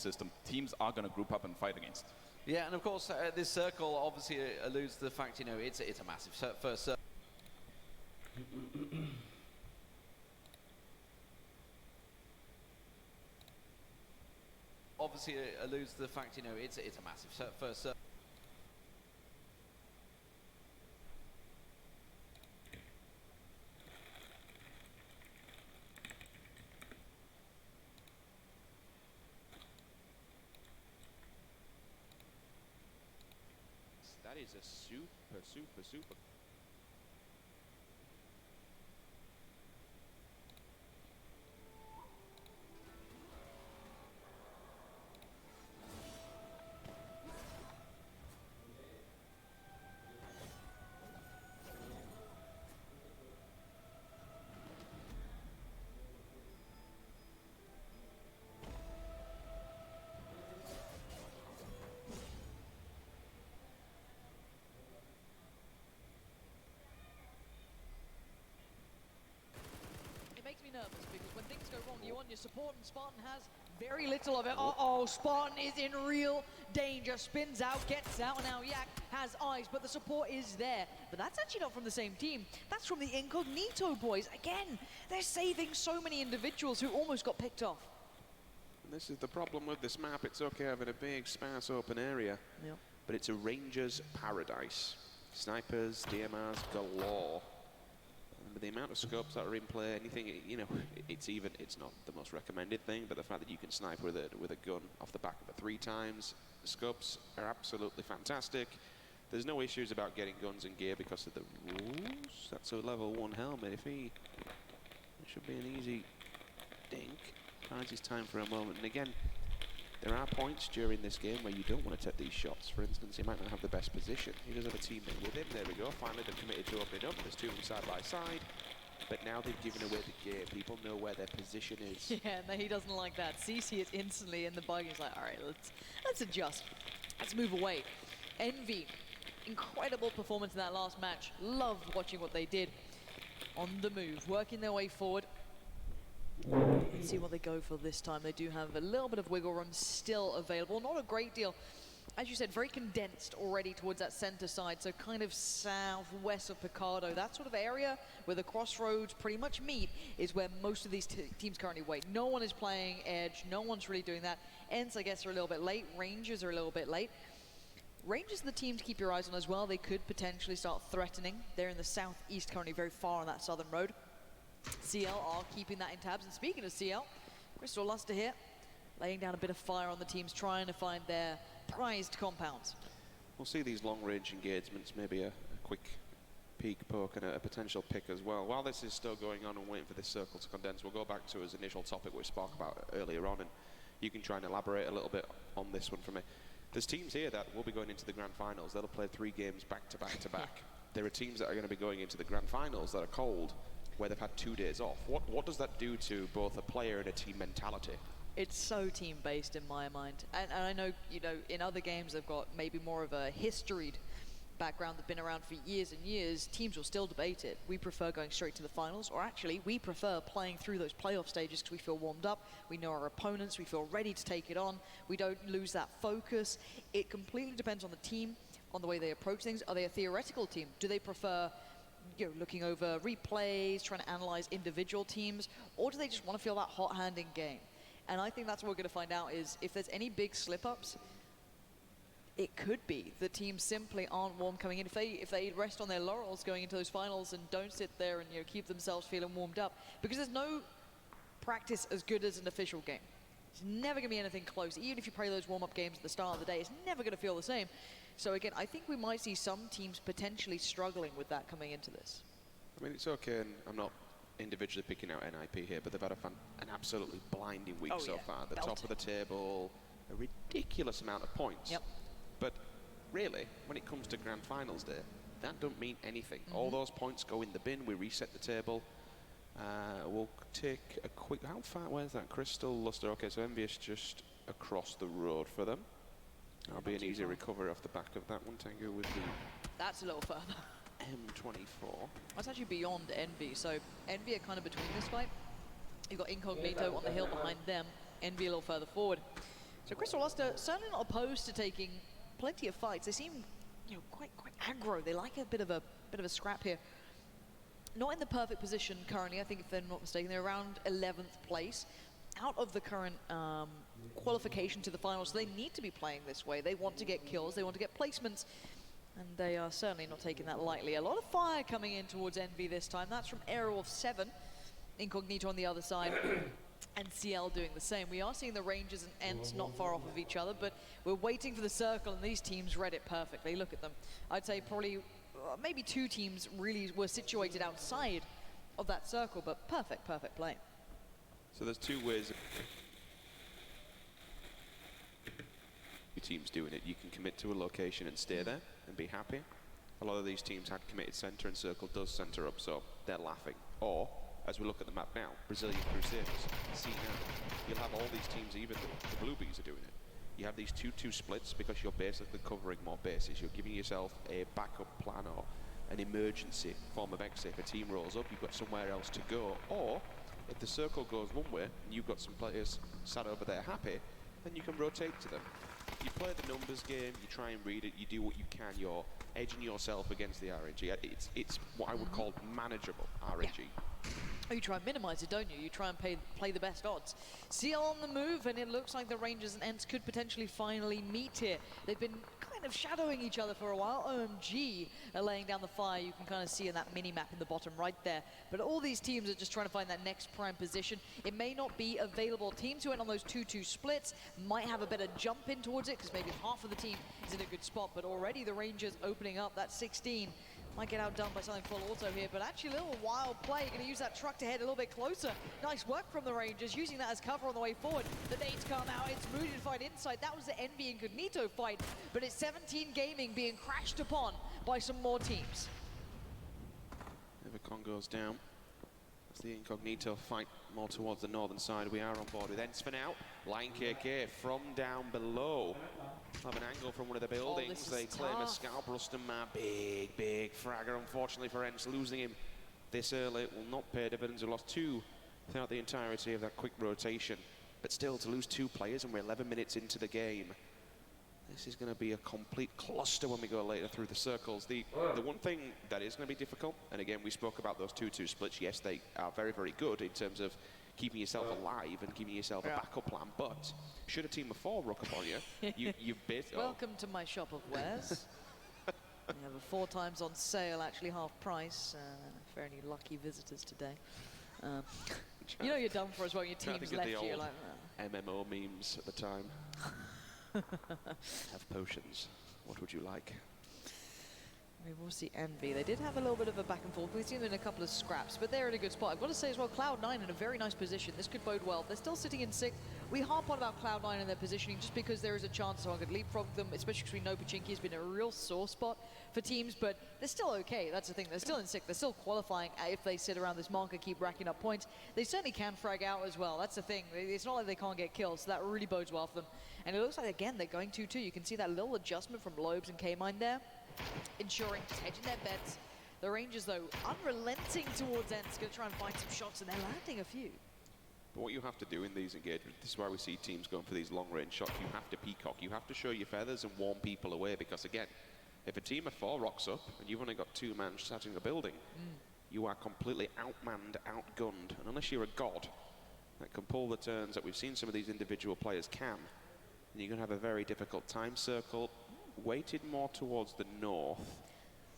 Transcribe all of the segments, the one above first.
system, teams are going to group up and fight against. Yeah, and of course, this circle obviously alludes to the fact, you know, it's a massive first circle. Obviously alludes to the fact, you know, it's a massive first circle. That is a super. It makes me nervous because when things go wrong, you want your support, and Spartan has very little of it. Uh-oh, Spartan is in real danger. Spins out, gets out, and now Yak has eyes, but the support is there. But that's actually not from the same team. That's from the Incognito boys. Again, they're saving so many individuals who almost got picked off. And this is the problem with this map. It's okay having a big, sparse, open area, but it's a ranger's paradise. Snipers, DMRs galore. But the amount of scopes that are in play, anything, you know, it's not the most recommended thing, but the fact that you can snipe with a gun off the back of it 3 times, the scopes are absolutely fantastic. There's no issues about getting guns and gear because of the rules. That's a level 1 helmet. It should be an easy dink. Finds his time for a moment, and again, there are points during this game where you don't want to take these shots. For instance, he might not have the best position. He does have a teammate with him. There we go. Finally, they've committed to opening up. There's 2 of them side by side. But now they've given away the game. People know where their position is. Yeah, no, he doesn't like that. CC is instantly in the bug. He's like, all right, let's adjust. Let's move away. Envy, incredible performance in that last match. Loved watching what they did on the move, working their way forward. Let's see what they go for this time. They do have a little bit of wiggle room still available. Not a great deal. As you said, very condensed already towards that center side, so kind of southwest of Picardo. That sort of area where the crossroads pretty much meet is where most of these teams currently wait. No one is playing Edge. No one's really doing that. Ents, I guess, are a little bit late. Rangers are a little bit late. Rangers are the team to keep your eyes on as well. They could potentially start threatening. They're in the southeast currently, very far on that southern road. CL are keeping that in tabs. And speaking of CL, Crystal Luster here, laying down a bit of fire on the teams, trying to find their prized compounds. We'll see these long-range engagements, maybe a quick peek, poke, and a potential pick as well. While this is still going on and waiting for this circle to condense, we'll go back to his initial topic we spoke about earlier on, and you can try and elaborate a little bit on this one for me. There's teams here that will be going into the grand finals. They'll play 3 games back to back to back. There are teams that are going to be going into the grand finals that are cold, where they've had 2 days off. What does that do to both a player and a team mentality? It's so team-based in my mind. And I know, you know, in other games they've got maybe more of a historied background that's been around for years and years. Teams will still debate it. We prefer going straight to the finals, or actually we prefer playing through those playoff stages because we feel warmed up, we know our opponents, we feel ready to take it on, we don't lose that focus. It completely depends on the team, on the way they approach things. Are they a theoretical team? Do they prefer, you know, looking over replays, trying to analyze individual teams, or do they just want to feel that hot hand in game? And I think that's what we're going to find out, is if there's any big slip-ups, it could be the teams simply aren't warm coming in. If they rest on their laurels going into those finals and don't sit there and, you know, keep themselves feeling warmed up, because there's no practice as good as an official game. It's never going to be anything close. Even if you play those warm-up games at the start of the day, it's never going to feel the same. So again, I think we might see some teams potentially struggling with that coming into this. I mean, it's okay, and I'm not individually picking out NIP here, but they've had an absolutely blinding week so far. The top of the table, a ridiculous amount of points. Yep. But really, when it comes to grand finals day, that don't mean anything. All those points go in the bin. We reset the table. We'll take a quick... How far? Where's that? Crystal Luster. Okay, so Envious just across the road for them. That'll be an easy recovery off the back of that one. Tango with the... That's a little further. M24. That's actually beyond Envy. So Envy are kind of between this fight. You've got Incognito on the hill behind them. Envy a little further forward. So Crystal Luster certainly not opposed to taking plenty of fights. They seem, you know, quite aggro. They like a bit of a scrap here. Not in the perfect position currently. I think if they're not mistaken, they're around 11th place, out of the current qualification to the finals. So they need to be playing this way. They want to get kills. They want to get placements. And they are certainly not taking that lightly. A lot of fire coming in towards Envy this time. That's from Aerowolf 7. Incognito on the other side. And CL doing the same. We are seeing the Rangers and Ents not far off of each other, but we're waiting for the circle, and these teams read it perfectly. Look at them. I'd say probably maybe 2 teams really were situated outside of that circle, but perfect play. So there's 2 ways your team's doing it. You can commit to a location and stay there and be happy. A lot of these teams had committed center, and circle does center up, so they're laughing. Or, as we look at the map now, Brazilian Crusaders, see now, you'll have all these teams, even the Bluebees are doing it. You have these 2-2 splits because you're basically covering more bases. You're giving yourself a backup plan or an emergency form of exit. If a team rolls up, you've got somewhere else to go. Or, if the circle goes one way and you've got some players sat over there happy, then you can rotate to them. You play the numbers game, you try and read it, you do what you can, you're edging yourself against the RNG. It's what I would call manageable RNG. Yeah. Oh, you try and minimize it, don't you? You try and play the best odds. CL on the move, and it looks like the Rangers and Ents could potentially finally meet here. They've been kind of shadowing each other for a while. OMG are laying down the fire. You can kind of see in that mini-map in the bottom right there. But all these teams are just trying to find that next prime position. It may not be available. Teams who went on those 2-2 splits might have a better jump in towards it, because maybe half of the team is in a good spot. But already the Rangers opening up that 16. Might get outdone by something full auto here, but actually a little wild play. Going to use that truck to head a little bit closer. Nice work from the Rangers, using that as cover on the way forward. The nades come out, it's Moody to fight inside. That was the Envy Incognito fight, but it's 17 Gaming being crashed upon by some more teams. Evercon goes down. That's the Incognito fight more towards the northern side. We are on board with Ents for now. Line KK from down below. Have an angle from one of the buildings. They claim a scalp. Rustam, big fragger. Unfortunately for Ents, losing him this early will not pay dividends. We lost 2 throughout the entirety of that quick rotation. But still, to lose 2 players and we're 11 minutes into the game, this is going to be a complete cluster when we go later through the circles. The one thing that is going to be difficult, and again, we spoke about those 2-2 splits. Yes, they are very good in terms of keeping yourself alive and giving yourself a backup plan, but should a team of 4 rock up on you, you've bit. Welcome to my shop of wares. We have a 4 times on sale, actually half price, for any lucky visitors today. You know you're done for as well. Your team's left you. You're like, MMO memes at the time. Have potions. What would you like? We will see Envy. They did have a little bit of a back and forth. We've seen them in a couple of scraps, but they're in a good spot. I've got to say as well, Cloud9 in a very nice position. This could bode well. They're still sitting in 6th. We harp on about Cloud9 and their positioning just because there is a chance someone could leapfrog them, especially because we know Pachinki has been a real sore spot for teams, but they're still okay. That's the thing. They're still in 6th. They're still qualifying if they sit around this marker, keep racking up points. They certainly can frag out as well. That's the thing. It's not like they can't get kills, so that really bodes well for them. And it looks like, again, they're going 2-2. You can see that little adjustment from Lobes and K-Mine there, ensuring just hedging their bets. The Rangers, though, unrelenting towards Ents, going to try and find some shots, and they're landing a few. But what you have to do in these engagements, this is why we see teams going for these long-range shots. You have to peacock. You have to show your feathers and warn people away, because, again, if a team of 4 rocks up and you've only got 2 men sat in the building, you are completely outmanned, outgunned. And unless you're a god that can pull the turns that we've seen some of these individual players can, then you're going to have a very difficult time. Circle weighted more towards the north,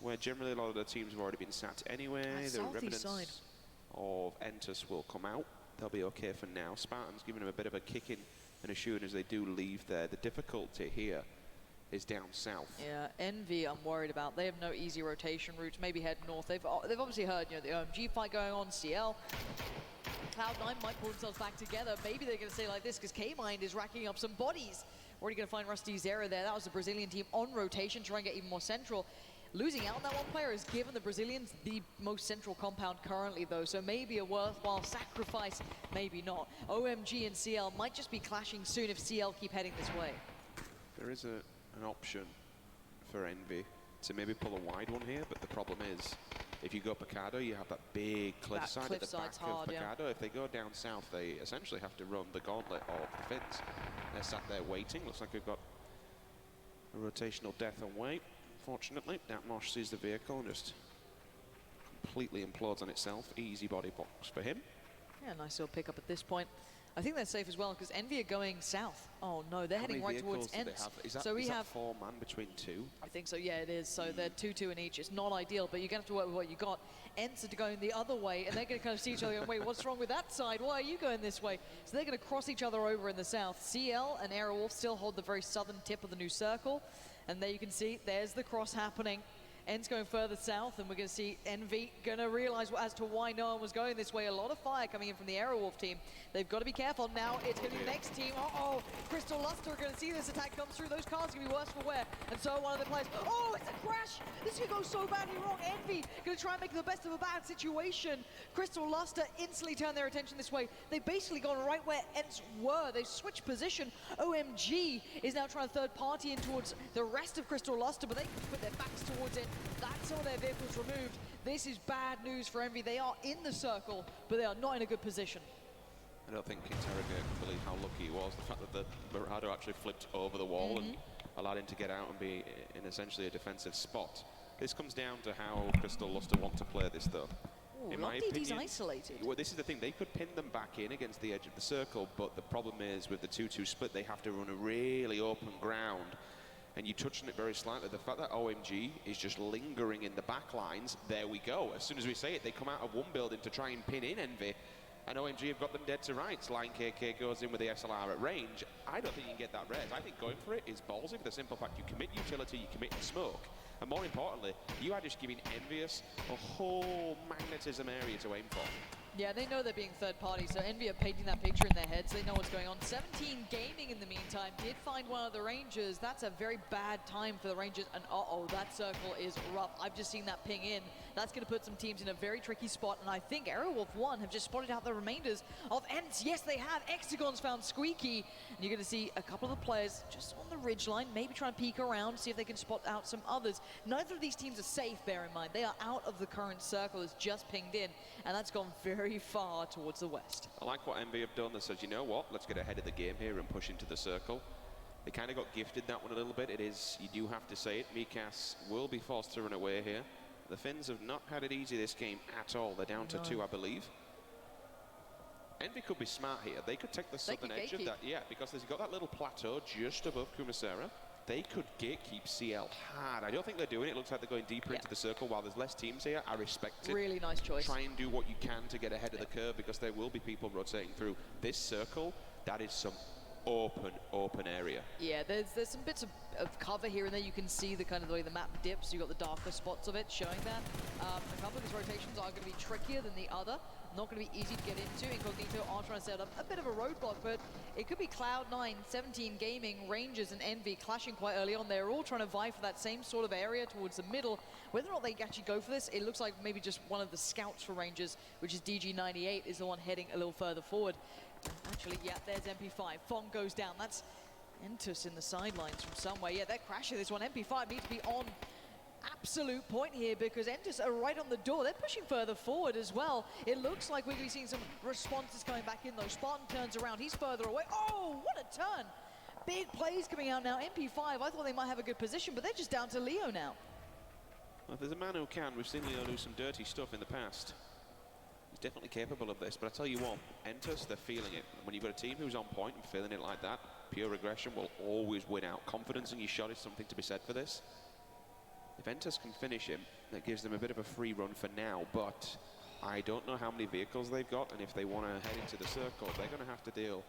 where generally a lot of the teams have already been sat anyway. The remnants of Entus will come out. They'll be okay for now. Spartan's giving them a bit of a kick in and assuring as they do leave there. The difficulty here is down south. Yeah, Envy I'm worried about. They have no easy rotation routes. Maybe head north. They've obviously heard, you know, the OMG fight going on, CL. Cloud9 might pull themselves back together. Maybe they're going to say like this because K-Mind is racking up some bodies. Already going to find Rusty Zera there. That was the Brazilian team on rotation, trying to get even more central. Losing out on that one player has given the Brazilians the most central compound currently, though, so maybe a worthwhile sacrifice, maybe not. OMG and CL might just be clashing soon if CL keep heading this way. There is an option for Envy to maybe pull a wide one here, but the problem is, if you go Picado, you have that big cliffside at the back of Picado. Yeah. If they go down south, they essentially have to run the gauntlet of the Finns. of sat there waiting. Looks like we've got a rotational death away. Fortunately, Atmosh sees the vehicle and just completely implodes on itself. Easy body box for him. Yeah, nice little pickup at this point. I think they're safe as well because Envy are going south. Oh no, they're heading right towards Ents. So we have 4 man between 2? I think so, yeah, it is. So they're 2-2 in each. It's not ideal, but you're going to have to work with what you got. Ents are going the other way, and they're going to kind of see each other and wait, what's wrong with that side? Why are you going this way? So they're going to cross each other over in the south. CL and Aerowolf still hold the very southern tip of the new circle. And there you can see, there's the cross happening. Ents going further south, and we're going to see Envy going to realize as to why no one was going this way. A lot of fire coming in from the Aerowolf team. They've got to be careful. Now it's going to be the next team. Uh-oh, Crystal Luster are going to see this attack come through. Those cars are going to be worse for wear. And so one of the players, oh, it's a crash. This could go so badly wrong. Envy going to try and make the best of a bad situation. Crystal Luster instantly turn their attention this way. They've basically gone right where Ents were. They've switched position. OMG is now trying to third party in towards the rest of Crystal Luster, but they can put their backs towards it. That's all their vehicles removed. This is bad news for Envy. They are in the circle, but they are not in a good position. I don't think Interrogate can believe how lucky he was. The fact that the Mirado actually flipped over the wall and allowed him to get out and be in essentially a defensive spot. This comes down to how Crystal Luster want to play this, though. Ooh, in my opinion, isolated. Well, this is the thing. They could pin them back in against the edge of the circle, but the problem is with the 2-2 split, they have to run a really open ground. And you touched on it very slightly, the fact that OMG is just lingering in the back lines, there we go. As soon as we say it, they come out of one building to try and pin in Envy, and OMG have got them dead to rights. Line KK goes in with the SLR at range. I don't think you can get that res. I think going for it is ballsy for the simple fact you commit utility, you commit smoke, and more importantly, you are just giving Envious a whole magnetism area to aim for. Yeah, they know they're being third party, so Envy are painting that picture in their heads. They know what's going on. 17 Gaming in the meantime did find one of the Rangers. That's a very bad time for the Rangers, and uh-oh, that circle is rough. I've just seen that ping in. That's going to put some teams in a very tricky spot, and I think Aerowolf 1 have just spotted out the remainders of Ents. Yes, they have. Hexagon's found Squeaky, and you're going to see a couple of the players just on the ridgeline, maybe trying to peek around, see if they can spot out some others. Neither of these teams are safe, bear in mind. They are out of the current circle. It's just pinged in, and that's gone very far towards the west. I like what Envy have done. They said, you know what, let's get ahead of the game here and push into the circle. They kind of got gifted that one a little bit. It is, you do have to say it, Mikas will be forced to run away here. The Finns have not had it easy this game at all. They're down to 2, I believe. Envy could be smart here. They could take the southern edge of that, yeah, because they've got that little plateau just above Kumasera. They could gatekeep CL hard. I don't think they're doing it. It looks like they're going deeper into the circle while there's less teams here. I respect it. Really nice choice. Try and do what you can to get ahead of the curve because there will be people rotating through. This circle, that is some open area. Yeah, there's some bits of cover here and there. You can see the kind of the way the map dips. You've got the darker spots of it showing that. A couple of these rotations are going to be trickier than the other. Not going to be easy to get into. Incognito are trying to set up a bit of a roadblock, but it could be Cloud9, 17 Gaming, Rangers, and Envy clashing quite early on. They're all trying to vie for that same sort of area towards the middle. Whether or not they actually go for this, it looks like maybe just one of the scouts for Rangers, which is DG98, is the one heading a little further forward. Actually, yeah, there's MP5. Fong goes down. That's Entus in the sidelines from somewhere. Yeah, they're crashing this one. MP5 needs to be on absolute point here because Entus are right on the door. They're pushing further forward as well. It looks like we're going to be seeing some responses coming back in though. Spartan turns around. He's further away. Oh, what a turn. Big plays coming out now. MP5, I thought they might have a good position, but they're just down to Leo now. Well, if there's a man who can, we've seen Leo do some dirty stuff in the past. He's definitely capable of this, but I tell you what, Entus, they're feeling it. When you've got a team who's on point and feeling it like that, pure aggression will always win out. Confidence in your shot is something to be said for this. If Entus can finish him, that gives them a bit of a free run for now, but I don't know how many vehicles they've got, and if they want to head into the circle, they're going to have to deal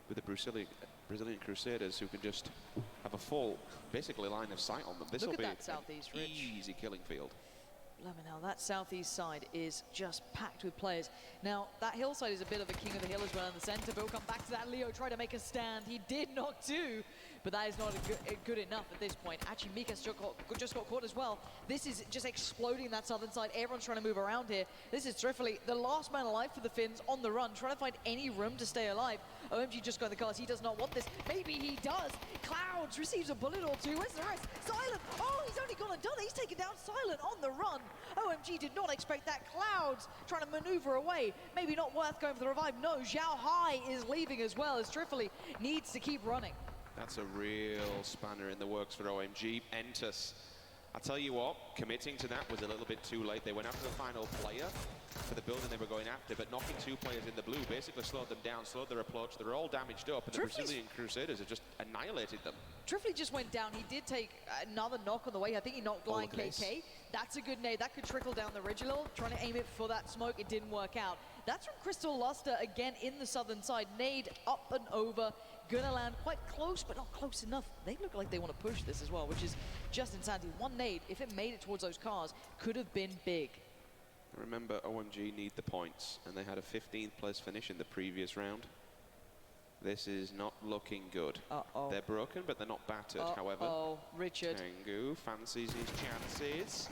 with the Brazilian Crusaders who can just have a full, basically, line of sight on them. This will be an easy killing field. Blimey now, that southeast side is just packed with players. Now, that hillside is a bit of a king of the hill as well in the center, but we'll come back to that. Leo tried to make a stand. He did not do, but that is not good enough at this point. Actually, Mika's just got caught as well. This is just exploding that southern side. Everyone's trying to move around here. This is Thriffley, the last man alive for the Finns, on the run, trying to find any room to stay alive. OMG just got in the cars. He does not want this. Maybe he does. Cloud Clouds receives a bullet or two. Where's the rest? Silent! Oh, he's only gone and done it. He's taken down Silent on the run. OMG did not expect that. Clouds trying to maneuver away. Maybe not worth going for the revive. No, Zhao Hai is leaving as well, as Trifoli needs to keep running. That's a real spanner in the works for OMG. Entus, I tell you what, committing to that was a little bit too late. They went after the final player for the building they were going after, but knocking 2 players in the blue basically slowed them down, slowed their approach. They're all damaged up, and the Brazilian Crusaders have just annihilated them. Trifoli just went down. He did take another knock on the way. I think he knocked Lion KK. That's a good nade. That could trickle down the ridge a little. Trying to aim it for that smoke. It didn't work out. That's from Crystal Luster again in the southern side. Nade up and over. Gonna land quite close, but not close enough. They look like they want to push this as well, which is just insanity. One nade, if it made it towards those cars, could have been big. Remember, OMG need the points, and they had a 15th place finish in the previous round. This is not looking good. They're broken, but they're not battered, however. Richard. Tengu fancies his chances.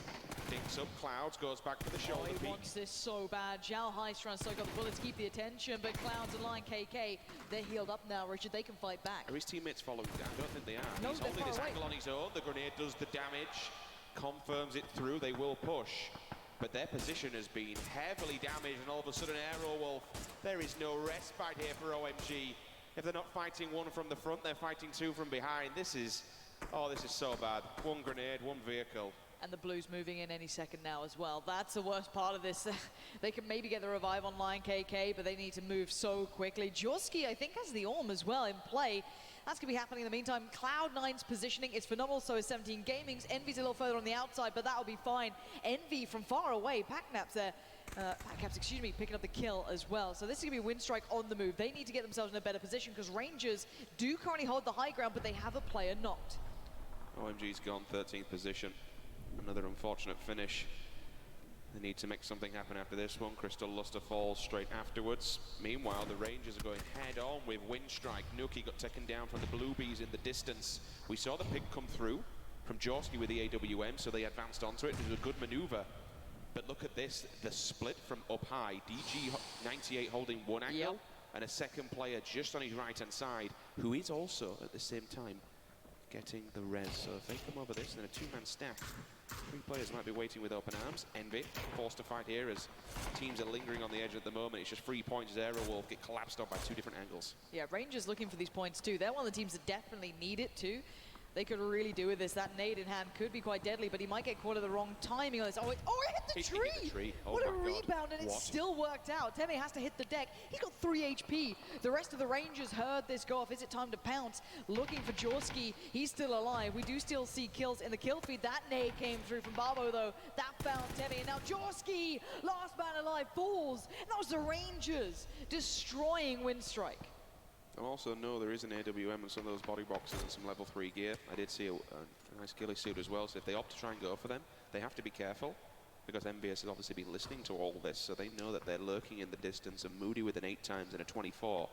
Dinks up Clouds, goes back for the shoulder he peek. wants this so bad. Zhao Hai's trying to soak up the bullets, keep the attention, but Clouds and Lion KK, they're healed up now, Richard. They can fight back. Are his teammates following down? I don't think they are. No, He's holding this angle on his own. The grenade does the damage, confirms it through. They will push. But their position has been heavily damaged, and all of a sudden, Aerowolf, there is no respite here for OMG. If they're not fighting one from the front, they're fighting 2 from behind. This is so bad. 1 grenade, 1 vehicle. And the Blues moving in any second now as well. That's the worst part of this. They can maybe get the revive on Lion KK, but they need to move so quickly. Joski, I think, has the Orm as well in play. That's going to be happening in the meantime. Cloud9's positioning is phenomenal, so is 17 Gaming's. Envy's a little further on the outside, but that'll be fine. Envy from far away. Packnaps there. Packnaps, excuse me, picking up the kill as well. So this is going to be Windstrike on the move. They need to get themselves in a better position because Rangers do currently hold the high ground, but they have a player knocked. OMG's gone 13th position. Another unfortunate finish. They need to make something happen after this one. Crystal Luster falls straight afterwards. Meanwhile, the Rangers are going head-on with Windstrike. Nuki got taken down from the Bluebees in the distance. We saw the pick come through from Joski with the AWM, so they advanced onto it. It was a good maneuver. But look at this, the split from up high. DG98 holding one angle, and a second player just on his right-hand side, who is also, at the same time, getting the res. So if they come over this, then a 2-man stack. 3 players might be waiting with open arms. Envy forced to fight here as teams are lingering on the edge at the moment. It's just 3 points as Aerowolf get collapsed on by 2 different angles. Yeah, Rangers looking for these points too. They're one of the teams that definitely need it too. They could really do with this. That nade in hand could be quite deadly, but he might get caught at the wrong timing on this. Oh, it hit the tree! Hit the tree. Oh what a God. rebound, and it still worked out. Teme has to hit the deck. He's got 3 HP. The rest of the Rangers heard this go off. Is it time to pounce? Looking for Jorski. He's still alive. We do still see kills in the kill feed. That nade came through from Barbo, though. That found Teme, and now Jorski, last man alive, falls. And that was the Rangers destroying Windstrike. I also know there is an AWM and some of those body boxes and some level 3 gear. I did see a nice ghillie suit as well, so if they opt to try and go for them, they have to be careful, because MBS has obviously been listening to all this, so they know that they're lurking in the distance, and Moody with an 8 times and a 24.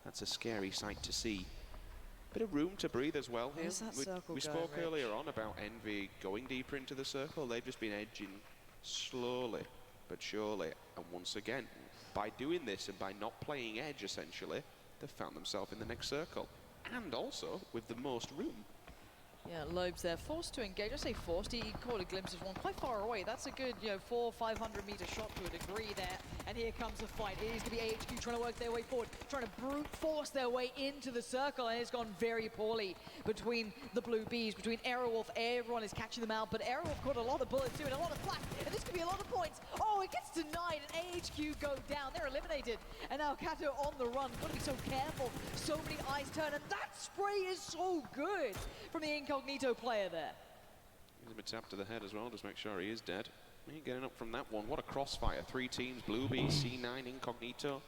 That's a scary sight to see. Bit of room to breathe as well here. We spoke earlier on about Envy going deeper into the circle. They've just been edging slowly but surely, and once again, by doing this and by not playing edge essentially, they've found themselves in the next circle, and also with the most room. Yeah, Lobes there, forced to engage. I say forced, he caught a glimpse of one quite far away. That's a good, 400-500 meter shot to a degree there. And here comes the fight. It is going to be AHQ trying to work their way forward, trying to brute force their way into the circle, and it's gone very poorly between the Blue Bees, between Aerowolf. Everyone is catching them out, but Aerowolf caught a lot of bullets too, and a lot of flash, and this could be a lot of points. Oh, it gets denied, and AHQ go down. They're eliminated, and now Kato on the run. Got to be so careful. So many eyes turn, and that spray is so good from the Incognito player there. Gives him a tap to the head as well, just make sure he is dead. He ain't getting up from that one. What a crossfire. 3 teams, Blue Bee, C9, Incognito.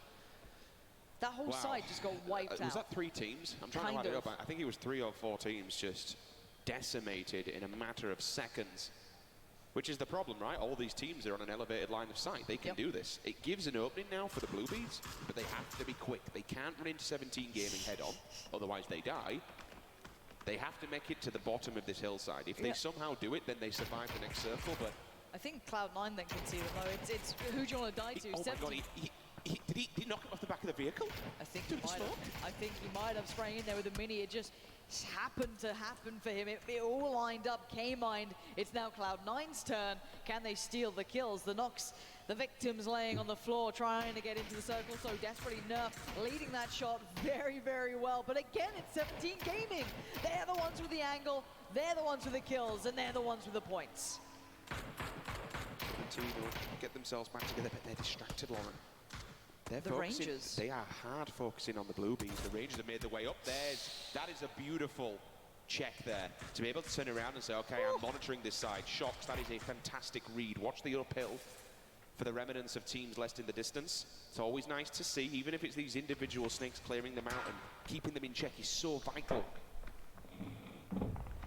That whole side just got wiped out. Was that 3 teams? I'm trying to add it up. I think it was 3 or 4 teams just decimated in a matter of seconds. Which is the problem, right? All these teams are on an elevated line of sight. They can do this. It gives an opening now for the Blue Bees, but they have to be quick. They can't run into 17 Gaming head on, otherwise they die. They have to make it to the bottom of this hillside. If they somehow do it, then they survive the next circle, but... I think Cloud9 then can see them, though. It's who do you want to die to? Oh my God, did he knock him off the back of the vehicle? I think Through he the might smoke? have. I think he might have spraying in there with a mini. It just happened to happen for him. It all lined up. K-Mind. It's now Cloud9's turn. Can they steal the kills? The knocks. The victims laying on the floor, trying to get into the circle, so desperately Nerf leading that shot very, very well. But again, it's 17 Gaming. They're the ones with the angle, they're the ones with the kills, and they're the ones with the points. 17 will get themselves back together, but they're distracted, Lauren. They're The focusing, Rangers. They are hard focusing on the blue bees. The Rangers have made their way up. That is a beautiful check there. To be able to turn around and say, okay, I'm monitoring this side. Shocks, that is a fantastic read. Watch the uphill for the remnants of teams left in the distance. It's always nice to see, even if it's these individual snakes clearing them out and keeping them in check is so vital.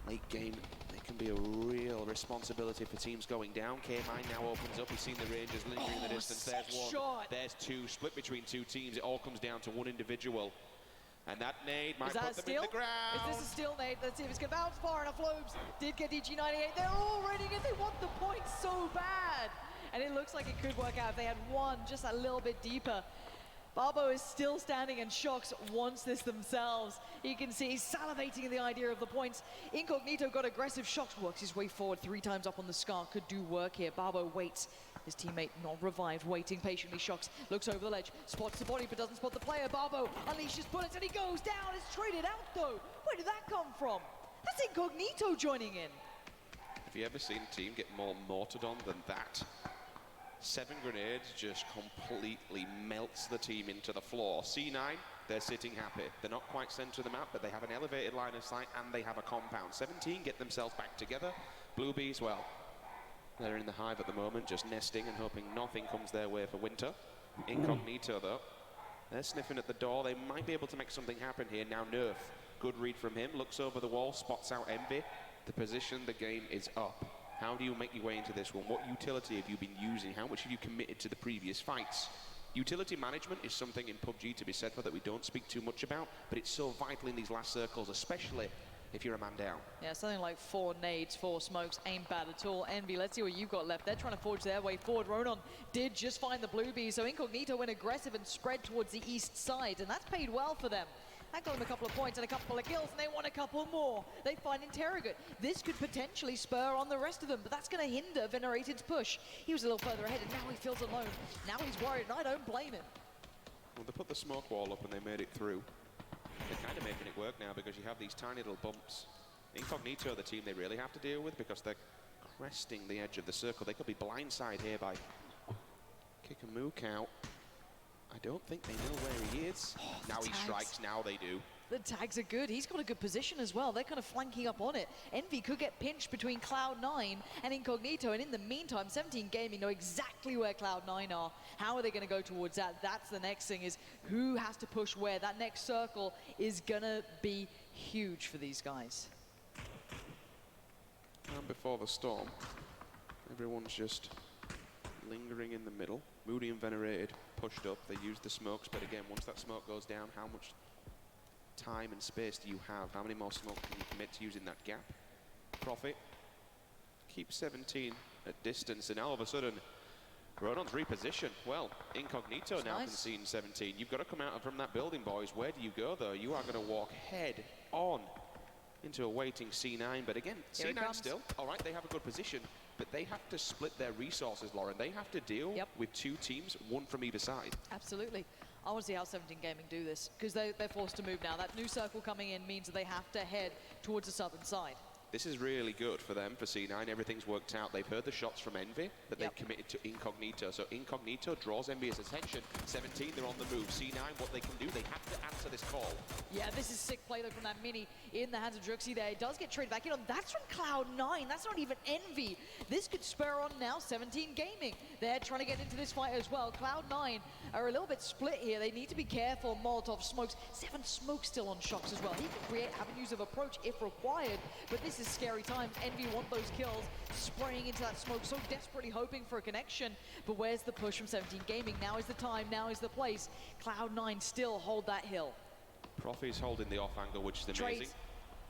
Late game, it can be a real responsibility for teams going down. K-Mind now opens up. He's seen the Rangers lingering in the distance. There's one, shot. there's two, split between two teams. It all comes down to one individual. And that nade might Is that put a them steal? in the ground. Is this a steal nade? Let's see if it's going to bounce far enough. Lobes did get DG98. They're all running it. They want the points so bad. And it looks like it could work out if they had one just a little bit deeper. Barbo is still standing and Shox wants this themselves. You can see he's salivating at the idea of the points. Incognito got aggressive. Shox works his way forward 3 times up on the scar. Could do work here. Barbo waits. His teammate not revived, waiting patiently. Shox looks over the ledge, spots the body but doesn't spot the player. Barbo unleashes bullets and he goes down. It's traded out though. Where did that come from? That's Incognito joining in. Have you ever seen a team get more mortared on than that? 7 grenades just completely melts the team into the floor. C9, they're sitting happy. They're not quite center of the map, but they have an elevated line of sight and they have a compound. 17 get themselves back together. Blue Bees, well, they're in the hive at the moment, just nesting and hoping nothing comes their way for winter. Incognito, though, they're sniffing at the door. They might be able to make something happen here. Now Nerf, good read from him, looks over the wall, spots out Envy. The position, the game is up. How do you make your way into this one? What utility have you been using? How much have you committed to the previous fights? Utility management is something in PUBG to be said for that we don't speak too much about, but it's so vital in these last circles, especially if you're a man down. Yeah, something like 4 nades, 4 smokes, ain't bad at all. Envy, let's see what you've got left. They're trying to forge their way forward. Ronan did just find the blue bees, so Incognito went aggressive and spread towards the east side, and that's paid well for them. That got them a couple of points and a couple of kills, and they want a couple more. They find Interrogate. This could potentially spur on the rest of them, but that's going to hinder Venerated's push. He was a little further ahead, and now he feels alone. Now he's worried, and I don't blame him. Well, they put the smoke wall up and they made it through. They're kind of making it work now because you have these tiny little bumps. Incognito are the team they really have to deal with because they're cresting the edge of the circle. They could be blindside here by kick a mook out. I don't think they know where he is. Oh, now he tags. strikes, now they do. The tags are good. He's got a good position as well. They're kind of flanking up on it. Envy could get pinched between Cloud9 and Incognito. And in the meantime, 17 Gaming know exactly where Cloud9 are. How are they going to go towards that? That's the next thing, is who has to push where. That next circle is going to be huge for these guys. And before the storm, everyone's just lingering in the middle. Moody and Venerated pushed up. They used the smokes, but again, once that smoke goes down, how much time and space do you have? How many more smokes can you commit to using that gap? Profit. Keep 17 at distance, and all of a sudden, Ronon's reposition. Well, Incognito That's now nice. can see in 17. You've got to come out from that building, boys. Where do you go, though? You are going to walk head on into a waiting C9, but again, Here it C9 comes. still, all right, they have a good position, but they have to split their resources, Lauren. They have to deal with 2 teams, 1 from either side. Absolutely. I want to see how 17 Gaming do this, because they're forced to move now. That new circle coming in means that they have to head towards the southern side. This is really good for them, for C9. Everything's worked out. They've heard the shots from Envy, but they've committed to Incognito. So Incognito draws Envy's attention. 17, they're on the move. C9, what they can do, they have to answer this call. Yeah, this is sick play though from that mini in the hands of Druxy there. It does get traded back in on. That's from Cloud9. That's not even Envy. This could spur on now 17 Gaming. They're trying to get into this fight as well. Cloud9 are a little bit split here. They need to be careful. Molotov smokes. 7 smokes still on Shox as well. He can create avenues of approach if required, but this is scary times. Envy want those kills, spraying into that smoke, so desperately hoping for a connection. But where's the push from 17 Gaming? Now is the time, now is the place. Cloud9 still hold that hill. Profi's holding the off angle, which is amazing. Trades.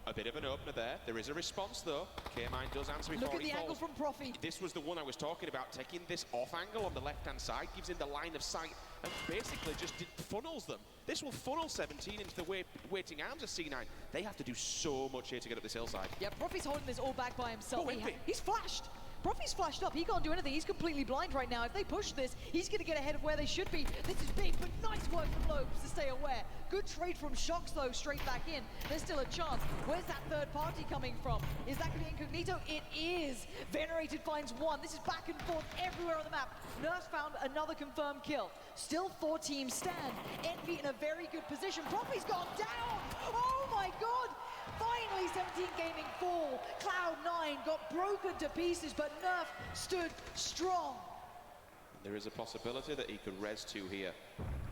A bit of an opener there. There is a response though. K-Mine does answer before Look at he the angle falls. from Profi. This was the one I was talking about, taking this off angle on the left-hand side, gives him the line of sight, and basically just funnels them. This will funnel 17 into the waiting arms of C9. They have to do so much here to get up this hillside. Yeah, Profi's holding this all back by himself. Oh, He's flashed. Profi's flashed up. He can't do anything. He's completely blind right now. If they push this, he's going to get ahead of where they should be. This is big, but nice work from Lobes to stay aware. Good trade from Shocks, though, straight back in. There's still a chance. Where's that third party coming from? Is that going to be Incognito? It is. Venerated finds one. This is back and forth everywhere on the map. Nurse found another confirmed kill. Still 4 teams stand. Envy in a very good position. Profi's gone down. Oh, my God. Finally, 17 Gaming fall. Cloud9 got broken to pieces, but Nerf stood strong. There is a possibility that he could res 2 here.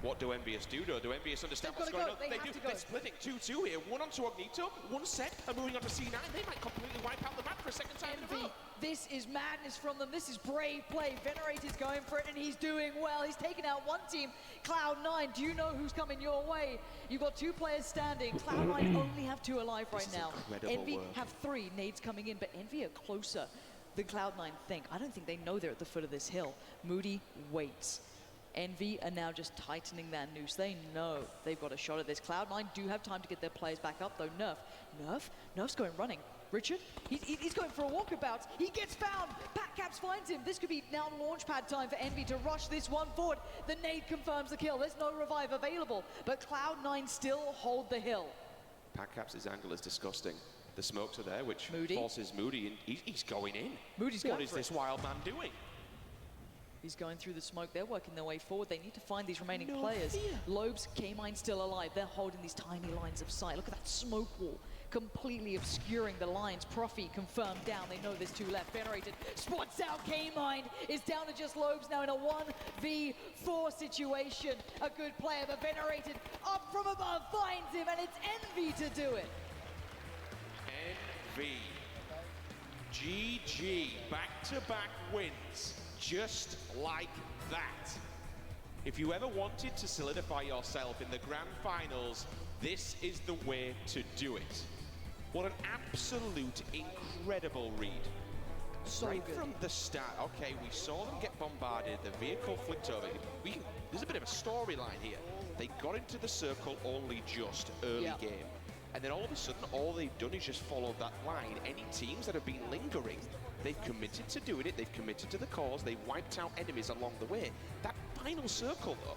What do NVIDIA do? Do NVIDIA understand what's going on? They do. They're splitting 2-2 here. One onto Ognito, one set, and moving on to C9. They might completely wipe out the map for a second time in a row. This is madness from them. This is brave play. Venerator's going for it, and he's doing well. He's taken out one team. Cloud9, do you know who's coming your way? You've got 2 players standing. Cloud9 only have 2 alive right now. Envy have 3 nades coming in, but Envy are closer than Cloud9 think. I don't think they know they're at the foot of this hill. Moody waits. Envy are now just tightening that noose. They know they've got a shot at this. Cloud9 do have time to get their players back up, though. Nerf's going running. Richard, he's going for a walkabout. He gets found. PatCaps finds him. This could be now launchpad time for Envy to rush this one forward. The nade confirms the kill. There's no revive available, but Cloud9 still hold the hill. PatCaps' angle is disgusting. The smokes are there, which Moody forces Moody, and he's going in. Moody's going What is this wild man doing? He's going through the smoke. They're working their way forward. They need to find these remaining players. Lobes, K-Mine still alive. They're holding these tiny lines of sight. Look at that smoke wall, completely obscuring the lines. Profi confirmed down. They know there's 2 left. Venerated spots out. K-Mine is down to just Lobes now in a 1v4 situation. A good player, but Venerated up from above finds him, and it's Envy to do it. Envy. GG. Back-to-back wins. Just like that. If you ever wanted to solidify yourself in the grand finals, this is the way to do it. What an absolute incredible read. So right good. From the start, okay, we saw them get bombarded, the vehicle flicked over. There's a bit of a storyline here. They got into the circle only just early game. And then all of a sudden, all they've done is just follow that line. Any teams that have been lingering, they've committed to doing it, they've committed to the cause, they've wiped out enemies along the way. That final circle, though,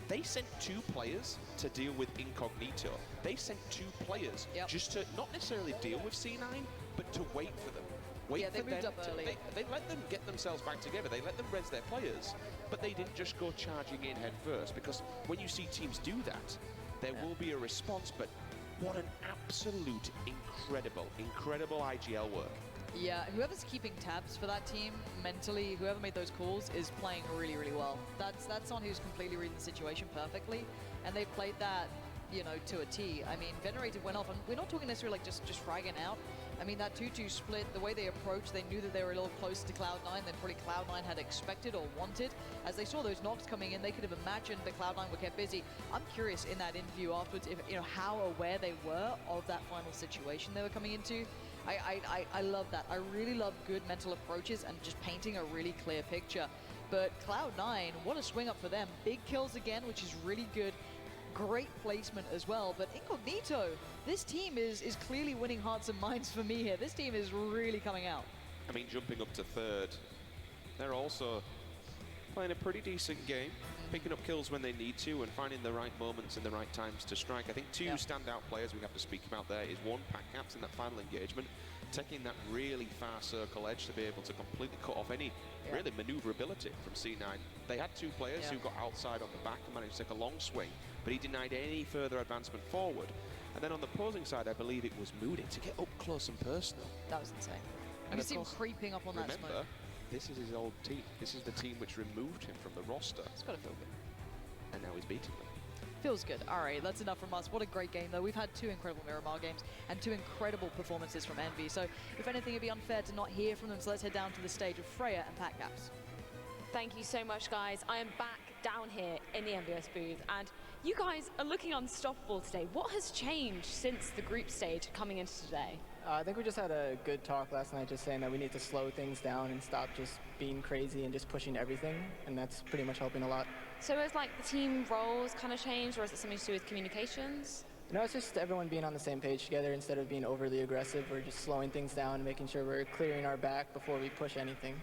they sent 2 players to deal with Incognito. They sent 2 players just to not necessarily deal with C9, but to wait for them. Wait for moved them up early. They let them get themselves back together. They let them res their players, but they didn't just go charging in head first, because when you see teams do that, there will be a response, but what an absolute incredible IGL work. Yeah, whoever's keeping tabs for that team mentally, whoever made those calls is playing really, really well. That's someone who's completely reading the situation perfectly, and they've played that, you know, to a T. I mean, Venerated went off, and we're not talking necessarily like just fragging out. I mean, that 2-2 split, the way they approached, they knew that they were a little closer to Cloud9 than probably Cloud9 had expected or wanted. As they saw those knocks coming in, they could have imagined that Cloud9 were kept busy. I'm curious in that interview afterwards, if, you know, how aware they were of that final situation they were coming into. I love that. I really love good mental approaches and just painting a really clear picture. But Cloud9, what a swing up for them. Big kills again, which is really good. Great placement as well, but Incognito, this team is clearly winning hearts and minds for me here. This team is really coming out. I mean, jumping up to 3rd, they're also playing a pretty decent game, picking up kills when they need to and finding the right moments and the right times to strike. I think 2 standout players we have to speak about there is one, PatCaps in that final engagement, taking that really far circle edge to be able to completely cut off any really maneuverability from C9. They had 2 players who got outside on the back and managed to take a long swing, but he denied any further advancement forward. And then on the opposing side, I believe it was Moody to get up close and personal. That was insane. And you see him creeping up on that smoke. remember, this is his old team. This is the team which removed him from the roster. It's got to feel good. And now he's beating them. Feels good. All right, that's enough from us. What a great game, though. We've had 2 incredible Miramar games and 2 incredible performances from Envy. So if anything, it'd be unfair to not hear from them. So let's head down to the stage of Freya and PatCaps. Thank you so much, guys. I am back down here in the MBS booth, and you guys are looking unstoppable today. What has changed since the group stage coming into today? I think we just had a good talk last night, just saying that we need to slow things down and stop just being crazy and just pushing everything, and that's pretty much helping a lot. So has like the team roles kind of changed, or is it something to do with communications? No, it's just everyone being on the same page together instead of being overly aggressive. We're just slowing things down and making sure we're clearing our back before we push anything.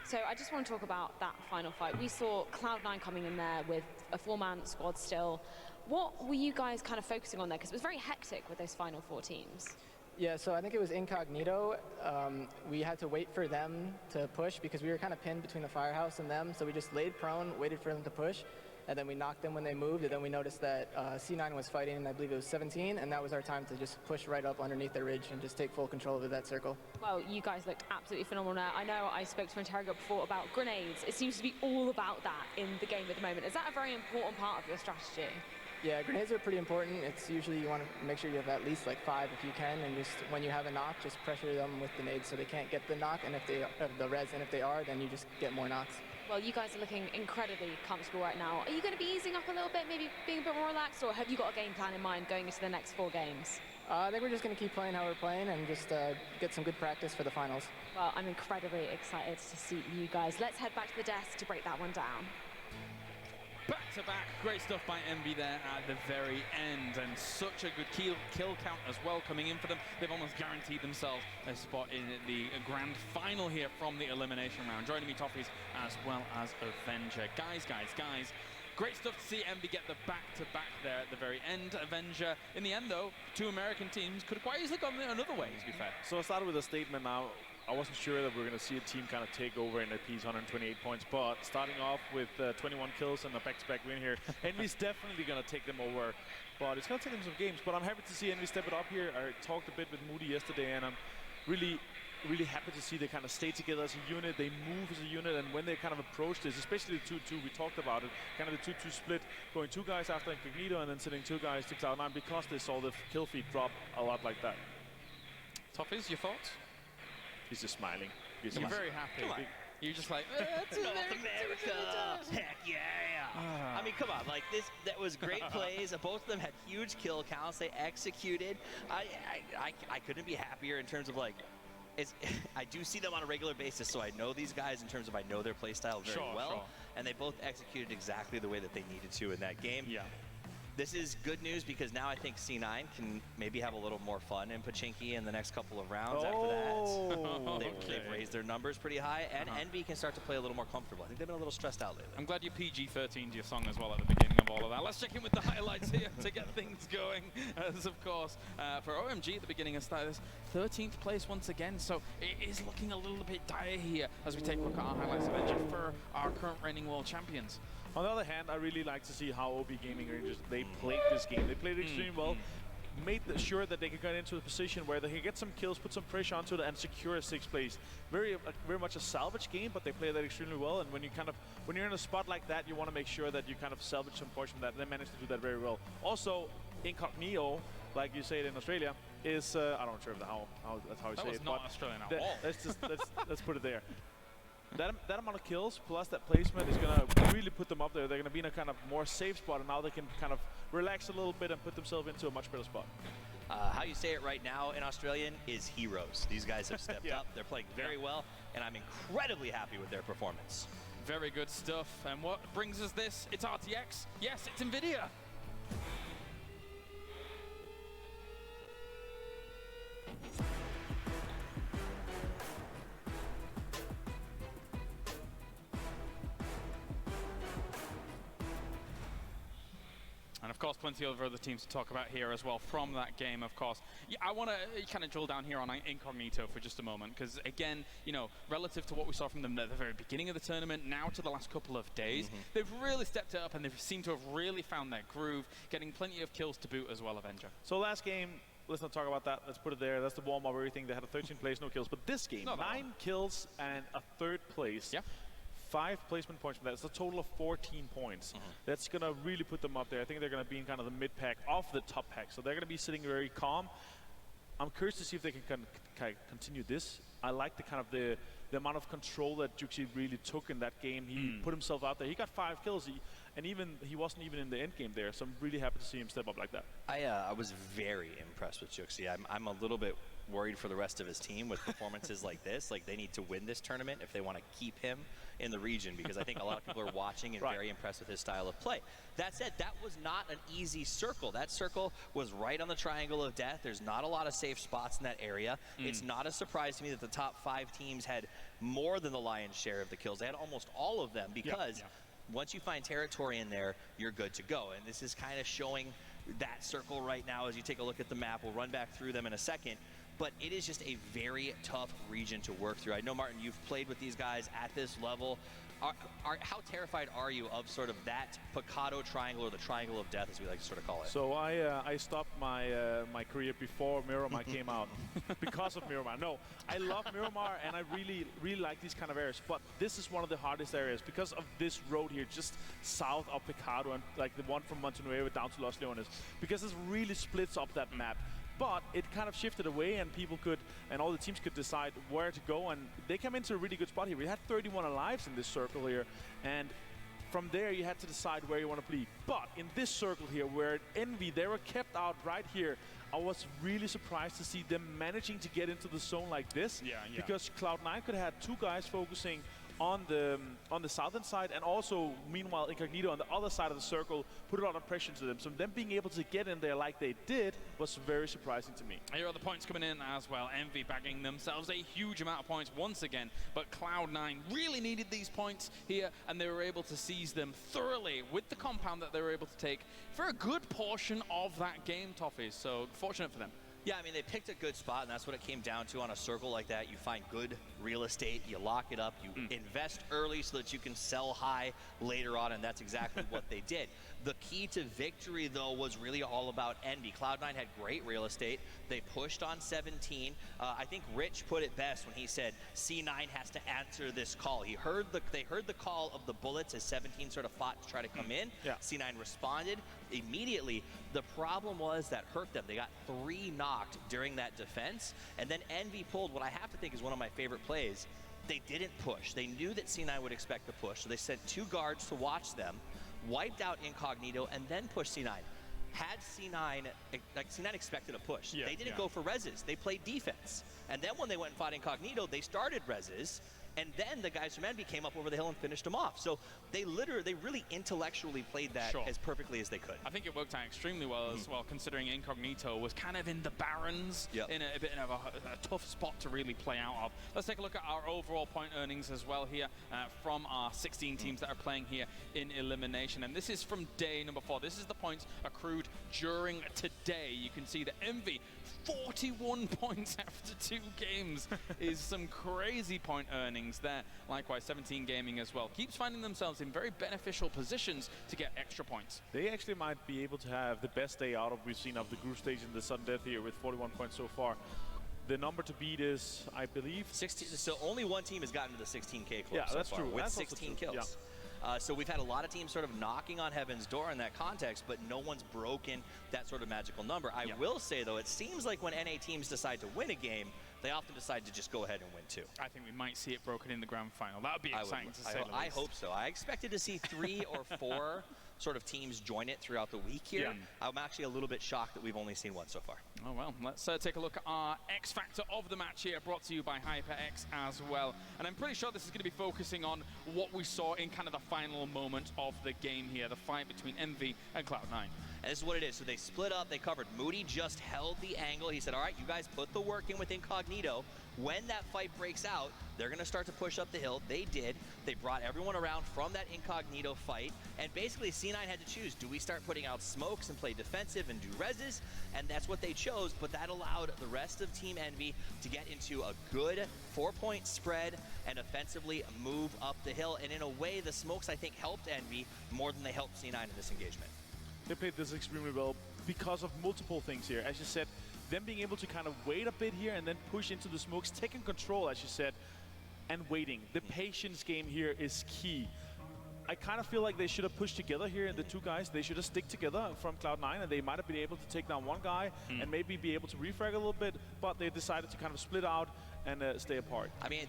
So I just want to talk about that final fight. We saw Cloud9 coming in there with a 4-man squad still. What were you guys kind of focusing on there? Because it was very hectic with those final 4 teams. Yeah, so I think it was incognito. We had to wait for them to push because we were kind of pinned between the firehouse and them. So we just laid prone, waited for them to push, and then we knocked them when they moved. And then we noticed that C9 was fighting, and I believe it was 17, and that was our time to just push right up underneath the ridge and just take full control of that circle. Well, you guys looked absolutely phenomenal there. I know I spoke to Interroga before about grenades. It seems to be all about that in the game at the moment. Is that a very important part of your strategy? Yeah, grenades are pretty important. It's usually you want to make sure you have at least like 5 if you can, and just when you have a knock, just pressure them with grenades so they can't get the knock, and if they the res, and if they are, then you just get more knocks. Well, you guys are looking incredibly comfortable right now. Are you going to be easing up a little bit, maybe being a bit more relaxed, or have you got a game plan in mind going into the next 4 games? I think we're just going to keep playing how we're playing and just get some good practice for the finals. Well, I'm incredibly excited to see you guys. Let's head back to the desk to break that one down. Back-to-back, great stuff by Envy there at the very end, and such a good kill count as well coming in for them. They've almost guaranteed themselves a spot in the grand final here from the elimination round. Joining me, Toffees, as well as Avenger. Guys, great stuff to see Envy get the back-to-back there at the very end. Avenger, in the end though, 2 American teams could have quite easily gone another way, to be fair. So I started with a statement now. I wasn't sure that we were going to see a team kind of take over in their piece, 128 points, but starting off with 21 kills and a back-to-back win here, Envy's definitely going to take them over, but it's going to take them some games. But I'm happy to see Envy step it up here. I talked a bit with Moody yesterday, and I'm really happy to see they kind of stay together as a unit, they move as a unit, and when they kind of approach this, especially the 2-2, we talked about it, kind of the 2-2 split, going 2 guys after Incognito and then sitting 2 guys to Cloud9 because they saw the kill feed drop a lot like that. Toffees, your thoughts? He's just smiling. You're very happy. You're just like, North America, heck yeah! I mean, come on, like this, that was great plays. Both of them had huge kill counts. They executed. I couldn't be happier in terms of like, I do see them on a regular basis, so I know these guys in terms of I know their play style very well, and they both executed exactly the way that they needed to in that game. Yeah. This is good news because now I think C9 can maybe have a little more fun in Pachinki in the next couple of rounds after that. They've raised their numbers pretty high, and Envy can start to play a little more comfortable. I think they've been a little stressed out lately. I'm glad you PG-13'd your song as well at the beginning of all of that. Let's check in with the highlights here to get things going. As of course, for OMG at the beginning of this, 13th place once again. So it is looking a little bit dire here as we take a look at our highlights Avenger for our current reigning world champions. On the other hand, I really like to see how OB Gaming Rangers, they played this game. They played it extremely well, made sure that they could get into a position where they could get some kills, put some pressure onto it, and secure a 6th place. Very much a salvage game, but they play that extremely well. And when you're in a spot like that, you want to make sure that you kind of salvage some points from that. They managed to do that very well. Also, Incognito, like you say it in Australia, is I don't know how that's how you say it. That was not Australian at all. Let's put it there. That amount of kills plus that placement is going to really put them up there. They're going to be in a kind of more safe spot, and now they can kind of relax a little bit and put themselves into a much better spot. How you say it right now in Australian is heroes. These guys have stepped up. They're playing very well, and I'm incredibly happy with their performance. Very good stuff. And what brings us this? It's RTX. Yes, it's NVIDIA. And of course, plenty of other teams to talk about here as well from that game, of course. Yeah, I want to kind of drill down here on Incognito for just a moment, because again, you know, relative to what we saw from them at the very beginning of the tournament, now to the last couple of days, they've really stepped it up and they've seemed to have really found their groove, getting plenty of kills to boot as well, Avenger. So last game, let's not talk about that. Let's put it there. That's the warm-up, everything. They had a 13th place, no kills. But this game, 9 kills and a 3rd place. Yeah. 5 placement points from that. It's a total of 14 points. That's going to really put them up there. I think they're going to be in kind of the mid-pack, off the top pack. So they're going to be sitting very calm. I'm curious to see if they can continue this I like the kind of the amount of control that Juxi really took in that game. He put himself out there. He got 5 kills, and he wasn't even in the end game there. So I'm really happy to see him step up like that. I was very impressed with Juxi. I'm a little bit worried for the rest of his team with performances like this. Like, they need to win this tournament if they want to keep him in the region, because I think a lot of people are watching and very impressed with his style of play. That said, that was not an easy circle. That circle was right on the triangle of death. There's not a lot of safe spots in that area. It's not a surprise to me that the top 5 teams had more than the lion's share of the kills. They had almost all of them, because once you find territory in there, you're good to go. And this is kind of showing that circle right now as you take a look at the map. We'll run back through them in a second. But it is just a very tough region to work through. I know, Martin, you've played with these guys at this level. How terrified are you of sort of that Picado triangle, or the triangle of death, as we like to sort of call it? So I stopped my my career before Miramar came out because of Miramar. No, I love Miramar, and I really like these kind of areas. But this is one of the hardest areas because of this road here, just south of Picado, and like the one from Montenuevo down to Los Leones, because this really splits up that map. But it kind of shifted away, and people could, and all the teams could decide where to go, and they came into a really good spot here. We had 31 alives in this circle here, and from there you had to decide where you want to be. But in this circle here, where Envy, they were kept out right here, I was really surprised to see them managing to get into the zone like this. Because Cloud9 could have had 2 guys focusing on the southern side, and also meanwhile Incognito on the other side of the circle put a lot of pressure to them. So them being able to get in there like they did was very surprising to me. Here are the points coming in as well. Envy bagging themselves a huge amount of points once again, but Cloud9 really needed these points here, and they were able to seize them thoroughly with the compound that they were able to take for a good portion of that game, Toffees. So fortunate for them. Yeah, I mean, they picked a good spot, and that's what it came down to on a circle like that. You find good real estate, you lock it up, you invest early so that you can sell high later on, and that's exactly what they did. The key to victory, though, was really all about Envy. Cloud9 had great real estate. They pushed on 17. I think Rich put it best when he said C9 has to answer this call. They heard the call of the bullets as 17 sort of fought to try to come in. C9 responded immediately. The problem was that hurt them. They got 3 knocked during that defense, and then Envy pulled what I have to think is one of my favorite plays. They didn't push. They knew that C9 would expect the push, so they sent 2 guards to watch them, wiped out Incognito, and then pushed C9. Had C9, like C9 expected a push. They didn't go for reses. They played defense. And then when they went and fought Incognito, they started reses, and then the guys from Envy came up over the hill and finished them off. So they really intellectually played that as perfectly as they could. I think it worked out extremely well as well, considering Incognito was kind of in the Barrens, in a bit of a tough spot to really play out of. Let's take a look at our overall point earnings as well here from our 16 teams that are playing here in Elimination. And this is from day number 4. This is the points accrued during today. You can see that Envy, 41 points after 2 games is some crazy point earnings there. Likewise, 17 Gaming as well keeps finding themselves in very beneficial positions to get extra points. They actually might be able to have the best day out of we've seen of the group stage in the sudden death here with 41 points so far. The number to beat is, I believe, 16. So only one team has gotten to the 16K club so far, true. with That's 16 kills. So we've had a lot of teams sort of knocking on Heaven's door in that context, but no one's broken that sort of magical number. I will say, though, it seems like when NA teams decide to win a game, they often decide to just go ahead and win 2. I think we might see it broken in the grand final. That would be exciting to say the least. I hope so. I expected to see 3 or 4 sort of teams join it throughout the week here. I'm actually a little bit shocked that we've only seen 1 so far. Oh, well, let's take a look at our X Factor of the match here, brought to you by HyperX as well. And I'm pretty sure this is going to be focusing on what we saw in kind of the final moment of the game here, the fight between Envy and Cloud9. And this is what it is. So they split up, they covered. Moody just held the angle. He said, all right, you guys put the work in with Incognito. When that fight breaks out, they're going to start to push up the hill. They did. They brought everyone around from that Incognito fight. And basically, C9 had to choose. Do we start putting out smokes and play defensive and do reses? And that's what they chose. But that allowed the rest of Team Envy to get into a good 4-point spread and offensively move up the hill. And in a way, the smokes, I think, helped Envy more than they helped C9 in this engagement. They played this extremely well because of multiple things here. As you said, them being able to kind of wait a bit here and then push into the smokes, taking control, as you said, and waiting. The patience game here is key. I kind of feel like they should have pushed together here, the 2 guys. They should have stick together from Cloud9, and they might have been able to take down 1 guy and maybe be able to refrag a little bit, but they decided to kind of split out and stay apart. I mean,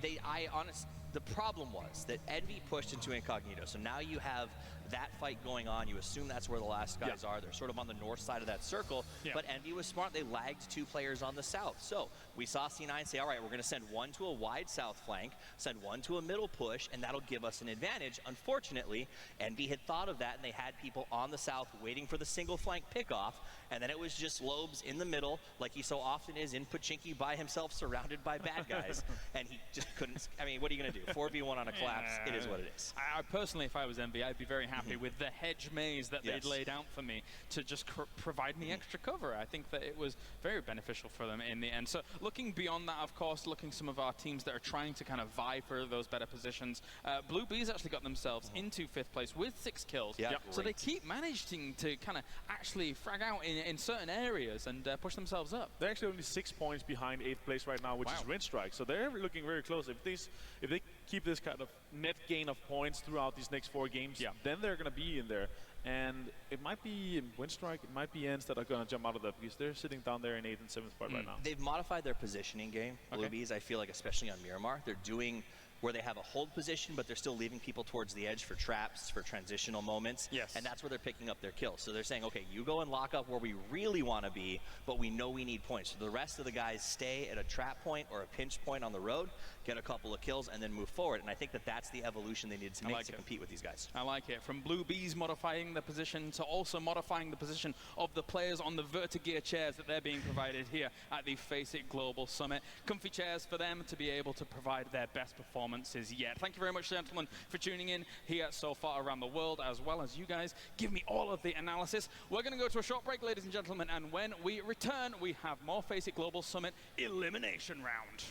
the problem was that Envy pushed into Incognito, so now you have that fight going on. You assume that's where the last guys are. They're sort of on the north side of that circle, but Envy was smart. They lagged 2 players on the south. So we saw C9 say, all right, we're going to send one to a wide south flank, send one to a middle push, and that'll give us an advantage. Unfortunately, Envy had thought of that, and they had people on the south waiting for the single flank pickoff, and then it was just Lobes in the middle, like he so often is in Pachinki by himself, surrounded by bad guys, and he just couldn't. I mean, what are you going to do? 4v1 on a collapse, it is what it is. I personally, if I was Envy, I'd be very happy with the hedge maze that they'd laid out for me to just provide me extra cover. I think that it was very beneficial for them in the end. So looking beyond that, of course, looking some of our teams that are trying to kind of vie for those better positions, Blue Bees actually got themselves into 5th place with 6 kills. So they keep managing to kind of actually frag out in certain areas and push themselves up. They're actually only 6 points behind 8th place right now, which is Rinstrike. So they're looking very close. If they keep this kind of net gain of points throughout these next 4 games, then they're going to be in there. And it might be Winstrike, it might be Ents that are going to jump out of that because they're sitting down there in 8th and 7th spot right now. They've modified their positioning game, Blue Bees, I feel like, especially on Miramar. They're doing where they have a hold position, but they're still leaving people towards the edge for traps, for transitional moments. And that's where they're picking up their kills. So they're saying, okay, you go and lock up where we really want to be, but we know we need points. So the rest of the guys stay at a trap point or a pinch point on the road, get a couple of kills, and then move forward. And I think that that's the evolution they need to make to compete with these guys. I like it. From Blue Bees modifying the position to also modifying the position of the players on the Vertigear chairs that they're being provided here at the FACEIT Global Summit. Comfy chairs for them to be able to provide their best performances yet. Thank you very much, gentlemen, for tuning in here so far around the world, as well as you guys give me all of the analysis. We're going to go to a short break, ladies and gentlemen, and when we return, we have more FACEIT Global Summit Elimination Round.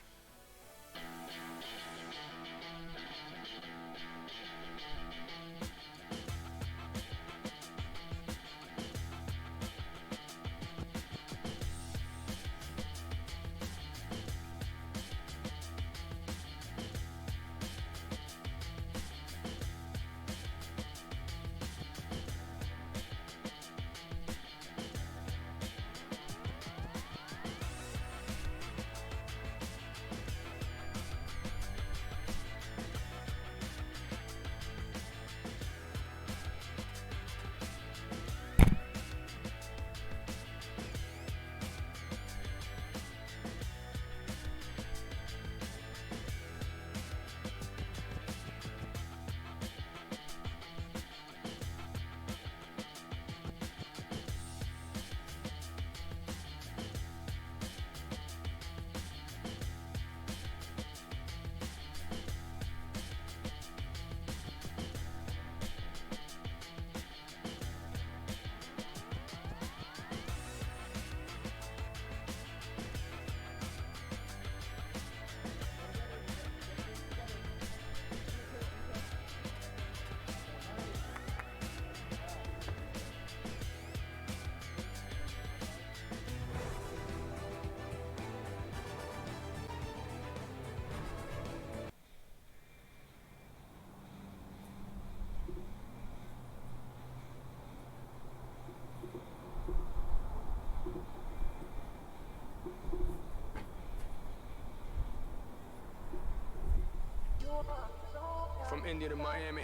From India to Miami,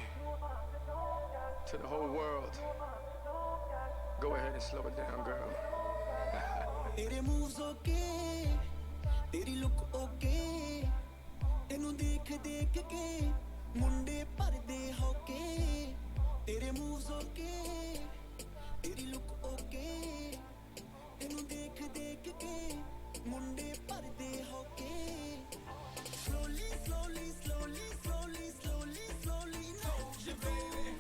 to the whole world. Go ahead and slow it down, girl. तेरे moves okay, तेरी look okay, तेनू देख देख के मुंडे परदे होके. तेरे moves okay, तेरी look okay, तेनू देख देख के मुंडे परदे होके. Slowly, slowly, slowly, slowly, slowly, slowly, naach baby.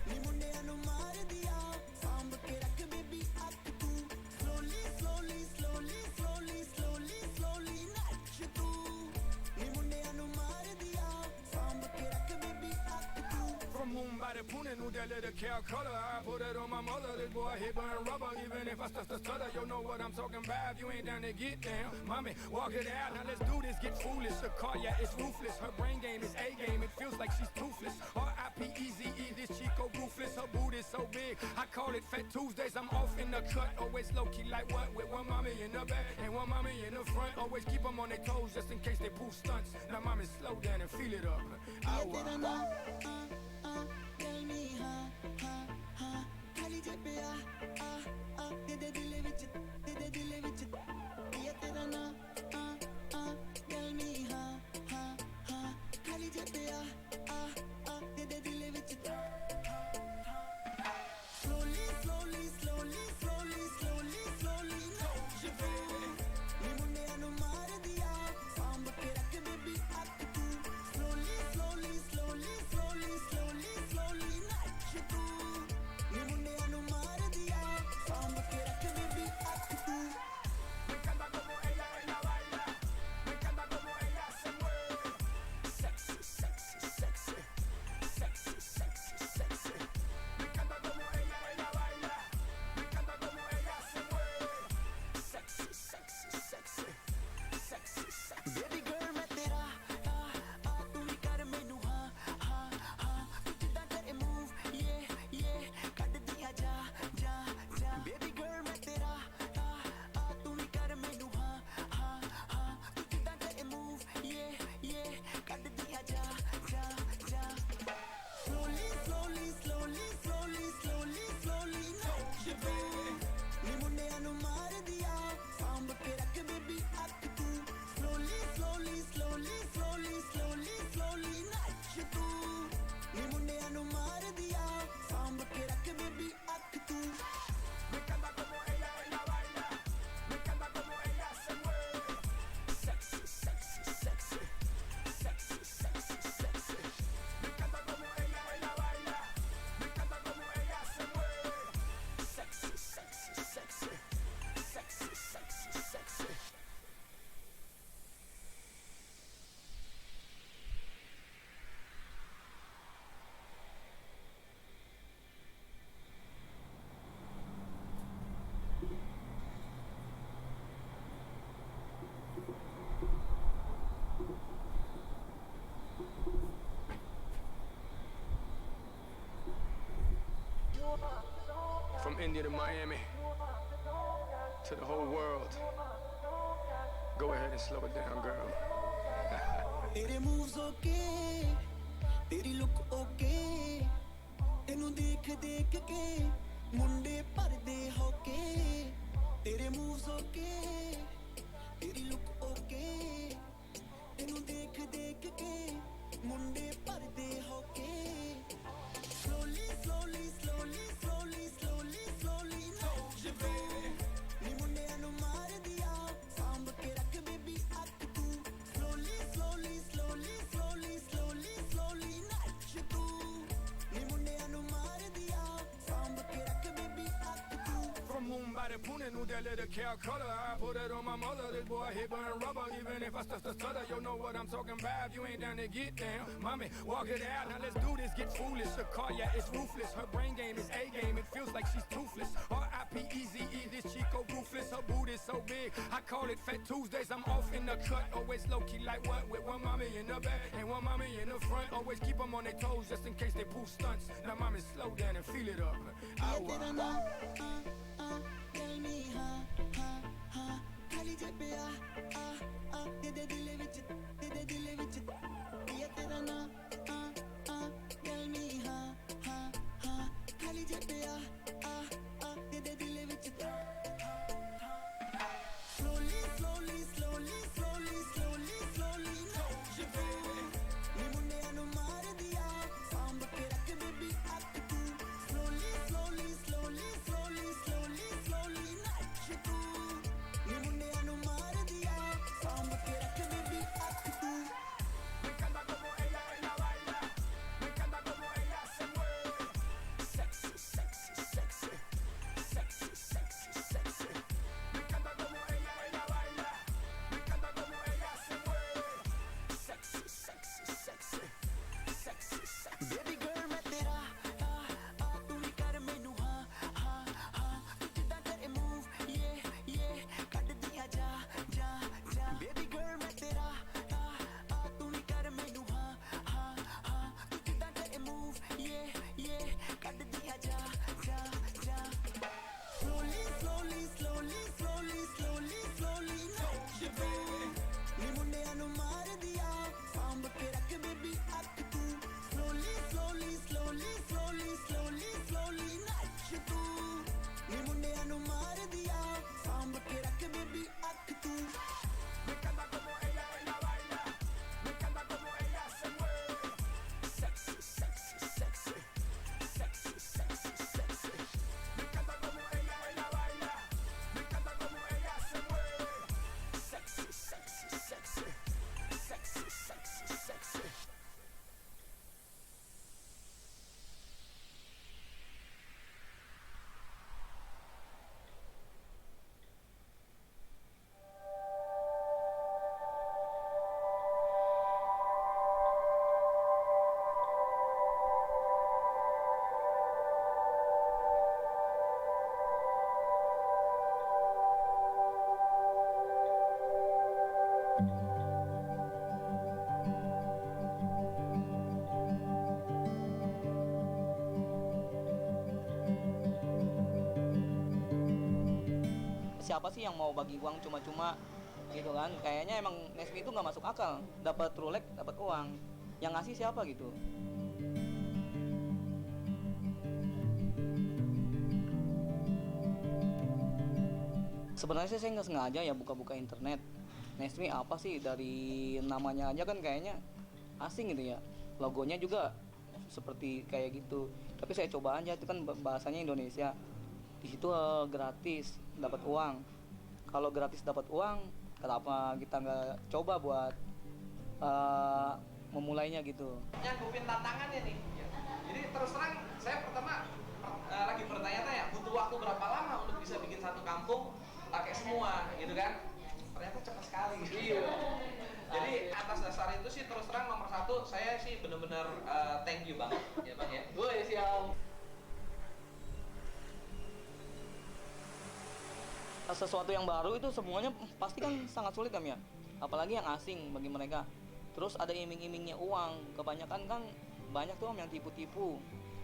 नी मुंडे अनु मार दिया, सांभ के रख baby आँख तू. Slowly, slowly, slowly, slowly, slowly, slowly, naach तू. नी मुंडे अनु मार दिया, सांभ के रख baby आँख तू. From Mumbai to Pune, New Delhi to Calcutta, I put it on my mother. This boy hit burn rubber, even if I start to stutter. You know what I'm talking about. If you ain't down to get down, mommy, walk it out. Now let's do this. Get foolish. The car, yeah, it's ruthless. Her brain game is A game. It feels like she's toothless. R.I.P. FACEIT, this Chico ruthless, her boot is so big. I call it Fat Tuesdays, I'm off in the cut. Always low-key like what? With one mommy in the back and one mommy in the front. Always keep them on their toes just in case they pull stunts. Now mommy, slow down and feel it up. From India to Miami, to the whole world. Go ahead and slow it down, girl. तेरे moves okay, तेरी look okay, तेनू देख देख के मुंडे परदे होके. तेरे moves okay, तेरी look okay, तेनू देख देख के मुंडे परदे होके. Slowly, slowly, slowly, slowly, slowly, slowly, no, je vais. नी मुंडे अनु मार दिया, सांभ के रख baby अक तू. Slowly, slowly, slowly, slowly, slowly, slowly, नाच तू. नी मुंडे अनु मार दिया, सांभ के रख baby अक तू. From Mumbai to Pune, New Delhi to Calcutta, I put it on my mother. This boy hit burn rubber, even if I stutter. You know what I'm talking about. You ain't down to get down, mommy. Walk it out. Now let's do this. Get foolish. Her car, yeah, it's ruthless. Her brain game is A game. It feels like she's toothless. RIPEZE, this Chico ruthless. Her boot is so big. I call it Fat Tuesdays. I'm off in the cut. Always low key like what? With one mommy in the back and one mommy in the front. Always keep them on their toes just in case they pull stunts. Now mommy, slow down and feel it up. Tell me, खाली जब तेरे दिल विच ये तेरा ना tell me, खाली जब तेरे दिल विच. Slowly, slowly, slowly, slowly, slowly, slowly, no, je vais. नी मुंडे अनु मार दिया, सांभ के रख baby अक तू. Slowly, slowly, slowly, slowly, slowly, slowly, नाच तू. नी मुंडे अनु मार दिया, सांभ के रख baby siapa sih yang mau bagi uang cuma-cuma gitu kan? Kayaknya emang Nesmi itu nggak masuk akal. Dapat Rolex, dapat uang. Yang ngasih siapa gitu? Sebenarnya saya nggak sengaja ya buka-buka internet. Nesmi apa sih, dari namanya aja kan kayaknya asing gitu ya. Logonya juga seperti kayak gitu. Tapi saya coba aja, itu kan bahasanya Indonesia. Di situ gratis dapat uang. Kalau gratis dapat uang, kenapa kita nggak coba buat memulainya gitu? Nyanggupin tantangannya nih. Jadi terus terang saya pertama lagi bertanya-tanya butuh waktu berapa lama untuk bisa bikin satu kampung pakai semua gitu kan? Ternyata cepat sekali. Iya. Jadi atas dasar itu sih terus terang nomor satu saya sih bener-bener thank you banget ya Bang ya. Woi siap. Sesuatu yang baru itu semuanya pasti kan sangat sulit kan ya, apalagi yang asing bagi mereka. Terus ada iming-imingnya uang, kebanyakan kan banyak tuh yang tipu-tipu.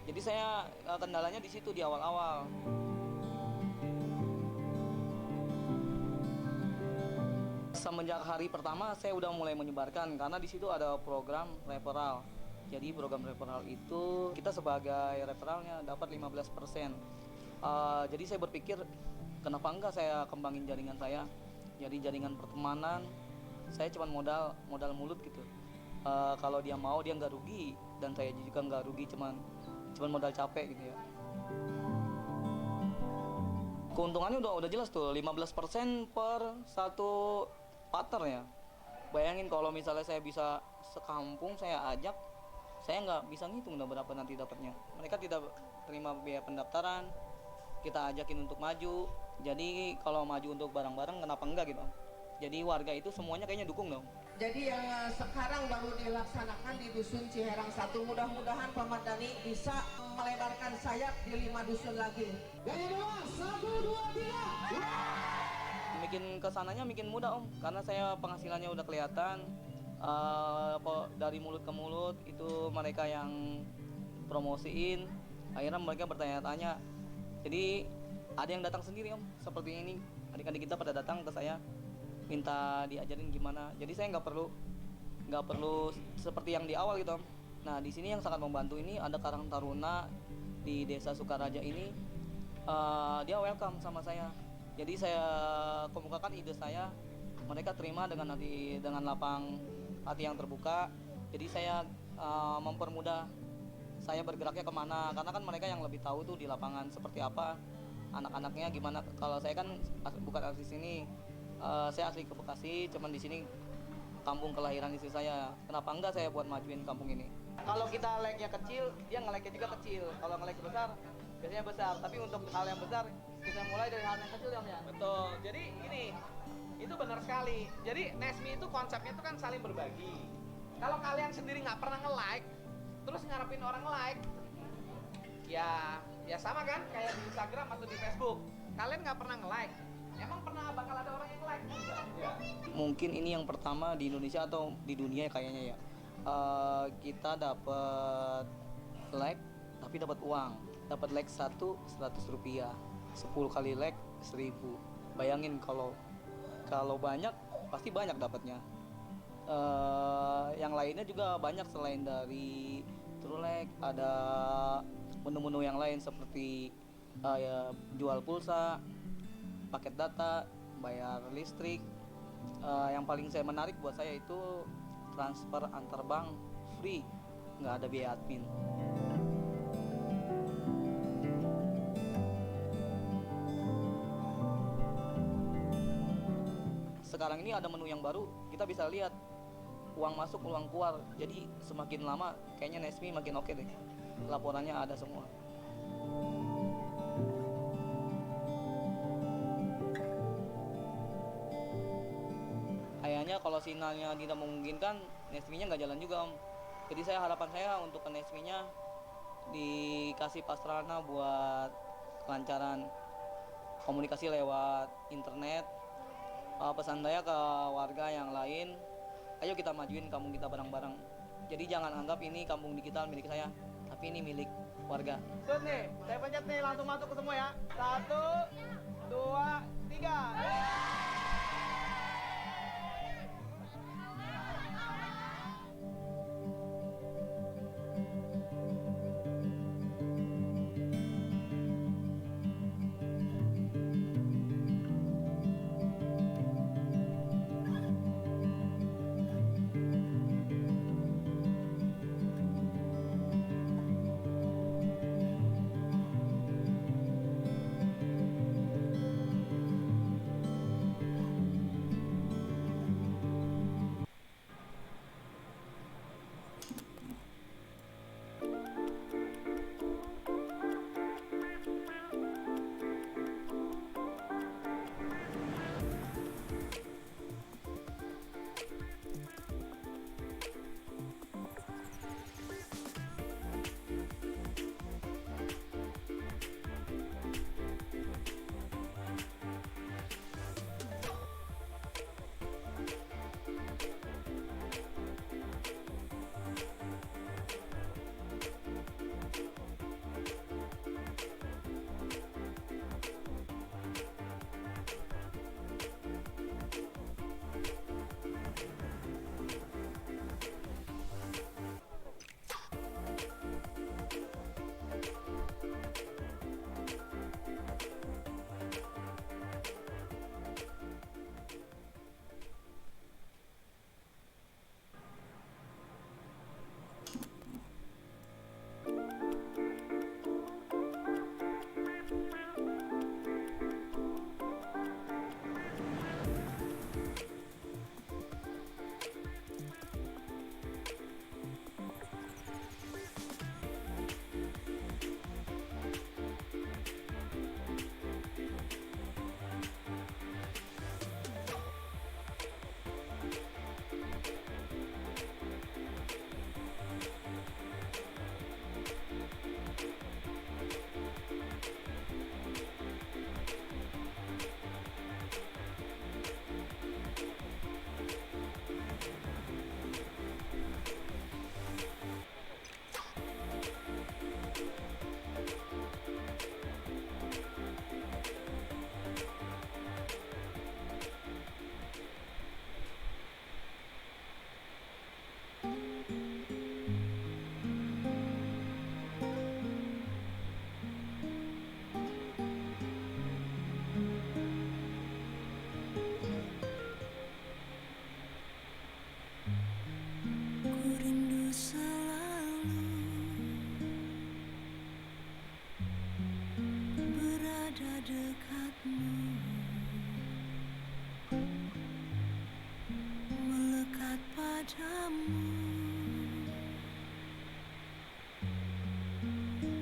Jadi saya kendalanya di situ di awal-awal. Semenjak hari pertama saya udah mulai menyebarkan karena di situ ada program referral. Jadi program referral itu kita sebagai referralnya dapat 15%. Jadi saya berpikir kenapa enggak saya kembangin jaringan saya. Jadi jaringan pertemanan, saya cuma modal mulut gitu. Kalau dia mau dia nggak rugi dan saya juga nggak rugi, cuman modal capek gitu ya. Keuntungannya udah jelas tuh, 15% per satu partner ya. Bayangin kalau misalnya saya bisa sekampung saya ajak, saya nggak bisa ngitung udah berapa nanti dapatnya. Mereka tidak terima biaya pendaftaran, kita ajakin untuk maju. Jadi kalau maju untuk barang-barang kenapa enggak gitu. Jadi warga itu semuanya kayaknya dukung dong. Jadi yang sekarang baru dilaksanakan di Dusun Ciherang 1, mudah-mudahan Paman Dani bisa melebarkan sayap di 5 dusun lagi. Dari bawah, 1, 2, 3. Bikin kesananya bikin mudah Om, karena saya penghasilannya udah kelihatan. Dari mulut ke mulut itu mereka yang promosiin, akhirnya mereka bertanya-tanya. Jadi ada yang datang sendiri Om, seperti ini adik-adik kita pada datang ke saya minta diajarin gimana. Jadi saya nggak perlu seperti yang di awal gitu Om. Nah di sini yang sangat membantu ini ada Karang Taruna di Desa Sukaraja ini, dia welcome sama saya. Jadi saya kemukakan ide saya, mereka terima dengan lapang hati yang terbuka. Jadi saya mempermudah saya bergeraknya kemana, karena kan mereka yang lebih tahu tuh di lapangan seperti apa anak-anaknya gimana. Kalau saya kan bukan asli sini, saya asli ke Bekasi, cuman di sini kampung kelahiran istri saya. Kenapa enggak saya buat majuin kampung ini? Kalau kita like-nya kecil, dia nge-like-nya juga kecil. Kalau nge-like besar, biasanya besar. Tapi untuk hal yang besar, kita mulai dari hal yang kecil ya. Betul. Jadi ini itu benar sekali. Jadi Nesmi itu konsepnya itu kan saling berbagi. Kalau kalian sendiri nggak pernah nge-like, terus ngarepin orang like, ya sama kan kayak di Instagram atau di Facebook. Kalian nggak pernah nge-like, emang pernah bakal ada orang yang like? Enggak. Ya. Mungkin ini yang pertama di Indonesia atau di dunia kayaknya ya. Kita dapat like tapi dapat uang. Dapat like 100 rupiah. 10 kali like 1000. Bayangin kalau banyak pasti banyak dapatnya. Yang lainnya juga banyak selain dari Trulek, ada menu-menu yang lain seperti ya, jual pulsa, paket data, bayar listrik. Yang paling saya menarik buat saya itu transfer antar bank free, nggak ada biaya admin. Sekarang ini ada menu yang baru, kita bisa lihat uang masuk, uang keluar. Jadi semakin lama kayaknya Nesmi makin oke deh. Laporannya ada semua. Kayaknya kalau sinyalnya tidak memungkinkan, Nesmi-nya nggak jalan juga Om. Jadi harapan saya untuk ke Nesmi-nya dikasih pasrana buat kelancaran komunikasi lewat internet. Pesan saya ke warga yang lain, ayo kita majuin kampung kita bareng-bareng. Jadi jangan anggap ini kampung digital milik saya, tapi ini milik warga. Nih, saya pencet nih langsung masuk ke semua ya. 1, 2, 3.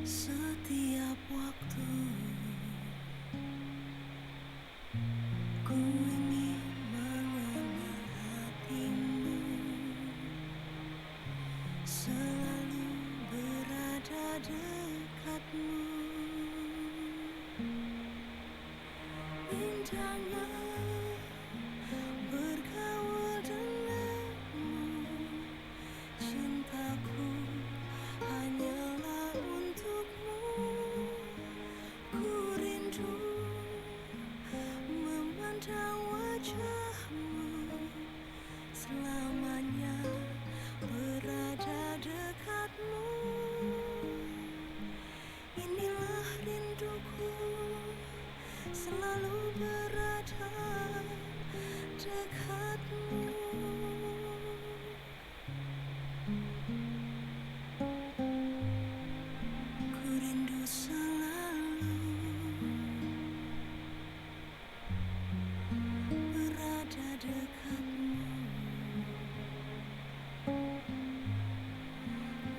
Setiap waktu ku ingin mengenal hatimu, selalu berada dekatmu. Indahnya bergaul denganmu, cintaku hanyalah untukmu. Ku rindu memandang wajahmu, selamanya berada dekatmu. Inilah rinduku, selalu berada dekatmu. Ku rindu selalu berada dekatmu,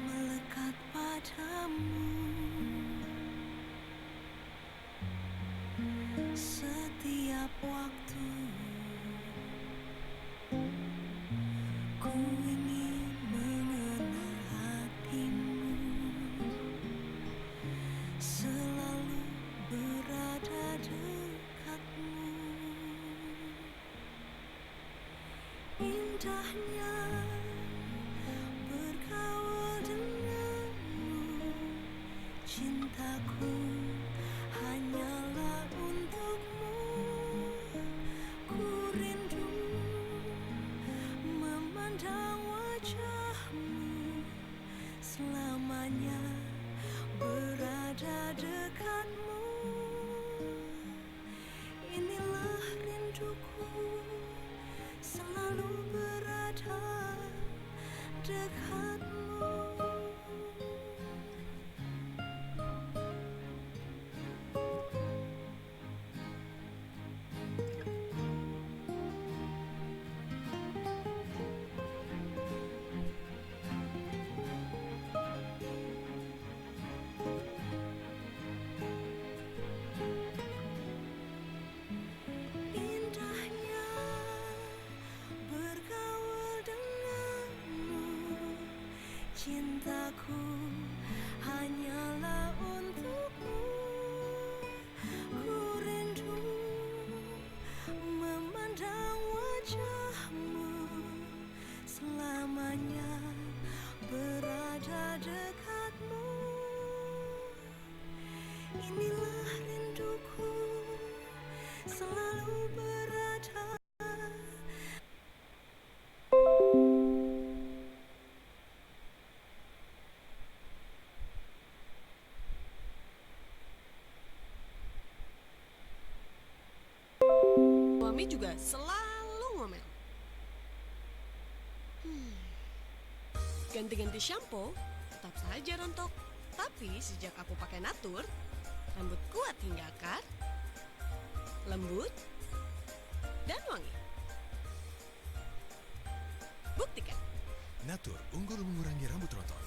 melekat padamu. Setiap waktu ku ingin mengenal hatimu, selalu berada dekatmu. Indahnya bergaul denganmu, cintaku hanyalah untukmu. dekatmu. Indahnya bergaul denganmu, cintaku hanyalah untukmu. Ku rindu memandang wajahmu, selamanya berada dekatmu. Inilah rinduku, selalu berada. Suami juga selalu ngomel. Ganti-ganti shampoo, tetap saja rontok. Tapi sejak aku pakai Natur, rambut kuat hingga akar, lembut, dan wangi. Buktikan. Natur unggul mengurangi rambut rontok.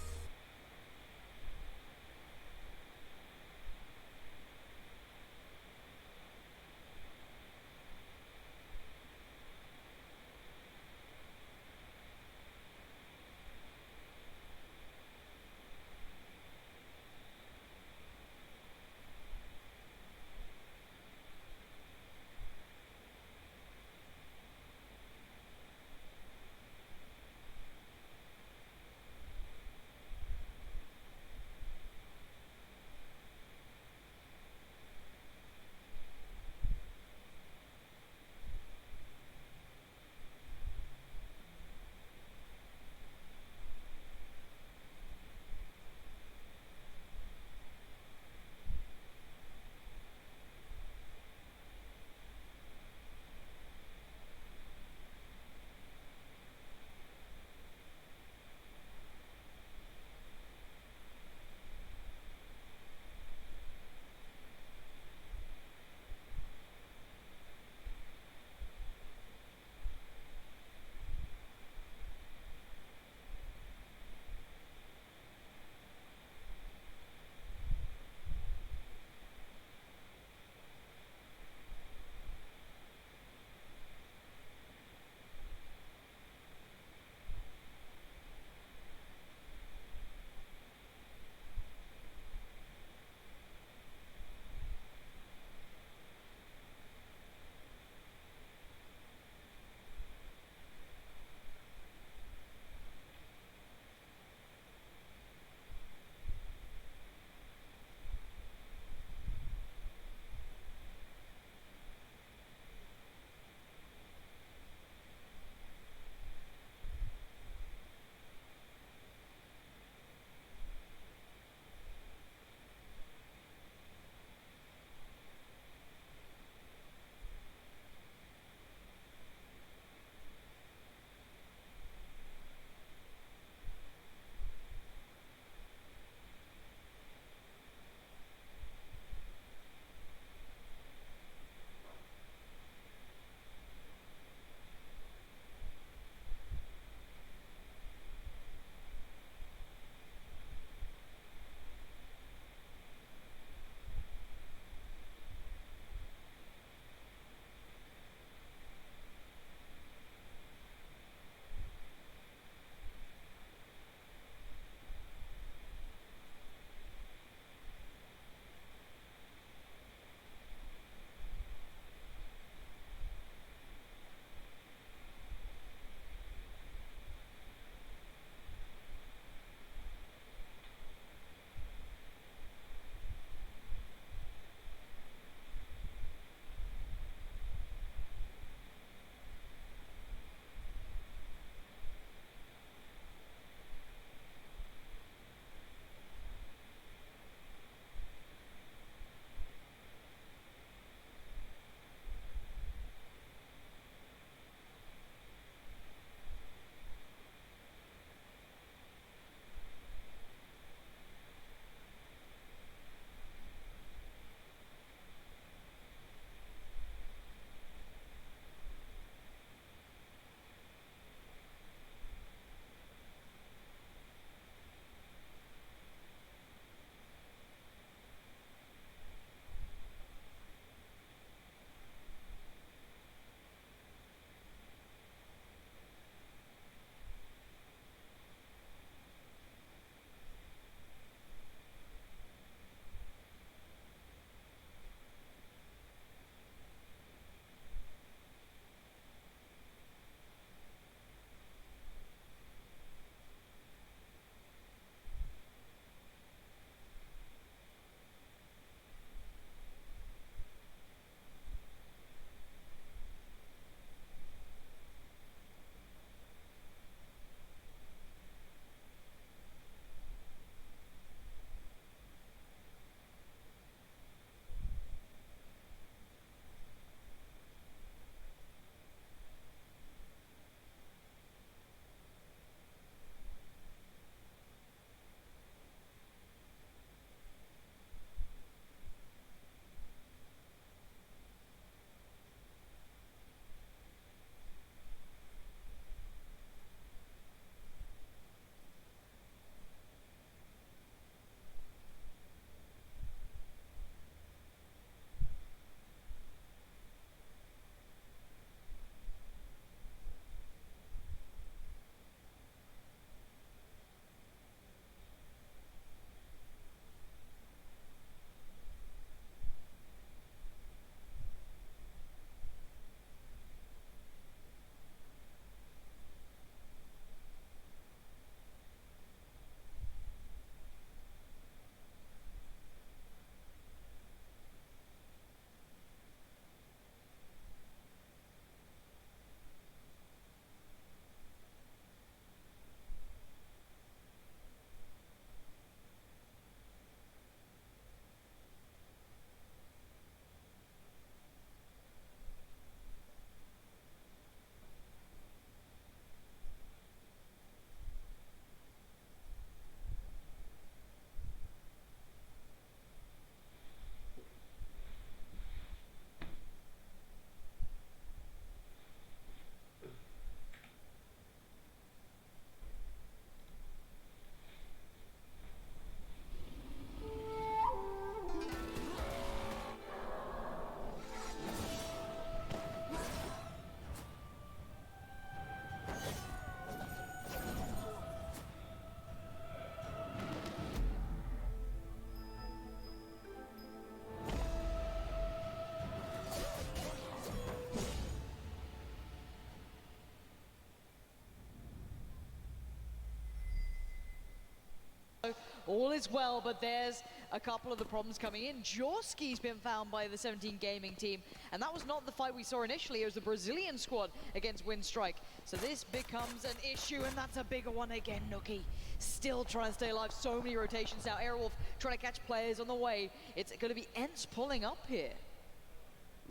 all is well, but there's a couple of the problems coming in. Jorski's been found by the 17 Gaming team, and that was not the fight we saw initially. It was the Brazilian squad against Windstrike. So this becomes an issue, and that's a bigger one again. Nookie still trying to stay alive. So many rotations now. Airwolf trying to catch players on the way. It's going to be Ents pulling up here.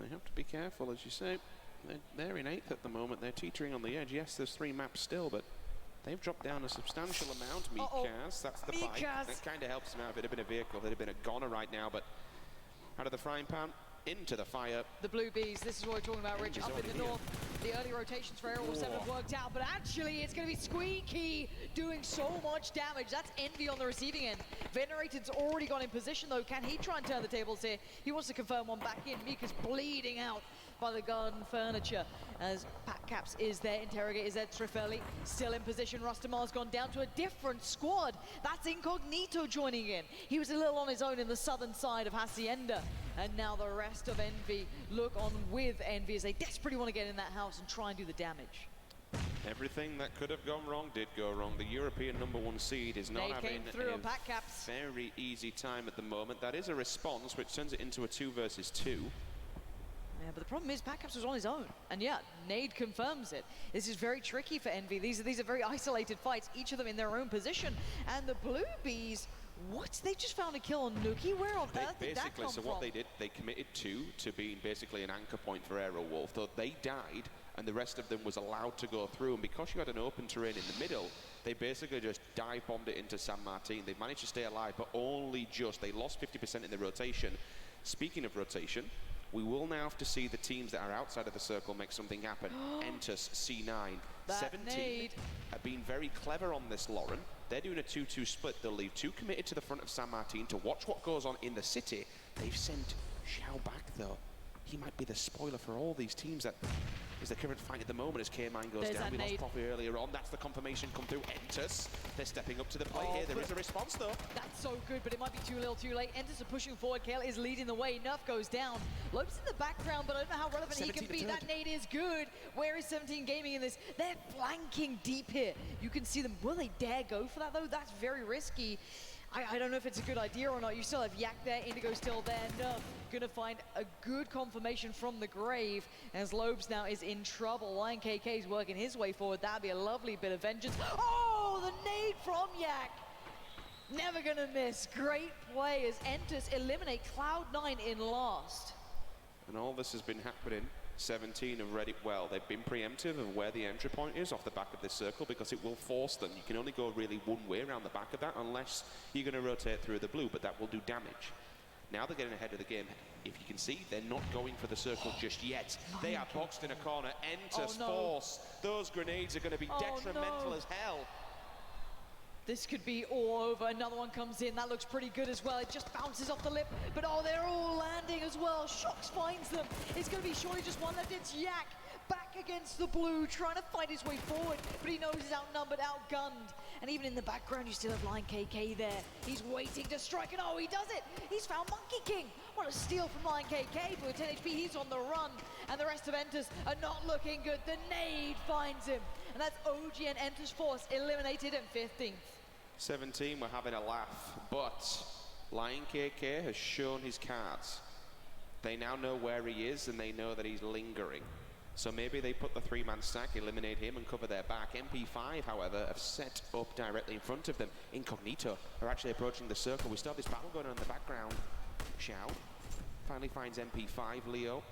They have to be careful, as you say. They're in 8th at the moment. They're teetering on the edge. Yes, there's 3 maps still, but they've dropped down a substantial amount. Mikaz, that's the bike. That kind of helps them out. If it had been a vehicle, they'd have been a goner right now, but out of the frying pan, into the fire. The Blue Bees, this is what we're talking about, Rich, up in the north. The early rotations for Airwolf 7 have worked out, but actually it's going to be Squeaky doing so much damage. That's Envy on the receiving end. Venerated's already got in position, though. Can he try and turn the tables here? He wants to confirm one back in. Mika's bleeding out by the garden furniture as Pat Caps is there, Interrogate is there, Trifeli still in position. Rustamar's gone down to a different squad. That's Incognito joining in. He was a little on his own in the southern side of Hacienda, and now the rest of Envy look on with Envy as they desperately want to get in that house and try and do the damage. Everything that could have gone wrong did go wrong. The European #1 seed is not having a very easy time at the moment. That is a response which turns it into a 2 versus 2. Yeah, but the problem is Pat Caps was on his own, and yeah, Nade confirms it. This is very tricky for Envy. These are very isolated fights, each of them in their own position. And the Blue Bees, what? They just found a kill on Nookie? Where on earth did that come from? What they did, they committed to being basically an anchor point for Aerowolf. Though they died, and the rest of them was allowed to go through. And because you had an open terrain in the middle, they basically just dive bombed it into San Martin. They managed to stay alive, but only just. They lost 50% in the rotation. Speaking of rotation, we will now have to see the teams that are outside of the circle make something happen. Entus, C9, 17 have been very clever on this, Lauren. They're doing a 2-2 split. They'll leave 2 committed to the front of San Martin to watch what goes on in the city. They've sent Xiao back, though. He might be the spoiler for all these teams that is the current fight at the moment as K-Mine goes down. We lost Poppy earlier on. That's the confirmation come through. Entus, they're stepping up to the plate here. There is a response, though. That's so good, but it might be too little too late. Entus are pushing forward. Kale is leading the way. Nerf goes down. Lopes in the background, but I don't know how relevant he can be. That nade is good. Where is 17 Gaming in this? They're flanking deep here. You can see them. Will they dare go for that, though? That's very risky. I don't know if it's a good idea or not. You still have Yak there, Indigo still there. Nerf gonna find a good confirmation from the grave as Lobes now is in trouble. Lion KK is working his way forward. That'd be a lovely bit of vengeance. Oh, the nade from Yak. Never gonna miss. Great play as Entus eliminate Cloud9 in last. And all this has been happening. 17 have read it well. They've been preemptive of where the entry point is off the back of this circle because it will force them. You can only go really one way around the back of that unless you're going to rotate through the blue, but that will do damage. Now they're getting ahead of the game. If you can see, they're not going for the circle just yet. They are boxed in a corner. Entus force. Those grenades are going to be detrimental as hell. This could be all over. Another one comes in. That looks pretty good as well. It just bounces off the lip. But oh, they're all landing as well. Shox finds them. It's going to be surely just one left. It's Yak back against the blue, trying to fight his way forward. But he knows he's outnumbered, outgunned. And even in the background, you still have Lion KK there. He's waiting to strike. And oh, he does it. He's found Monkey King. What a steal from Lion KK. But with 10 HP, he's on the run. And the rest of Entus are not looking good. The nade finds him. And that's OG and Entus Force eliminated in 15th. 17 were having a laugh, but Lion KK has shown his cards. They now know where he is and they know that he's lingering. So maybe they put the 3-man stack, eliminate him and cover their back. MP5, however, have set up directly in front of them. Incognito are actually approaching the circle. We still have this battle going on in the background. Xiao finally finds MP5, Leo.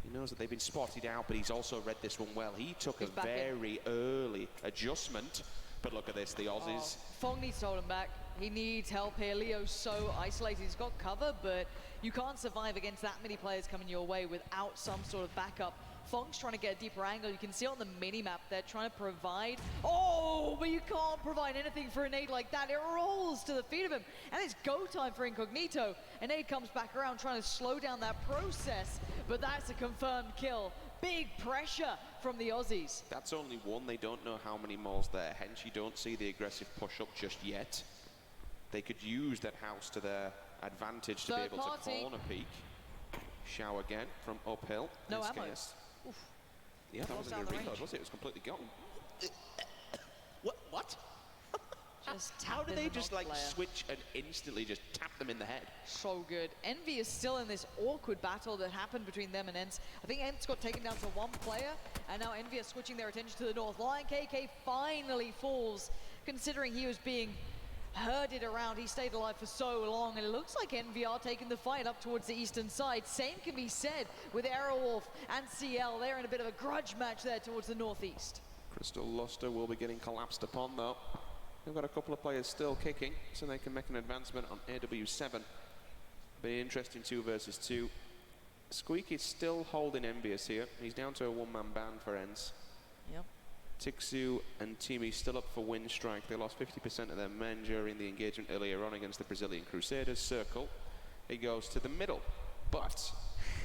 He knows that they've been spotted out, but he's also read this one well. He took a very early adjustment. But look at this, the Aussies. Fong needs to hold him back. He needs help here. Leo's so isolated. He's got cover, but you can't survive against that many players coming your way without some sort of backup. Fong's trying to get a deeper angle. You can see on the mini-map they're trying to provide. Oh, but you can't provide anything for a nade like that. It rolls to the feet of him. And it's go time for Incognito. A nade comes back around trying to slow down that process. But that's a confirmed kill. Big pressure from the Aussies. That's only one. They don't know how many more's there. Hence, you don't see the aggressive push-up just yet. They could use that house to their advantage to be able to corner peek. Xiao again from uphill. No ammo. Yeah, that wasn't a reload, was it? It was completely gone. What? How do they just like switch and instantly just tap them in the head? So good. Envy is still in this awkward battle that happened between them and Ents. I think Ents got taken down to one player, and now Envy are switching their attention to the north. Lion KK finally falls, considering he was being herded around. He stayed alive for so long, and it looks like Envy are taking the fight up towards the eastern side. Same can be said with Aerowolf and CL. They're in a bit of a grudge match there towards the northeast. Crystal Luster will be getting collapsed upon though. They've got a couple of players still kicking, so they can make an advancement on AW7. Be interesting 2 versus 2. Squeaky's still holding Envious here. He's down to a one-man ban for Ents. Yep. Tixu and Timi still up for win strike. They lost 50% of their men during the engagement earlier on against the Brazilian Crusaders. Circle, it goes to the middle. But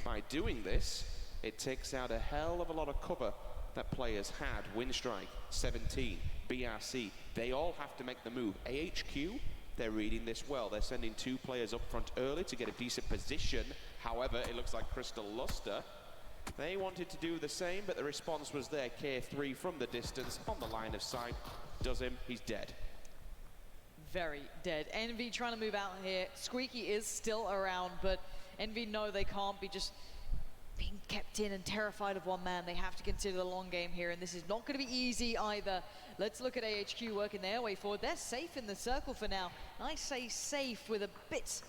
by doing this, it takes out a hell of a lot of cover that players had. Win strike, 17, BRC, they all have to make the move. AHQ, they're reading this well. They're sending 2 players up front early to get a decent position. However, it looks like Crystal Luster, they wanted to do the same, but the response was there. K3 from the distance, on the line of sight, does him, he's dead. Very dead. Envy trying to move out here. Squeaky is still around, but Envy know they can't be just being kept in and terrified of one man. They have to consider the long game here, and this is not going to be easy either. Let's look at AHQ working their way forward. They're safe in the circle for now. I say safe with a bit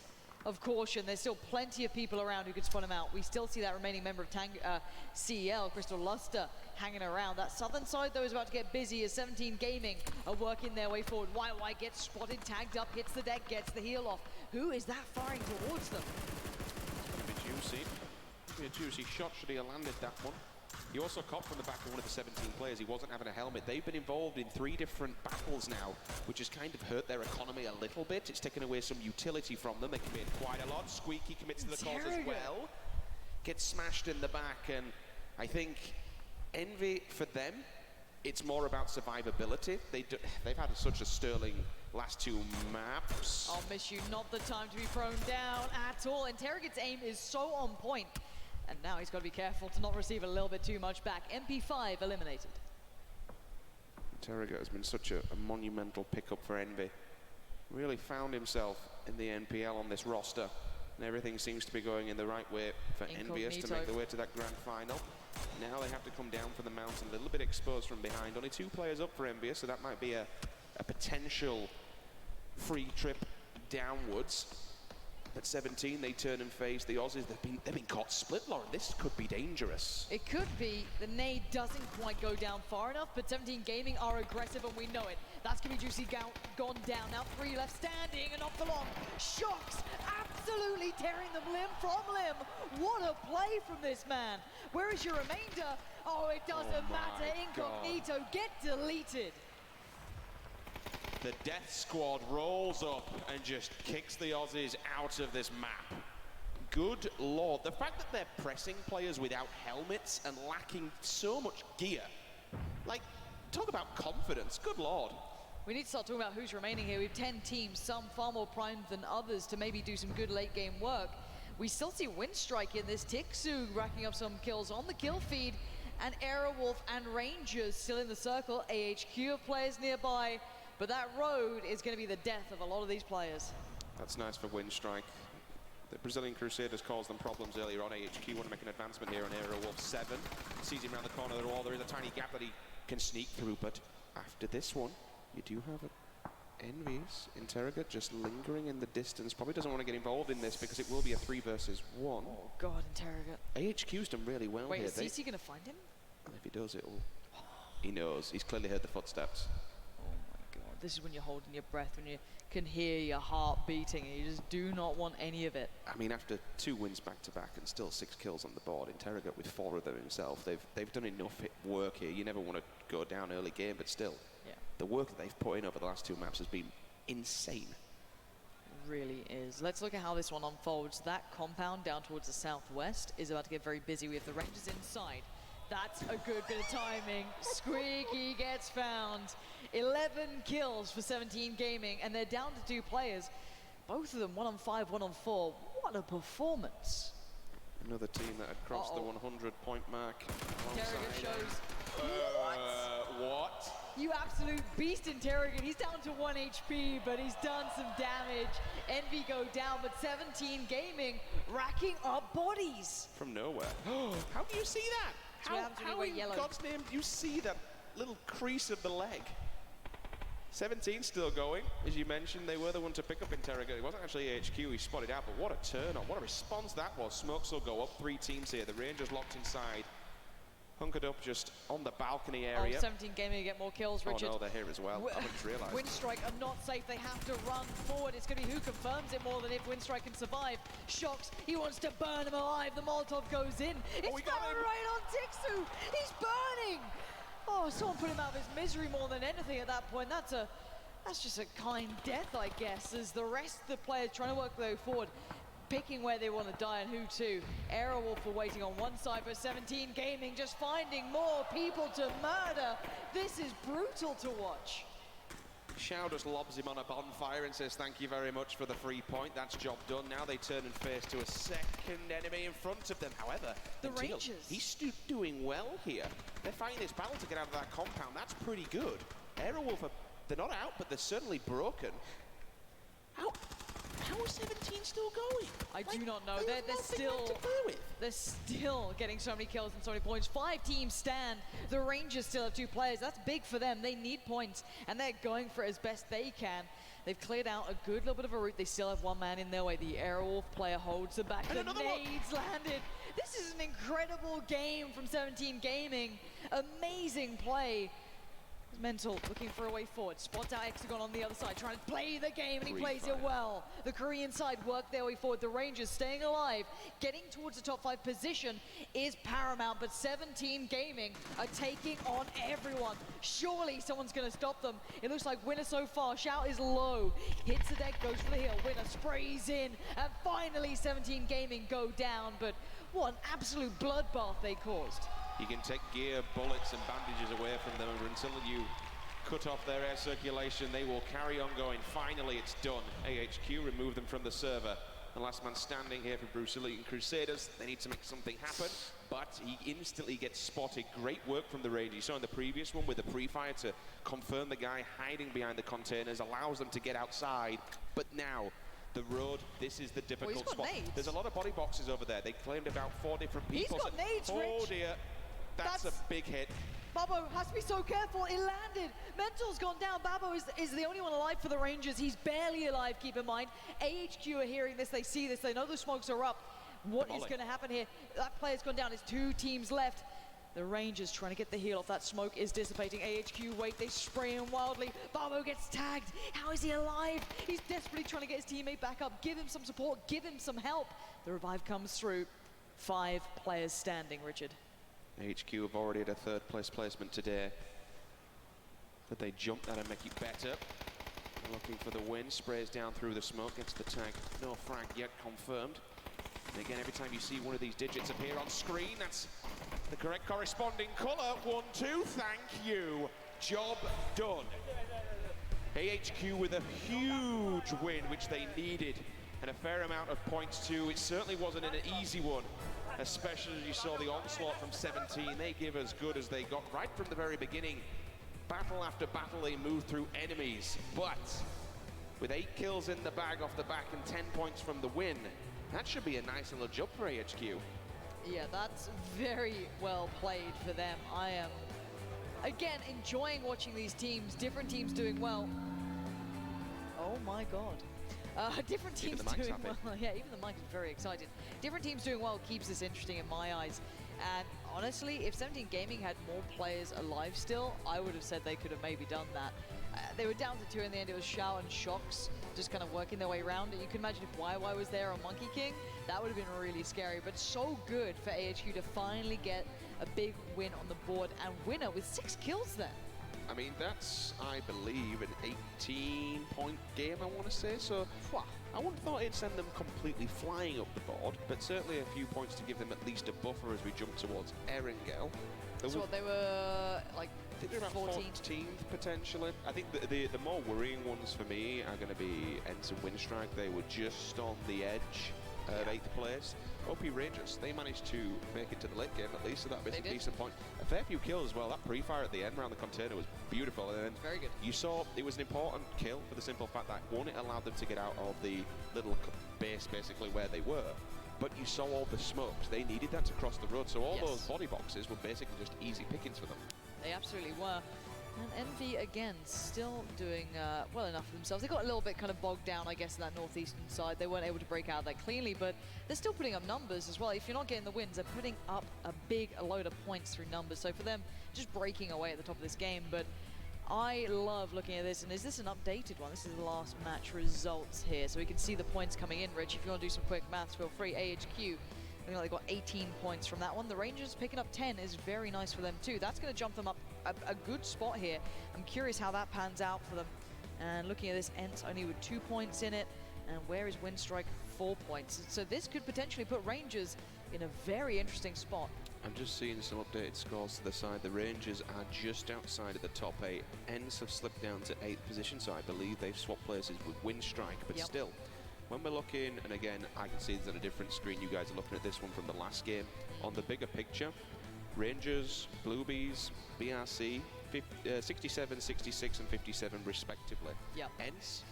of caution. There's still plenty of people around who could spot him out. We still see that remaining member of CL, Crystal Luster, hanging around. That southern side, though, is about to get busy as 17 Gaming are working their way forward. YY gets spotted, tagged up, hits the deck, gets the heal off. Who is that firing towards them? It's going to be juicy. A juicy shot should he have landed that one. He also caught from the back of one of the 17 players. He wasn't having a helmet. They've been involved in 3 different battles now, which has kind of hurt their economy a little bit. It's taken away some utility from them. They commit quite a lot. Squeaky commits to the cause as well. Gets smashed in the back, and I think Envy, for them, it's more about survivability. They've had such a sterling last 2 maps. I'll miss you. Not the time to be prone down at all. Interrogate's aim is so on point. And now he's got to be careful to not receive a little bit too much back. MP5 eliminated. Interrogate has been such a monumental pickup for Envy. Really found himself in the NPL on this roster. And everything seems to be going in the right way for Envious to make their way to that grand final. Now they have to come down for the mountain, a little bit exposed from behind. Only 2 players up for Envious, so that might be a potential free trip downwards. At 17, they turn and face the Aussies. They've been caught split, Lauren. This could be dangerous. It could be. The nade doesn't quite go down far enough, but 17 Gaming are aggressive, and we know it. That's going to be juicy gone down. Now 3 left standing, and off the long. Shocks, absolutely tearing them limb from limb. What a play from this man. Where is your remainder? Oh, it doesn't matter. Incognito, get deleted. The Death Squad rolls up and just kicks the Aussies out of this map. Good lord, the fact that they're pressing players without helmets and lacking so much gear. Like, talk about confidence, good lord. We need to start talking about who's remaining here. We have 10 teams, some far more primed than others to maybe do some good late game work. We still see Windstrike in this. Tixu racking up some kills on the kill feed, and Aerowolf and Rangers still in the circle. AHQ of players nearby. But that road is going to be the death of a lot of these players. That's nice for Windstrike. The Brazilian Crusaders caused them problems earlier on. AHQ want to make an advancement here on Aerowolf 7. Sees him around the corner of the wall. There is a tiny gap that he can sneak through, but after this one, you do have an Envious Interrogate just lingering in the distance. Probably doesn't want to get involved in this because it will be a 3 versus 1. Oh God, Interrogate. AHQ's done really well here. Wait, is CC going to find him? If he does, it'll... He knows. He's clearly heard the footsteps. This is when you're holding your breath, when you can hear your heart beating, and you just do not want any of it. I mean, after 2 wins back-to-back and still 6 kills on the board, Interrogate with 4 of them himself, they've done enough work here. You never want to go down early game, but still, the work that they've put in over the last 2 maps has been insane. It really is. Let's look at how this one unfolds. That compound down towards the southwest is about to get very busy. We have the Rangers inside. That's a good bit of timing. Squeaky gets found. 11 kills for 17 Gaming, and they're down to 2 players. Both of them 1 on 5, 1 on 4. What a performance. Another team that had crossed the 100-point mark. Interrogate shows. What? you absolute beast, Interrogate. He's down to 1 HP, but he's done some damage. Envy go down, but 17 Gaming racking up bodies. From nowhere. How do you see that? How in God's name do you see that little crease of the leg? 17 still going. As you mentioned, they were the one to pick up Interrogate. It wasn't actually HQ he spotted out, but what a turn on. What a response that was. Smokes will go up. 3 teams here. The Rangers locked inside. Hunkered up just on the balcony area. Oh, 17 Gaming get more kills, Richard. Oh no, they're here as well. I just realised. Windstrike are not safe. They have to run forward. It's going to be who confirms it more than if Windstrike can survive. Shocks, he wants to burn him alive. The Molotov goes in. It's Fanon right on Tixu. He's burning. Oh, someone put him out of his misery more than anything at that point. That's just a kind death, I guess, as the rest of the players trying to work their way forward, picking where they want to die and who to. Aerowolf are waiting on one side, but 17 Gaming just finding more people to murder. This is brutal to watch. Shao just lobs him on a bonfire and says thank you very much for the free point. That's job done. Now they turn and face to a second enemy in front of them. However, the Rangers, he's doing well here. They're fighting this battle to get out of that compound. That's pretty good. Aerowolf they're not out, but they're certainly broken. How is 17 still going? I do not know. They're still getting so many kills and so many points. 5 teams stand. The Rangers still have 2 players. That's big for them. They need points, and they're going for it as best they can. They've cleared out a good little bit of a route. They still have 1 man in their way. The Aerowolf player holds them back. The nades landed. This is an incredible game from 17 Gaming. Amazing play. Mental looking for a way forward. Spots out Hexagon on the other side, trying to play the game, and he plays it well. The Korean side work their way forward. The Rangers staying alive, getting towards the top 5 position is paramount, but 17 Gaming are taking on everyone. Surely someone's going to stop them. It looks like Winner so far. Shout is low, hits the deck, goes for the hill. Winner sprays in, and finally 17 Gaming go down, but what an absolute bloodbath they caused. You can take gear, bullets, and bandages away from them, and until you cut off their air circulation, they will carry on going. Finally, it's done. AHQ remove them from the server. The last man standing here for Bruce Elite and Crusaders. They need to make something happen, but he instantly gets spotted. Great work from the Rangers. You saw in the previous one with the pre-fire to confirm the guy hiding behind the containers, allows them to get outside. But now, the road, this is the difficult spot. Nades. There's a lot of body boxes over there. They claimed about 4 different people. He's got nades, Rich. Oh dear. That's a big hit. Babbo has to be so careful. It landed. Mental's gone down. Babbo is the only one alive for the Rangers. He's barely alive, keep in mind. AHQ are hearing this. They see this. They know the smokes are up. What is going to happen here? That player's gone down. There's 2 teams left. The Rangers trying to get the heal off. That smoke is dissipating. AHQ wait. They spray him wildly. Babbo gets tagged. How is he alive? He's desperately trying to get his teammate back up. Give him some support. Give him some help. The revive comes through. 5 players standing, Richard. HQ have already had a 3rd place placement today. But they jump that and make it better. Looking for the win, sprays down through the smoke, gets the tag. No frag yet confirmed. And again, every time you see one of these digits appear on screen, that's the correct corresponding colour. 1, 2, thank you. Job done. AHQ with a huge win, which they needed, and a fair amount of points too. It certainly wasn't an easy one, especially as you saw the onslaught from 17. They give as good as they got right from the very beginning. Battle after battle, they moved through enemies, but with 8 kills in the bag off the back and 10 points from the win, that should be a nice little jump for AHQ. Yeah, that's very well played for them. I am, again, enjoying watching these teams, different teams doing well. Oh my God. Different teams doing well. Yeah, even the mic is very excited. Different teams doing well keeps this interesting in my eyes. And honestly, if 17 Gaming had more players alive still, I would have said they could have maybe done that. They were down to 2 in the end. It was Shao and Shocks just kind of working their way around. You can imagine if YY was there on Monkey King, that would have been really scary. But so good for AHQ to finally get a big win on the board, and Winner with 6 kills there. I mean, that's, I believe, an 18-point game, I want to say. So, I wouldn't have thought it'd send them completely flying up the board, but certainly a few points to give them at least a buffer as we jump towards Erangel. So what, they were like I think they're about 14th potentially. I think the more worrying ones for me are going to be Ents and Windstrike. They were just on the edge of 8th place. OP Rangers, they managed to make it to the late game at least, so that was a decent point. A fair few kills as well. That pre-fire at the end around the container was beautiful. And very good. You saw it was an important kill for the simple fact that, one, it allowed them to get out of the little base basically where they were. But you saw all the smokes. They needed that to cross the road, so all those body boxes were basically just easy pickings for them. They absolutely were. And Envy, again, still doing well enough for themselves. They got a little bit kind of bogged down, I guess, in that northeastern side. They weren't able to break out that cleanly, but they're still putting up numbers as well. If you're not getting the wins, they're putting up a load of points through numbers. So for them, just breaking away at the top of this game. But I love looking at this, and is this an updated one? This is the last match results here, so we can see the points coming in. Rich, if you want to do some quick maths, feel free. AHQ, I think they got 18 points from that one. The Rangers picking up 10 is very nice for them too. That's going to jump them up a good spot here. I'm curious how that pans out for them. And looking at this, Ents only with 2 points in it. And where is Windstrike? 4 points. So this could potentially put Rangers in a very interesting spot. I'm just seeing some updated scores to the side. The Rangers are just outside of the top 8. Ents have slipped down to 8th position, so I believe they've swapped places with Windstrike, but still. When we're looking, and again, I can see there's on a different screen, you guys are looking at this one from the last game. On the bigger picture, Rangers, Bluebees, BRC, 67, 66, and 57 respectively. Ents,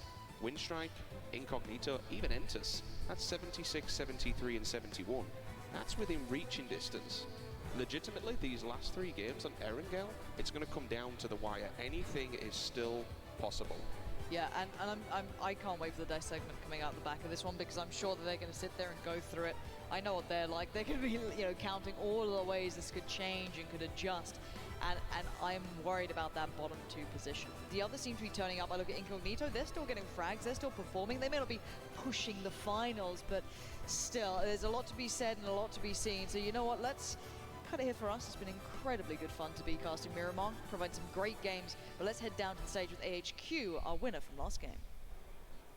Windstrike, Incognito, even Entus, that's 76, 73, and 71. That's within reaching distance. Legitimately, these last 3 games on Erangel, it's going to come down to the wire. Anything is still possible. Yeah, and I can't wait for the dice segment coming out the back of this one, because I'm sure that they're going to sit there and go through it. I know what they're like. They're going to be, counting all of the ways this could change and could adjust. And I'm worried about that bottom 2 position. The others seem to be turning up. I look at Incognito, they're still getting frags, they're still performing. They may not be pushing the finals, but still, there's a lot to be said and a lot to be seen. So you know what, let's cut it here for us. It's been incredibly good fun to be casting Miramar, provide some great games, but let's head down to the stage with AHQ, our winner from last game.